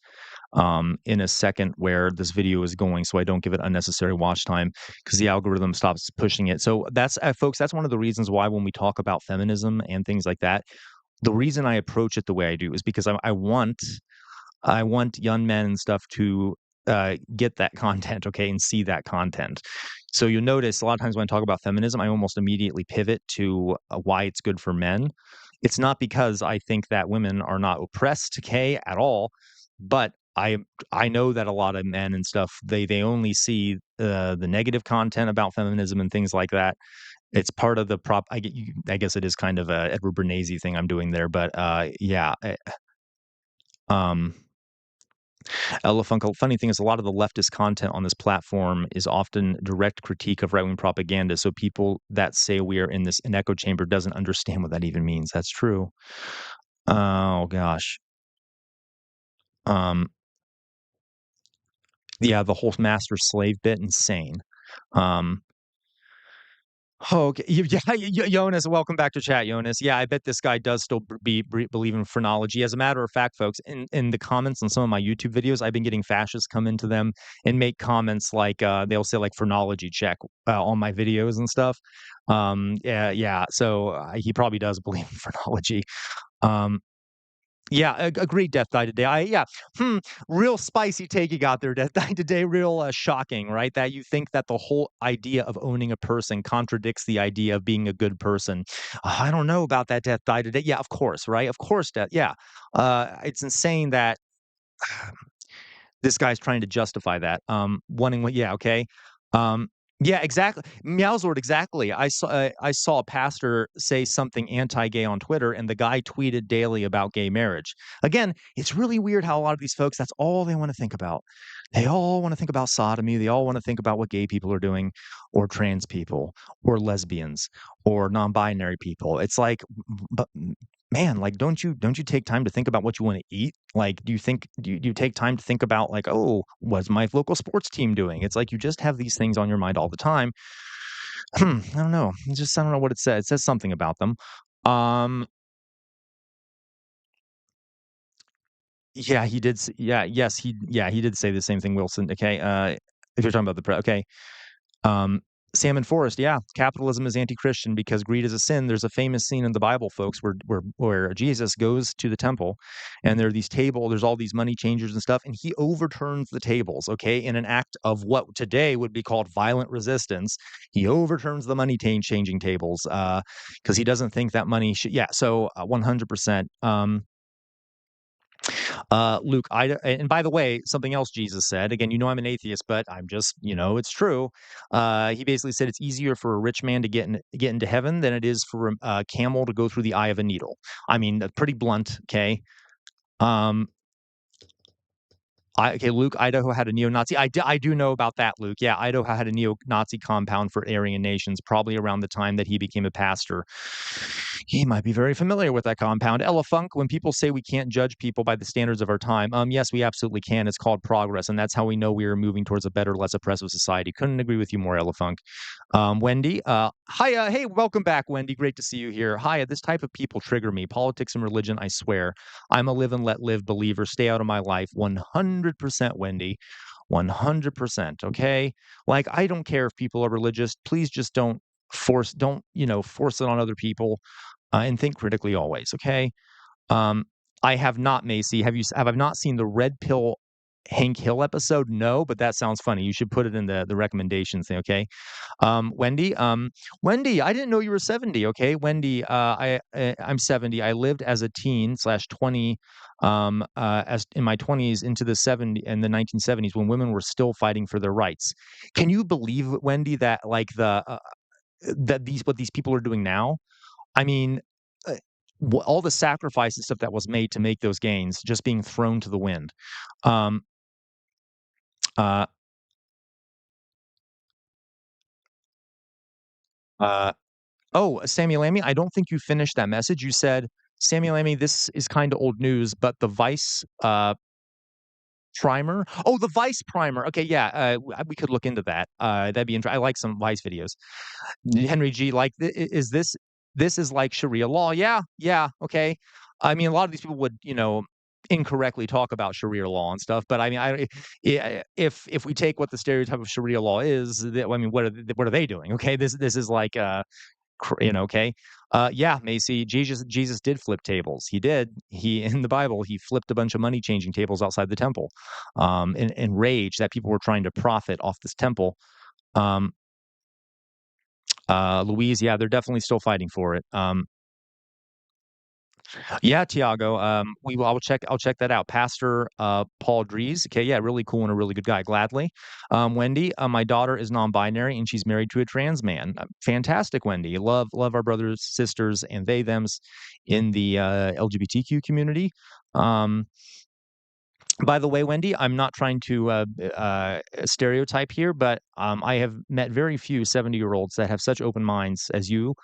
in a second where this video is going, so I don't give it unnecessary watch time because the algorithm stops pushing it. So that's folks, that's one of the reasons why when we talk about feminism and things like that, the reason I approach it the way I do is because I want young men and stuff to get that content, okay, and see that content. So you'll notice a lot of times when I talk about feminism, I almost immediately pivot to why it's good for men. It's not because I think that women are not oppressed, okay, at all, but I know that a lot of men and stuff they only see the negative content about feminism and things like that. It's part of the prop. I guess it is kind of a Edward Bernays thing I'm doing there, but yeah. Um, Elefunkel, funny thing is, a lot of the leftist content on this platform is often direct critique of right-wing propaganda. So people that say we are in an echo chamber doesn't understand what that even means. That's true. Oh gosh. Yeah, the whole master slave bit, insane. Oh, okay. Jonas, welcome back to chat, Jonas. Yeah, I bet this guy does still believe in phrenology. As a matter of fact, folks, in the comments on some of my YouTube videos, I've been getting fascists come into them and make comments like they'll say like phrenology check on my videos and stuff. Yeah. So he probably does believe in phrenology. Yeah, agreed. Death died today. Real spicy take you got there. Death died today. Real shocking, right? That you think that the whole idea of owning a person contradicts the idea of being a good person. I don't know about that. Death died today. Yeah, of course, right? Of course, death. Yeah, it's insane that this guy's trying to justify that. Wanting what? Yeah, okay. Yeah, exactly. Meow's Lord, exactly. I saw a pastor say something anti-gay on Twitter, and the guy tweeted daily about gay marriage. Again, it's really weird how a lot of these folks, that's all they want to think about. They all want to think about sodomy. They all want to think about what gay people are doing, or trans people, or lesbians, or non-binary people. It's like, but man, like, don't you take time to think about what you want to eat? Like, do you take time to think about like, oh, what's my local sports team doing? It's like you just have these things on your mind all the time. I don't know. I don't know what it says. It says something about them. Yeah, he did. He did say the same thing, Wilson. Okay. If you're talking about okay. Um, Salmon Forest, yeah, capitalism is anti-Christian because greed is a sin. There's a famous scene in the Bible, folks, where Jesus goes to the temple, and there are these there's all these money changers and stuff, and he overturns the tables, okay, in an act of what today would be called violent resistance. He overturns the money changing tables because he doesn't think that money should. Yeah, so 100%. Luke, and by the way, something else Jesus said, again, I'm an atheist, but I'm just, it's true. He basically said it's easier for a rich man to get into heaven than it is for a camel to go through the eye of a needle. I mean, pretty blunt, okay? Luke, Idaho had a neo-Nazi. I do know about that, Luke. Yeah, Idaho had a neo-Nazi compound for Aryan nations, probably around the time that he became a pastor. He might be very familiar with that compound. Ella Funk, when people say we can't judge people by the standards of our time, yes, we absolutely can. It's called progress, and that's how we know we are moving towards a better, less oppressive society. Couldn't agree with you more, Ella Funk. Wendy, hi, hey, welcome back, Wendy. Great to see you here. Hi, this type of people trigger me. Politics and religion, I swear. I'm a live and let live believer. Stay out of my life. 100%, Wendy. 100%. Okay. Like, I don't care if people are religious. Please just don't force it on other people, and think critically always. Okay. I have not, Macy. Have I not seen the Red Pill Hank Hill episode? No, but that sounds funny. You should put it in the recommendations thing. Okay. Wendy, I didn't know you were 70. Okay, Wendy, I'm 70. I lived as a teen /20, as in my 20s into the 1970s when women were still fighting for their rights. Can you believe, Wendy, that like what these people are doing now? I mean, uh, all the sacrifice and stuff that was made to make those gains just being thrown to the wind. Um, uh, uh, Oh, Samuel Amy, I don't think you finished that message. You said, Samuel Amy, this is kind of old news, but the Vice primer. Oh, the Vice primer. Okay, yeah, we could look into that. That'd be interesting. I like some Vice videos. Henry G, like, is this this is like Sharia law. Yeah, yeah, okay. I mean, a lot of these people would, incorrectly talk about Sharia law and stuff, but I mean, if we take what the stereotype of Sharia law is, I mean, what are they doing? Okay, this is like okay. Yeah, Macy, Jesus did flip tables. He did. He in the Bible, he flipped a bunch of money changing tables outside the temple, in rage that people were trying to profit off this temple. Um, Louise, yeah, they're definitely still fighting for it. Yeah, Tiago. I'll check that out. Pastor Paul Dries. Okay, yeah, really cool and a really good guy. Gladly. Wendy, my daughter is non-binary and she's married to a trans man. Fantastic, Wendy. Love our brothers, sisters, and they thems in the LGBTQ community. By the way, Wendy, I'm not trying to stereotype here, but I have met very few 70-year-olds that have such open minds as you.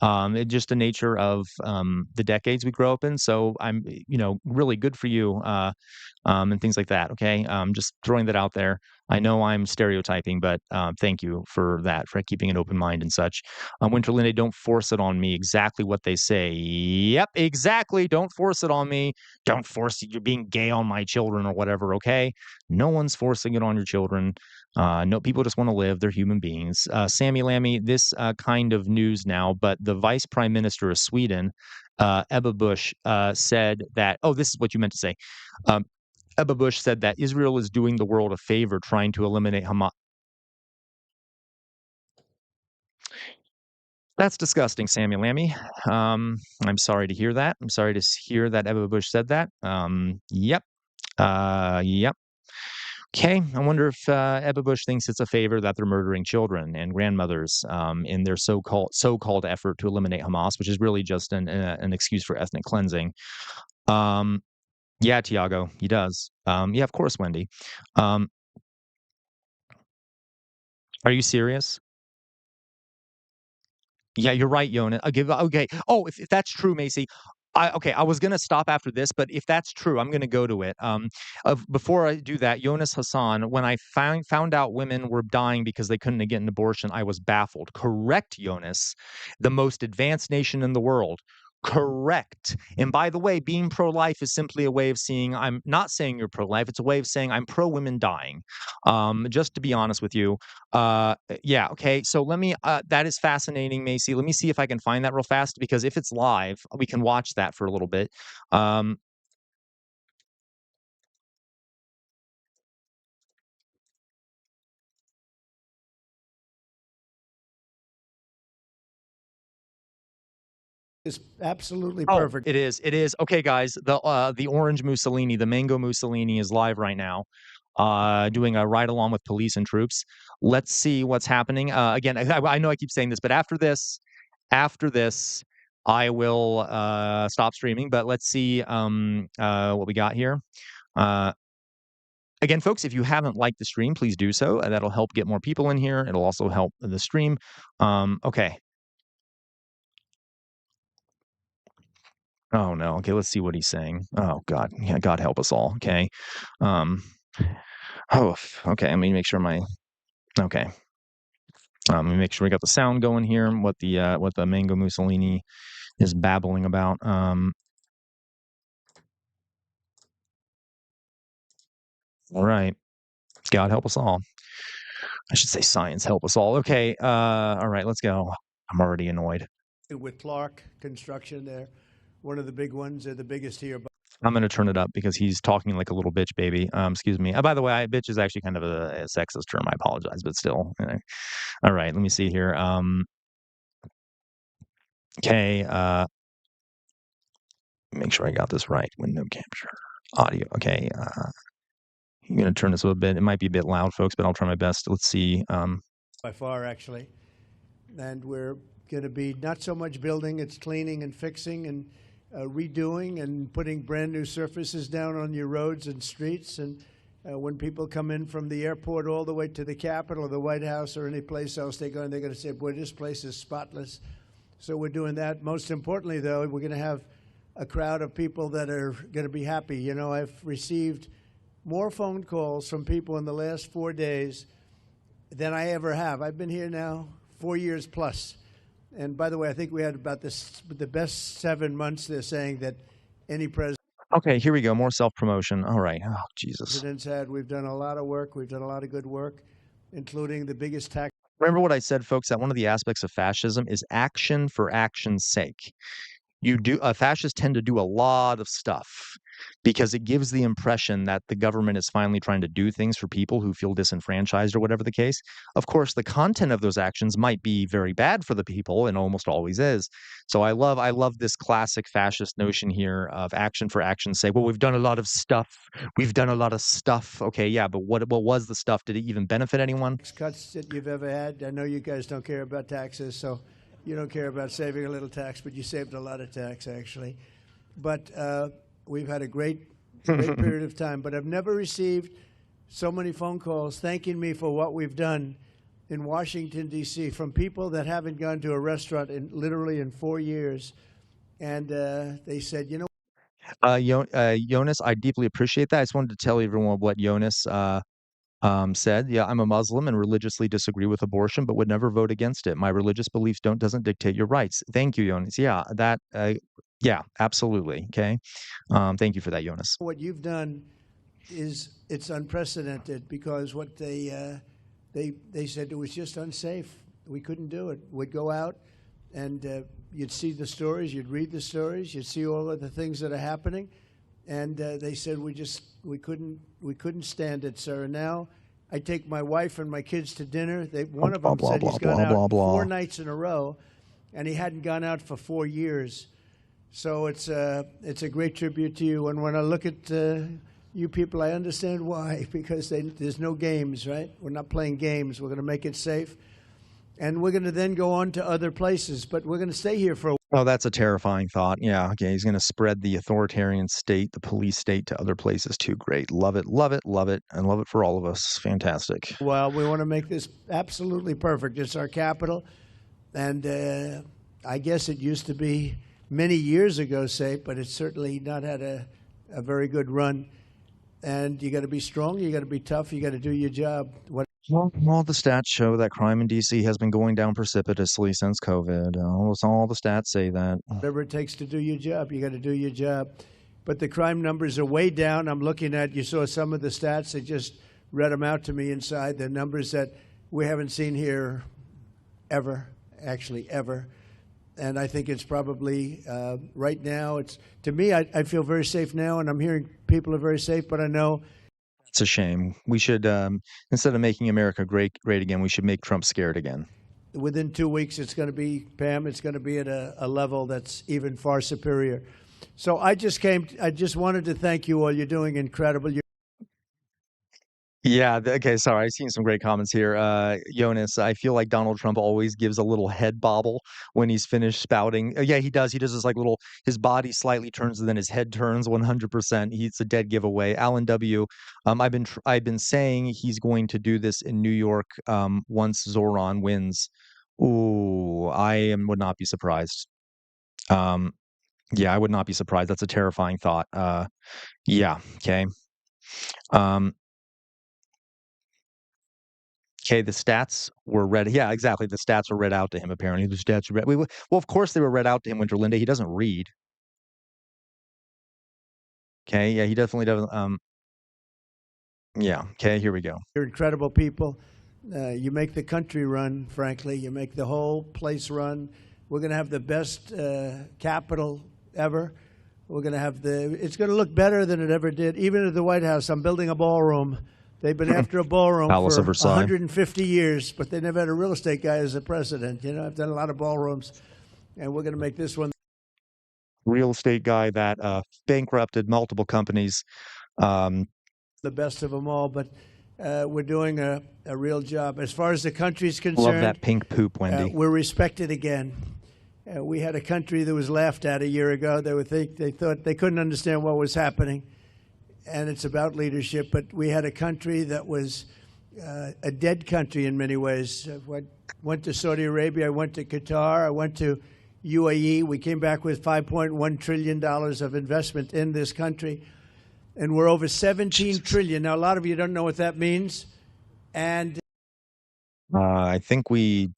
It's just the nature of the decades we grow up in. So I'm, really good for you, and things like that. Okay, just throwing that out there. I know I'm stereotyping, but thank you for that, for keeping an open mind and such. Winterlinde, don't force it on me. Exactly what they say. Yep, exactly. Don't force it on me. Don't force you're being gay on my children or whatever. Okay, no one's forcing it on your children. No, people just want to live. They're human beings. Sammy Lammy, this kind of news now, but the vice prime minister of Sweden, Ebba Busch, said that. Oh, this is what you meant to say. Ebba Busch said that Israel is doing the world a favor trying to eliminate Hamas. That's disgusting, Sammy Lammy. I'm sorry to hear that. I'm sorry to hear that Ebba Busch said that. Yep. Yep. Okay. I wonder if Ebba Busch thinks it's a favor that they're murdering children and grandmothers in their so-called effort to eliminate Hamas, which is really just an excuse for ethnic cleansing. Yeah, Tiago, he does. Yeah, of course, Wendy. Are you serious? Yeah, you're right, Yona. Okay. Oh, if that's true, Macy. I was gonna stop after this, but if that's true, I'm gonna go to it. Before I do that, Jonas Hassan, when I found out women were dying because they couldn't get an abortion, I was baffled. Correct, Jonas. The most advanced nation in the world. Correct. And by the way, being pro-life is simply a way of saying I'm not saying you're pro-life. It's a way of saying I'm pro-women dying. Just to be honest with you. Yeah, okay. So let me that is fascinating, Macy. Let me see if I can find that real fast because if it's live, we can watch that for a little bit. Is absolutely perfect. It is. It is. Okay, guys, the orange Mussolini, the mango Mussolini is live right now. Doing a ride along with police and troops. Let's see what's happening. Again, I know I keep saying this, but after this, I will stop streaming. But let's see what we got here. Again, folks, if you haven't liked the stream, please do so. That'll help get more people in here. It'll also help the stream. Okay. Oh no. Okay, let's see what he's saying. Oh God. Yeah, God help us all. Okay. Oh, okay. Let me make sure okay. Let me make sure we got the sound going here. What the Mango Mussolini is babbling about. All right. God help us all. I should say science help us all. Okay. All right. Let's go. I'm already annoyed. With Clark Construction, they're one of the big ones. They're the biggest here. I'm going to turn it up because he's talking like a little bitch baby. Excuse me. By the way, bitch is actually kind of a sexist term. I apologize, but still. All right. Let me see here. Okay. Make sure I got this right. Window capture. Audio. Okay. I'm going to turn this a little bit. It might be a bit loud, folks, but I'll try my best. Let's see. By far, actually. And we're going to be not so much building, it's cleaning and fixing and redoing and putting brand new surfaces down on your roads and streets. And when people come in from the airport all the way to the Capitol or the White House or any place else they're going to say, boy, this place is spotless. So we're doing that. Most importantly, though, we're going to have a crowd of people that are going to be happy. You know, I've received more phone calls from people in the last 4 days than I ever have. I've been here now 4 years plus. And by the way, I think we had about the best 7 months. They're saying that any president. Okay, here we go. More self-promotion. All right. Oh, Jesus. President's had. We've done a lot of work. We've done a lot of good work, including the biggest tax. Remember what I said, folks, that one of the aspects of fascism is action for action's sake. Fascists tend to do a lot of stuff because it gives the impression that the government is finally trying to do things for people who feel disenfranchised or whatever the case. Of course, the content of those actions might be very bad for the people, and almost always is. So I love this classic fascist notion here of action for action's sake. Well, we've done a lot of stuff. We've done a lot of stuff. Okay, yeah, but what was the stuff? Did it even benefit anyone? Cuts that you've ever had. I know you guys don't care about taxes, so you don't care about saving a little tax, but you saved a lot of tax, actually. But we've had a great period of time. But I've never received so many phone calls thanking me for what we've done in Washington, D.C., from people that haven't gone to a restaurant literally in 4 years. And they said, you know. Jonas, I deeply appreciate that. I just wanted to tell everyone what Jonas said. Yeah, I'm a Muslim and religiously disagree with abortion, but would never vote against it. My religious beliefs doesn't dictate your rights. Thank you, Jonas. Yeah, yeah, absolutely. Okay. Thank you for that, Jonas. What you've done it's unprecedented, because what they said it was just unsafe. We couldn't do it. We'd go out and you'd see the stories, you'd read the stories, you'd see all of the things that are happening. And they said we couldn't stand it, sir. And now I take my wife and my kids to dinner. One of them said he's gone out 4 nights in a row, and he hadn't gone out for 4 years. So it's a great tribute to you. And when I look at you people, I understand why, because there's no games, right? We're not playing games. We're going to make it safe, and we're going to then go on to other places. But we're going to stay here for a while. Oh, that's a terrifying thought. Yeah, okay. He's going to spread the authoritarian state, the police state, to other places too. Great. Love it, love it, love it, and love it for all of us. Fantastic. Well, we want to make this absolutely perfect. It's our capital, and I guess it used to be many years ago safe, but it's certainly not had a very good run. And you got to be strong, you got to be tough, you got to do your job. Well, the stats show that crime in D.C. has been going down precipitously since COVID. All the stats say that. Whatever it takes to do your job, you got to do your job. But the crime numbers are way down. I'm looking at, you saw some of the stats. They just read them out to me inside. The numbers that we haven't seen here ever, actually ever. And I think it's probably, right now, to me, I feel very safe now, and I'm hearing people are very safe, but I know. It's a shame. We should, instead of making America great again, we should make Trump scared again. Within 2 weeks, it's going to be, Pam, it's going to be at a level that's even far superior. So I just wanted to thank you all. You're doing incredible. Yeah. Okay. Sorry. I've seen some great comments here. Jonas, I feel like Donald Trump always gives a little head bobble when he's finished spouting. Yeah, he does. He does this his body slightly turns and then his head turns 100%. It's a dead giveaway. Alan W. I've been saying he's going to do this in New York once Zoran wins. Ooh, would not be surprised. Yeah, I would not be surprised. That's a terrifying thought. Yeah. Okay. Okay, the stats were read. Yeah, exactly. The stats were read out to him, apparently. The stats were read. Well, of course they were read out to him, Winterlinde. He doesn't read. Okay, yeah, he definitely doesn't. Yeah, okay, here we go. You're incredible people. You make the country run, frankly. You make the whole place run. We're going to have the best capital ever. We're going to have it's going to look better than it ever did. Even at the White House, I'm building a ballroom. They've been after a ballroom Palace for of Versailles. 150 years, but they never had a real estate guy as a president. You know, I've done a lot of ballrooms, and we're going to make this one. Real estate guy that bankrupted multiple companies. The best of them all, but we're doing a real job. As far as the country's concerned. Love that pink poop, Wendy. We're respected again. We had a country that was laughed at a year ago. They thought they couldn't understand what was happening. And it's about leadership, but we had a country that was a dead country in many ways. I went to Saudi Arabia, I went to Qatar, I went to UAE. We came back with $5.1 trillion of investment in this country, and we're over $17 trillion. Now, a lot of you don't know what that means, and I think we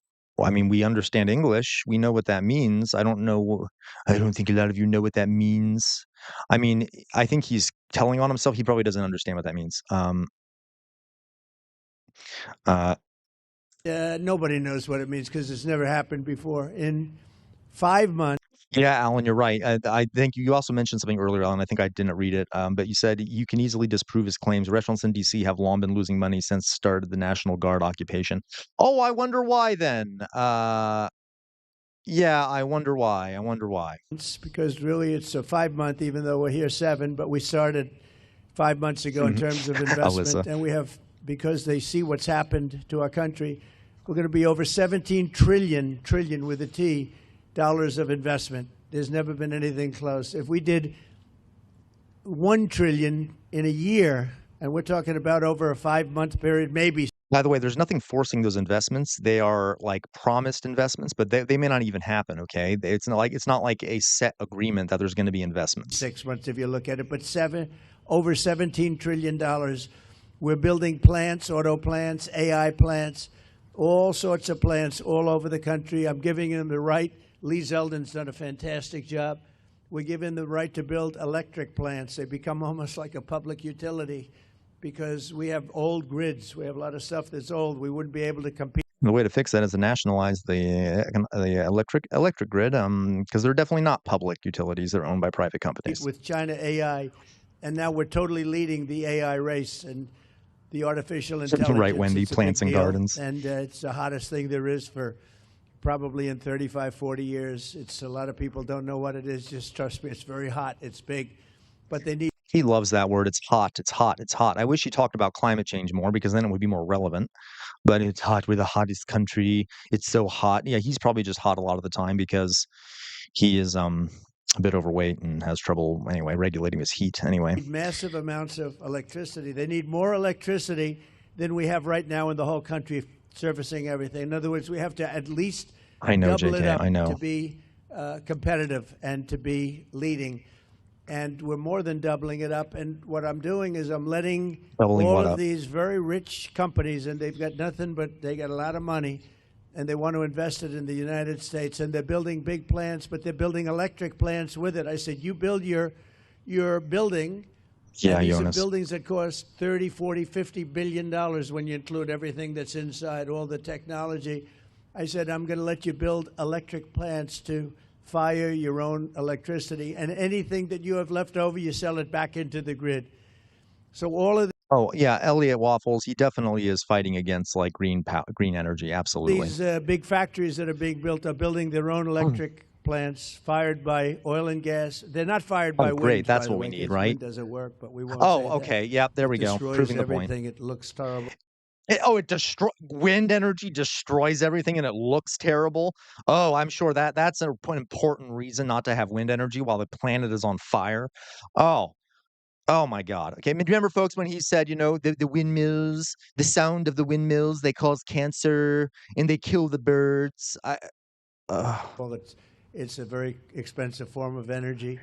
I mean, we understand English. We know what that means. I don't know. I don't think a lot of you know what that means. I mean, I think he's telling on himself. He probably doesn't understand what that means. Nobody knows what it means because it's never happened before. In 5 months. Yeah, Alan, you're right. I think you also mentioned something earlier, Alan. I think I didn't read it, but you said you can easily disprove his claims. Restaurants in D.C. have long been losing money since the start of the National Guard occupation. Oh, I wonder why then. Yeah, I wonder why. I wonder why. It's because really it's a 5-month, even though we're here 7, but we started 5 months ago in terms of investment. And we have, because they see what's happened to our country, we're going to be over 17 trillion with a T, dollars of investment. There's never been anything close. If we did 1 trillion in a year, and we're talking about over a 5-month period, maybe. By the way, there's nothing forcing those investments. They are like promised investments, but they may not even happen. Okay, it's not like a set agreement that there's going to be investments. 6 months, if you look at it, but over $17 trillion. We're building plants, auto plants, AI plants, all sorts of plants all over the country. I'm giving them the right. Lee Zeldin's done a fantastic job. We're giving them the right to build electric plants. They become almost like a public utility, because we have old grids. We have a lot of stuff that's old. We wouldn't be able to compete. The way to fix that is to nationalize the electric grid, because they're definitely not public utilities. They're owned by private companies. With China AI, and now we're totally leading the AI race and the artificial intelligence. Right, Wendy, plants and gardens. And it's the hottest thing there is for probably in 35, 40 years. It's a lot of people don't know what it is. Just trust me, it's very hot. It's big, but they need. He loves that word. It's hot. It's hot. It's hot. I wish he talked about climate change more, because then it would be more relevant. But it's hot. We're the hottest country. It's so hot. Yeah, he's probably just hot a lot of the time because he is a bit overweight and has trouble anyway regulating his heat. Anyway, need massive amounts of electricity. They need more electricity than we have right now in the whole country, servicing everything. In other words, we have to at least double it up to be competitive and to be leading. And we're more than doubling it up. And what I'm doing is I'm letting all of these very rich companies, and they've got nothing but they got a lot of money, and they want to invest it in the United States. And they're building big plants, but they're building electric plants with it. I said, you build your building. Yeah, these are buildings that cost 30, 40, 50 billion dollars when you include everything that's inside, all the technology. I said, I'm going to let you build electric plants to fire your own electricity, and anything that you have left over, you sell it back into the grid. So all of oh yeah, Elliot Waffles, he definitely is fighting against like green energy. Absolutely. These big factories that are being built are building their own electric plants fired by oil and gas. They're not fired by wind. Great, that's what we need, right? Wind doesn't work, but we won't. Oh, okay, yep, there we go. Proving the point. It looks terrible. Wind energy destroys everything and it looks terrible. Oh, I'm sure that's an important reason not to have wind energy while the planet is on fire. Oh my God. Okay, remember, folks, when he said, the windmills, the sound of the windmills, they cause cancer and they kill the birds. Well, it's a very expensive form of energy.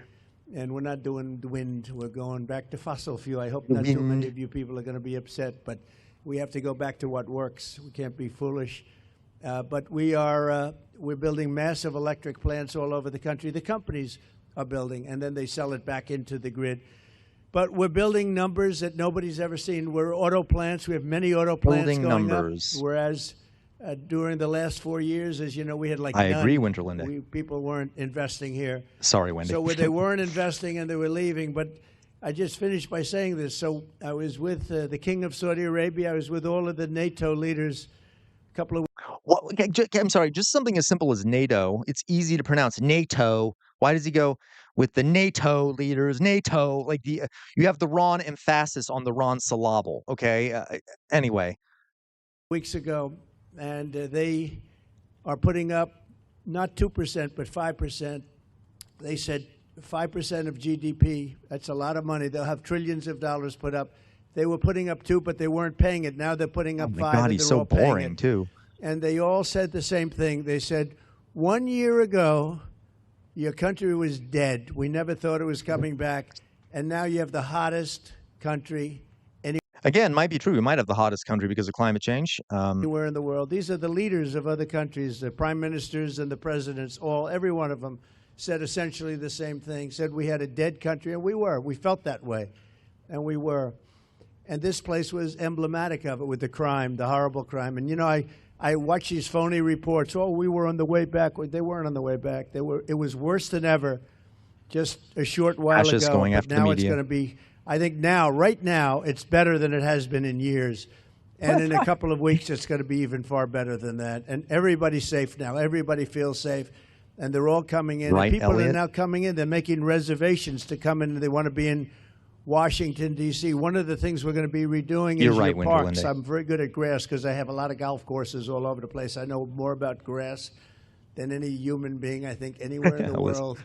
And we're not doing wind. We're going back to fossil fuel. I hope not too many of you people are going to be upset, but we have to go back to what works. We can't be foolish. But we're building massive electric plants all over the country. The companies are building, and then they sell it back into the grid. But we're building numbers that nobody's ever seen. We're auto plants. We have many auto plants going up. Whereas during the last 4 years, as you know, we had like I none. agree, Winterlinde. People weren't investing here. Sorry, Wendy. So they weren't investing and they were leaving. But I just finished by saying this. So I was with the King of Saudi Arabia. I was with all of the NATO leaders a couple of weeks. Well, I'm sorry, just something as simple as NATO. It's easy to pronounce NATO. Why does he go with the NATO leaders? NATO, like you have the wrong emphasis on the wrong syllable. Okay. Anyway. Weeks ago, and they are putting up not 2%, but 5%. They said 5% of GDP, that's a lot of money. They'll have trillions of dollars put up. They were putting up 2, but they weren't paying it. Now they're putting up 5. God, he's so boring, too. And they all said the same thing. They said, 1 year ago, your country was dead. We never thought it was coming back. And now you have the hottest country. Again, might be true. We might have the hottest country because of climate change. Anywhere in the world. These are the leaders of other countries, the prime ministers and the presidents, every one of them said essentially the same thing, said we had a dead country, and we were. We felt that way, and we were. And this place was emblematic of it with the crime, the horrible crime. And, you know, I watch these phony reports. Oh, we were on the way back. They weren't on the way back. It was worse than ever just a short while ago. Going but after now the it's media. going to be, I think right now, it's better than it has been in years. And in a couple of weeks, it's going to be even far better than that. And everybody's safe now. Everybody feels safe. And they're all coming in. Right, and people Elliot? are now coming in. They're making reservations to come in. And they want to be in Washington, D.C. One of the things we're going to be redoing You're is right, your Winter parks. Linde. I'm very good at grass because I have a lot of golf courses all over the place. I know more about grass than any human being, I think, anywhere in the world.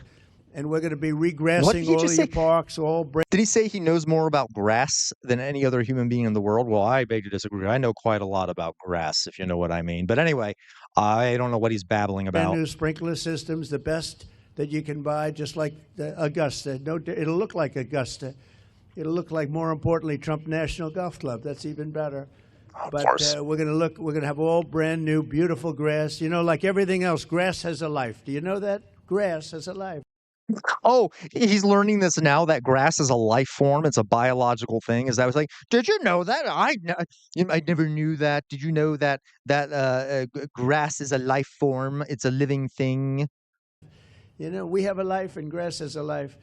And we're going to be regrassing all of your parks, Did he say he knows more about grass than any other human being in the world? Well, I beg to disagree. I know quite a lot about grass, if you know what I mean. But anyway, I don't know what he's babbling brand about. new sprinkler systems, the best that you can buy, just like the Augusta. No, it'll look like Augusta. It'll look like, more importantly, Trump National Golf Club. That's even better. But we're going to have all brand new, beautiful grass. You know, like everything else, grass has a life. Do you know that? Grass has a life. Oh, he's learning this now, that grass is a life form. It's a biological thing. Is that was like, did you know that? I never knew that. Did you know that grass is a life form? It's a living thing. You know, we have a life and grass has a life.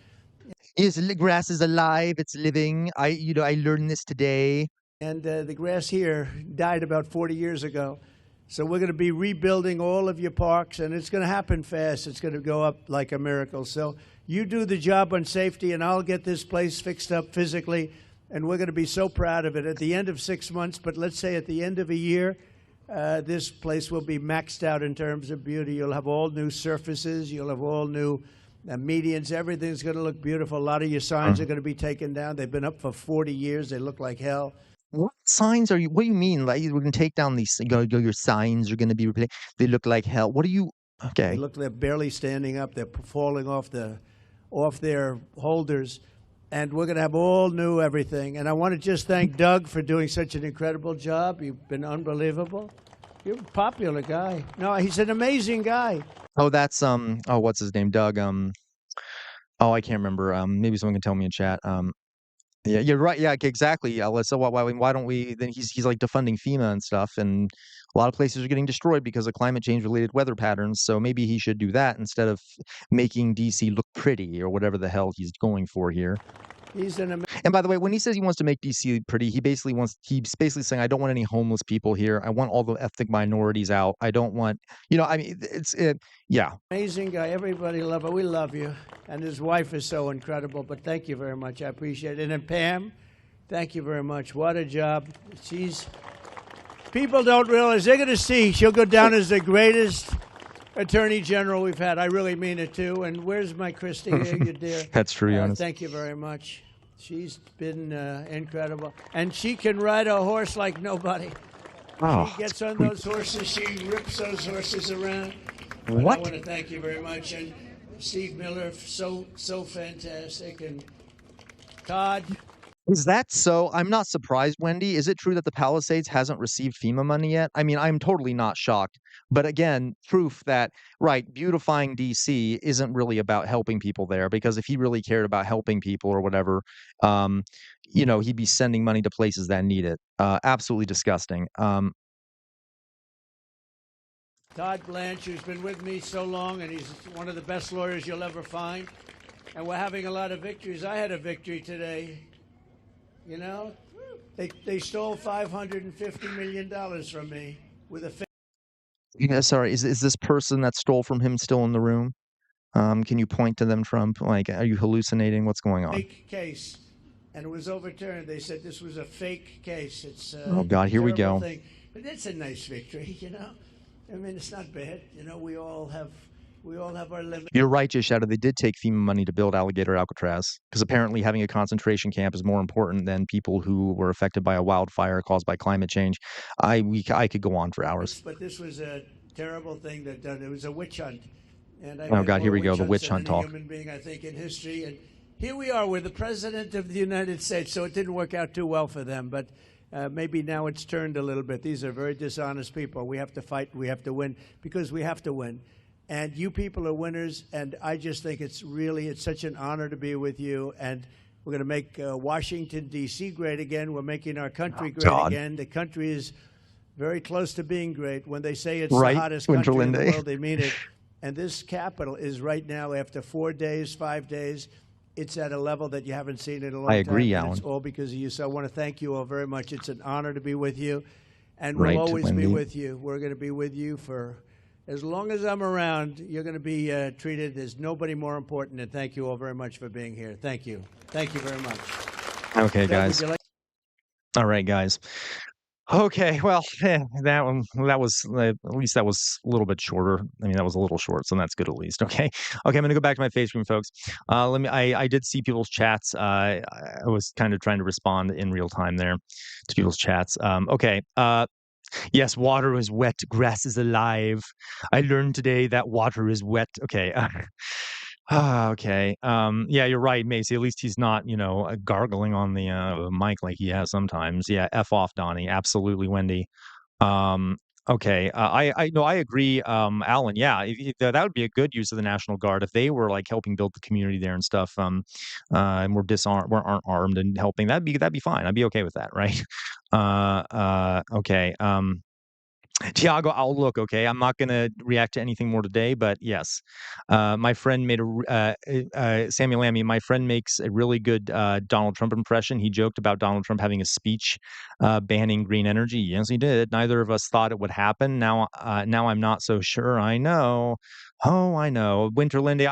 Yes, grass is alive. It's living. I learned this today. And the grass here died about 40 years ago. So we're going to be rebuilding all of your parks, and it's going to happen fast. It's going to go up like a miracle. So you do the job on safety, and I'll get this place fixed up physically, and we're going to be so proud of it at the end of 6 months. But let's say at the end of a year, this place will be maxed out in terms of beauty. You'll have all new surfaces. You'll have all new medians. Everything's going to look beautiful. A lot of your signs are going to be taken down. They've been up for 40 years. They look like hell. What signs are you? What do you mean? Like we're going to take down these? Your signs are going to be replaced. They look like hell. What do you? Okay. They're barely standing up. They're falling off their holders, and we're going to have all new everything. And I want to just thank Doug for doing such an incredible job. You've been unbelievable. You're a popular guy. No, he's an amazing guy. Oh, that's Oh, what's his name? Doug. Oh, I can't remember. Maybe someone can tell me in chat. Yeah, you're right. Yeah, exactly. So why don't we? Then he's like defunding FEMA and stuff, and a lot of places are getting destroyed because of climate change related weather patterns. So maybe he should do that instead of making DC look pretty or whatever the hell he's going for here. And by the way, when he says he wants to make DC pretty, he's basically saying, I don't want any homeless people here. I want all the ethnic minorities out. I don't want, I mean, yeah. Amazing guy. Everybody love him. We love you. And his wife is so incredible. But thank you very much. I appreciate it. And Pam, thank you very much. What a job. People don't realize, they're going to see she'll go down as the greatest Attorney General we've had. I really mean it, too. And where's my Christy here, you dear? That's true, Jonas. Thank you very much. She's been incredible. And she can ride a horse like nobody. Oh, she gets on those horses. She rips those horses around. But what? I want to thank you very much. And Steve Miller, so fantastic. And Todd. Is that so? I'm not surprised, Wendy. Is it true that the Palisades hasn't received FEMA money yet? I mean, I'm totally not shocked. But again, proof that, right, beautifying DC isn't really about helping people there, because if he really cared about helping people or whatever, he'd be sending money to places that need it. Absolutely disgusting. Todd Blanche, who's been with me so long, and he's one of the best lawyers you'll ever find. And we're having a lot of victories. I had a victory today. You know, they stole $550 million from me with a fake. Yeah, sorry. Is this person that stole from him still in the room? Can you point to them, Trump? Like, are you hallucinating? What's going on? Fake case, and it was overturned. They said this was a fake case. It's oh God, here we go. Thing. But it's a nice victory, you know. I mean, it's not bad. You know, we all have our limits. You're right, Jay Shadow. They did take FEMA money to build Alligator Alcatraz because apparently having a concentration camp is more important than people who were affected by a wildfire caused by climate change. I could go on for hours. But this was a terrible thing that done. It was a witch hunt. And oh God, here we go. The witch hunt talk. Human being, I think, in history. And here we are. We're the president of the United States, so it didn't work out too well for them, but maybe now it's turned a little bit. These are very dishonest people. We have to fight. We have to win because we have to win. And you people are winners, and I just think it's such an honor to be with you. And we're going to make Washington, D.C. great again. We're making our country great again. The country is very close to being great. When they say it's the hottest country in the world, they mean it. And this capital is right now, after 4 days, 5 days, it's at a level that you haven't seen in a long time. I agree, Alan. It's all because of you. So I want to thank you all very much. It's an honor to be with you. And we'll always be with you. We're going to be with you for as long as I'm around. You're going to be treated as nobody more important. And thank you all very much for being here. Thank you. Thank you very much. Okay, guys. All right, guys. Okay, well, that was at least that was a little bit shorter. I mean, that was a little short, so that's good at least. Okay, I'm gonna go back to my face screen, folks. I did see people's chats. I was kind of trying to respond in real time there to people's chats. Okay. Yes, water is wet, grass is alive. I learned today that water is wet. Okay. Okay. Yeah, you're right, Macy. At least he's not, gargling on the mic like he has sometimes. Yeah, F off, Donnie. Absolutely, Wendy. Okay. I agree, Alan. Yeah, that would be a good use of the National Guard if they were like helping build the community there and stuff. And aren't armed and helping. That'd be fine. I'd be okay with that, right? Okay. Tiago Outlook, okay. I'm not going to react to anything more today, but yes, my friend made Samuel Lammy. My friend makes a really good Donald Trump impression. He joked about Donald Trump having a speech banning green energy. Yes, he did. Neither of us thought it would happen. Now I'm not so sure. I know. Oh, I know. Winterlinde.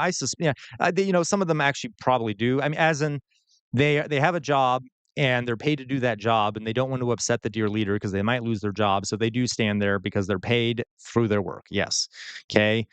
Some of them actually probably do. I mean, as in they have a job. And they're paid to do that job, and they don't want to upset the dear leader because they might lose their job. So they do stand there because they're paid through their work. Yes. Okay.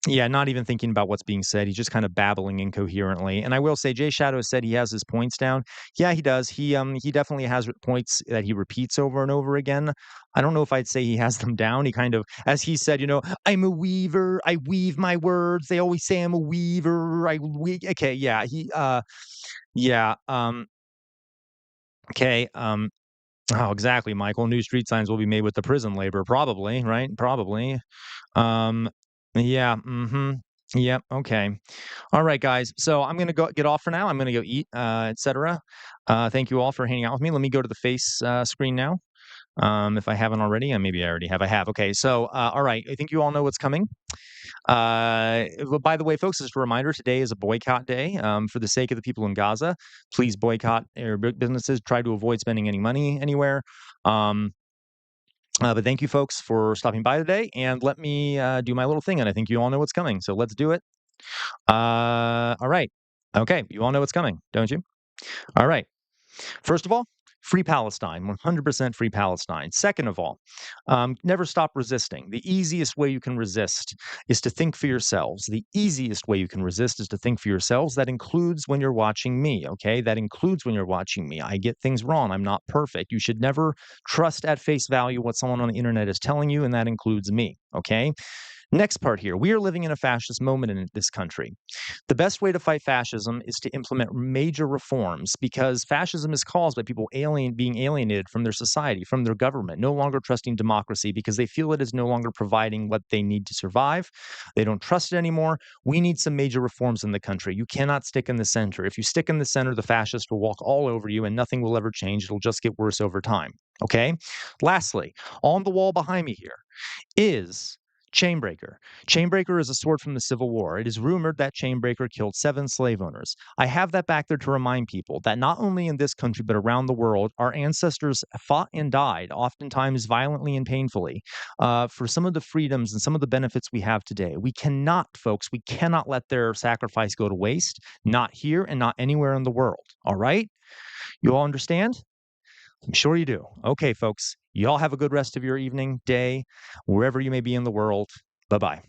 Yeah, not even thinking about what's being said. He's just kind of babbling incoherently. And I will say, Jay Shadow said he has his points down. Yeah, he does. He definitely has points that he repeats over and over again. I don't know if I'd say he has them down. He kind of, as he said, I'm a weaver. I weave my words. They always say I'm a weaver. Okay, yeah. Yeah. Okay. Oh, exactly, Michael. New street signs will be made with the prison labor, probably, right? Probably. Yeah. Mm-hmm. Yep. Okay. All right, guys. So I'm gonna get off for now. I'm gonna go eat, etc. Thank you all for hanging out with me. Let me go to the face screen now. If I haven't already, and maybe I already have. I have. Okay. So, all right. I think you all know what's coming. By the way, folks, just a reminder, today is a boycott day. For the sake of the people in Gaza, please boycott your businesses. Try to avoid spending any money anywhere. But thank you, folks, for stopping by today. And let me do my little thing. And I think you all know what's coming. So let's do it. All right. Okay. You all know what's coming, don't you? All right. First of all, free Palestine, 100% free Palestine. Second of all, never stop resisting. The easiest way you can resist is to think for yourselves. The easiest way you can resist is to think for yourselves. That includes when you're watching me, okay? That includes when you're watching me. I get things wrong. I'm not perfect. You should never trust at face value what someone on the internet is telling you, and that includes me, okay? Next part here, we are living in a fascist moment in this country. The best way to fight fascism is to implement major reforms, because fascism is caused by people being alienated from their society, from their government, no longer trusting democracy because they feel it is no longer providing what they need to survive. They don't trust it anymore. We need some major reforms in the country. You cannot stick in the center. If you stick in the center, the fascists will walk all over you and nothing will ever change. It'll just get worse over time. Okay? Lastly, on the wall behind me here is Chainbreaker. Chainbreaker is a sword from the Civil War. It is rumored that Chainbreaker killed 7 slave owners. I have that back there to remind people that not only in this country but around the world, our ancestors fought and died, oftentimes violently and painfully, for some of the freedoms and some of the benefits we have today. We cannot, folks, we cannot let their sacrifice go to waste, not here and not anywhere in the world. All right? You all understand? I'm sure you do. Okay, folks, you all have a good rest of your evening, day, wherever you may be in the world. Bye-bye.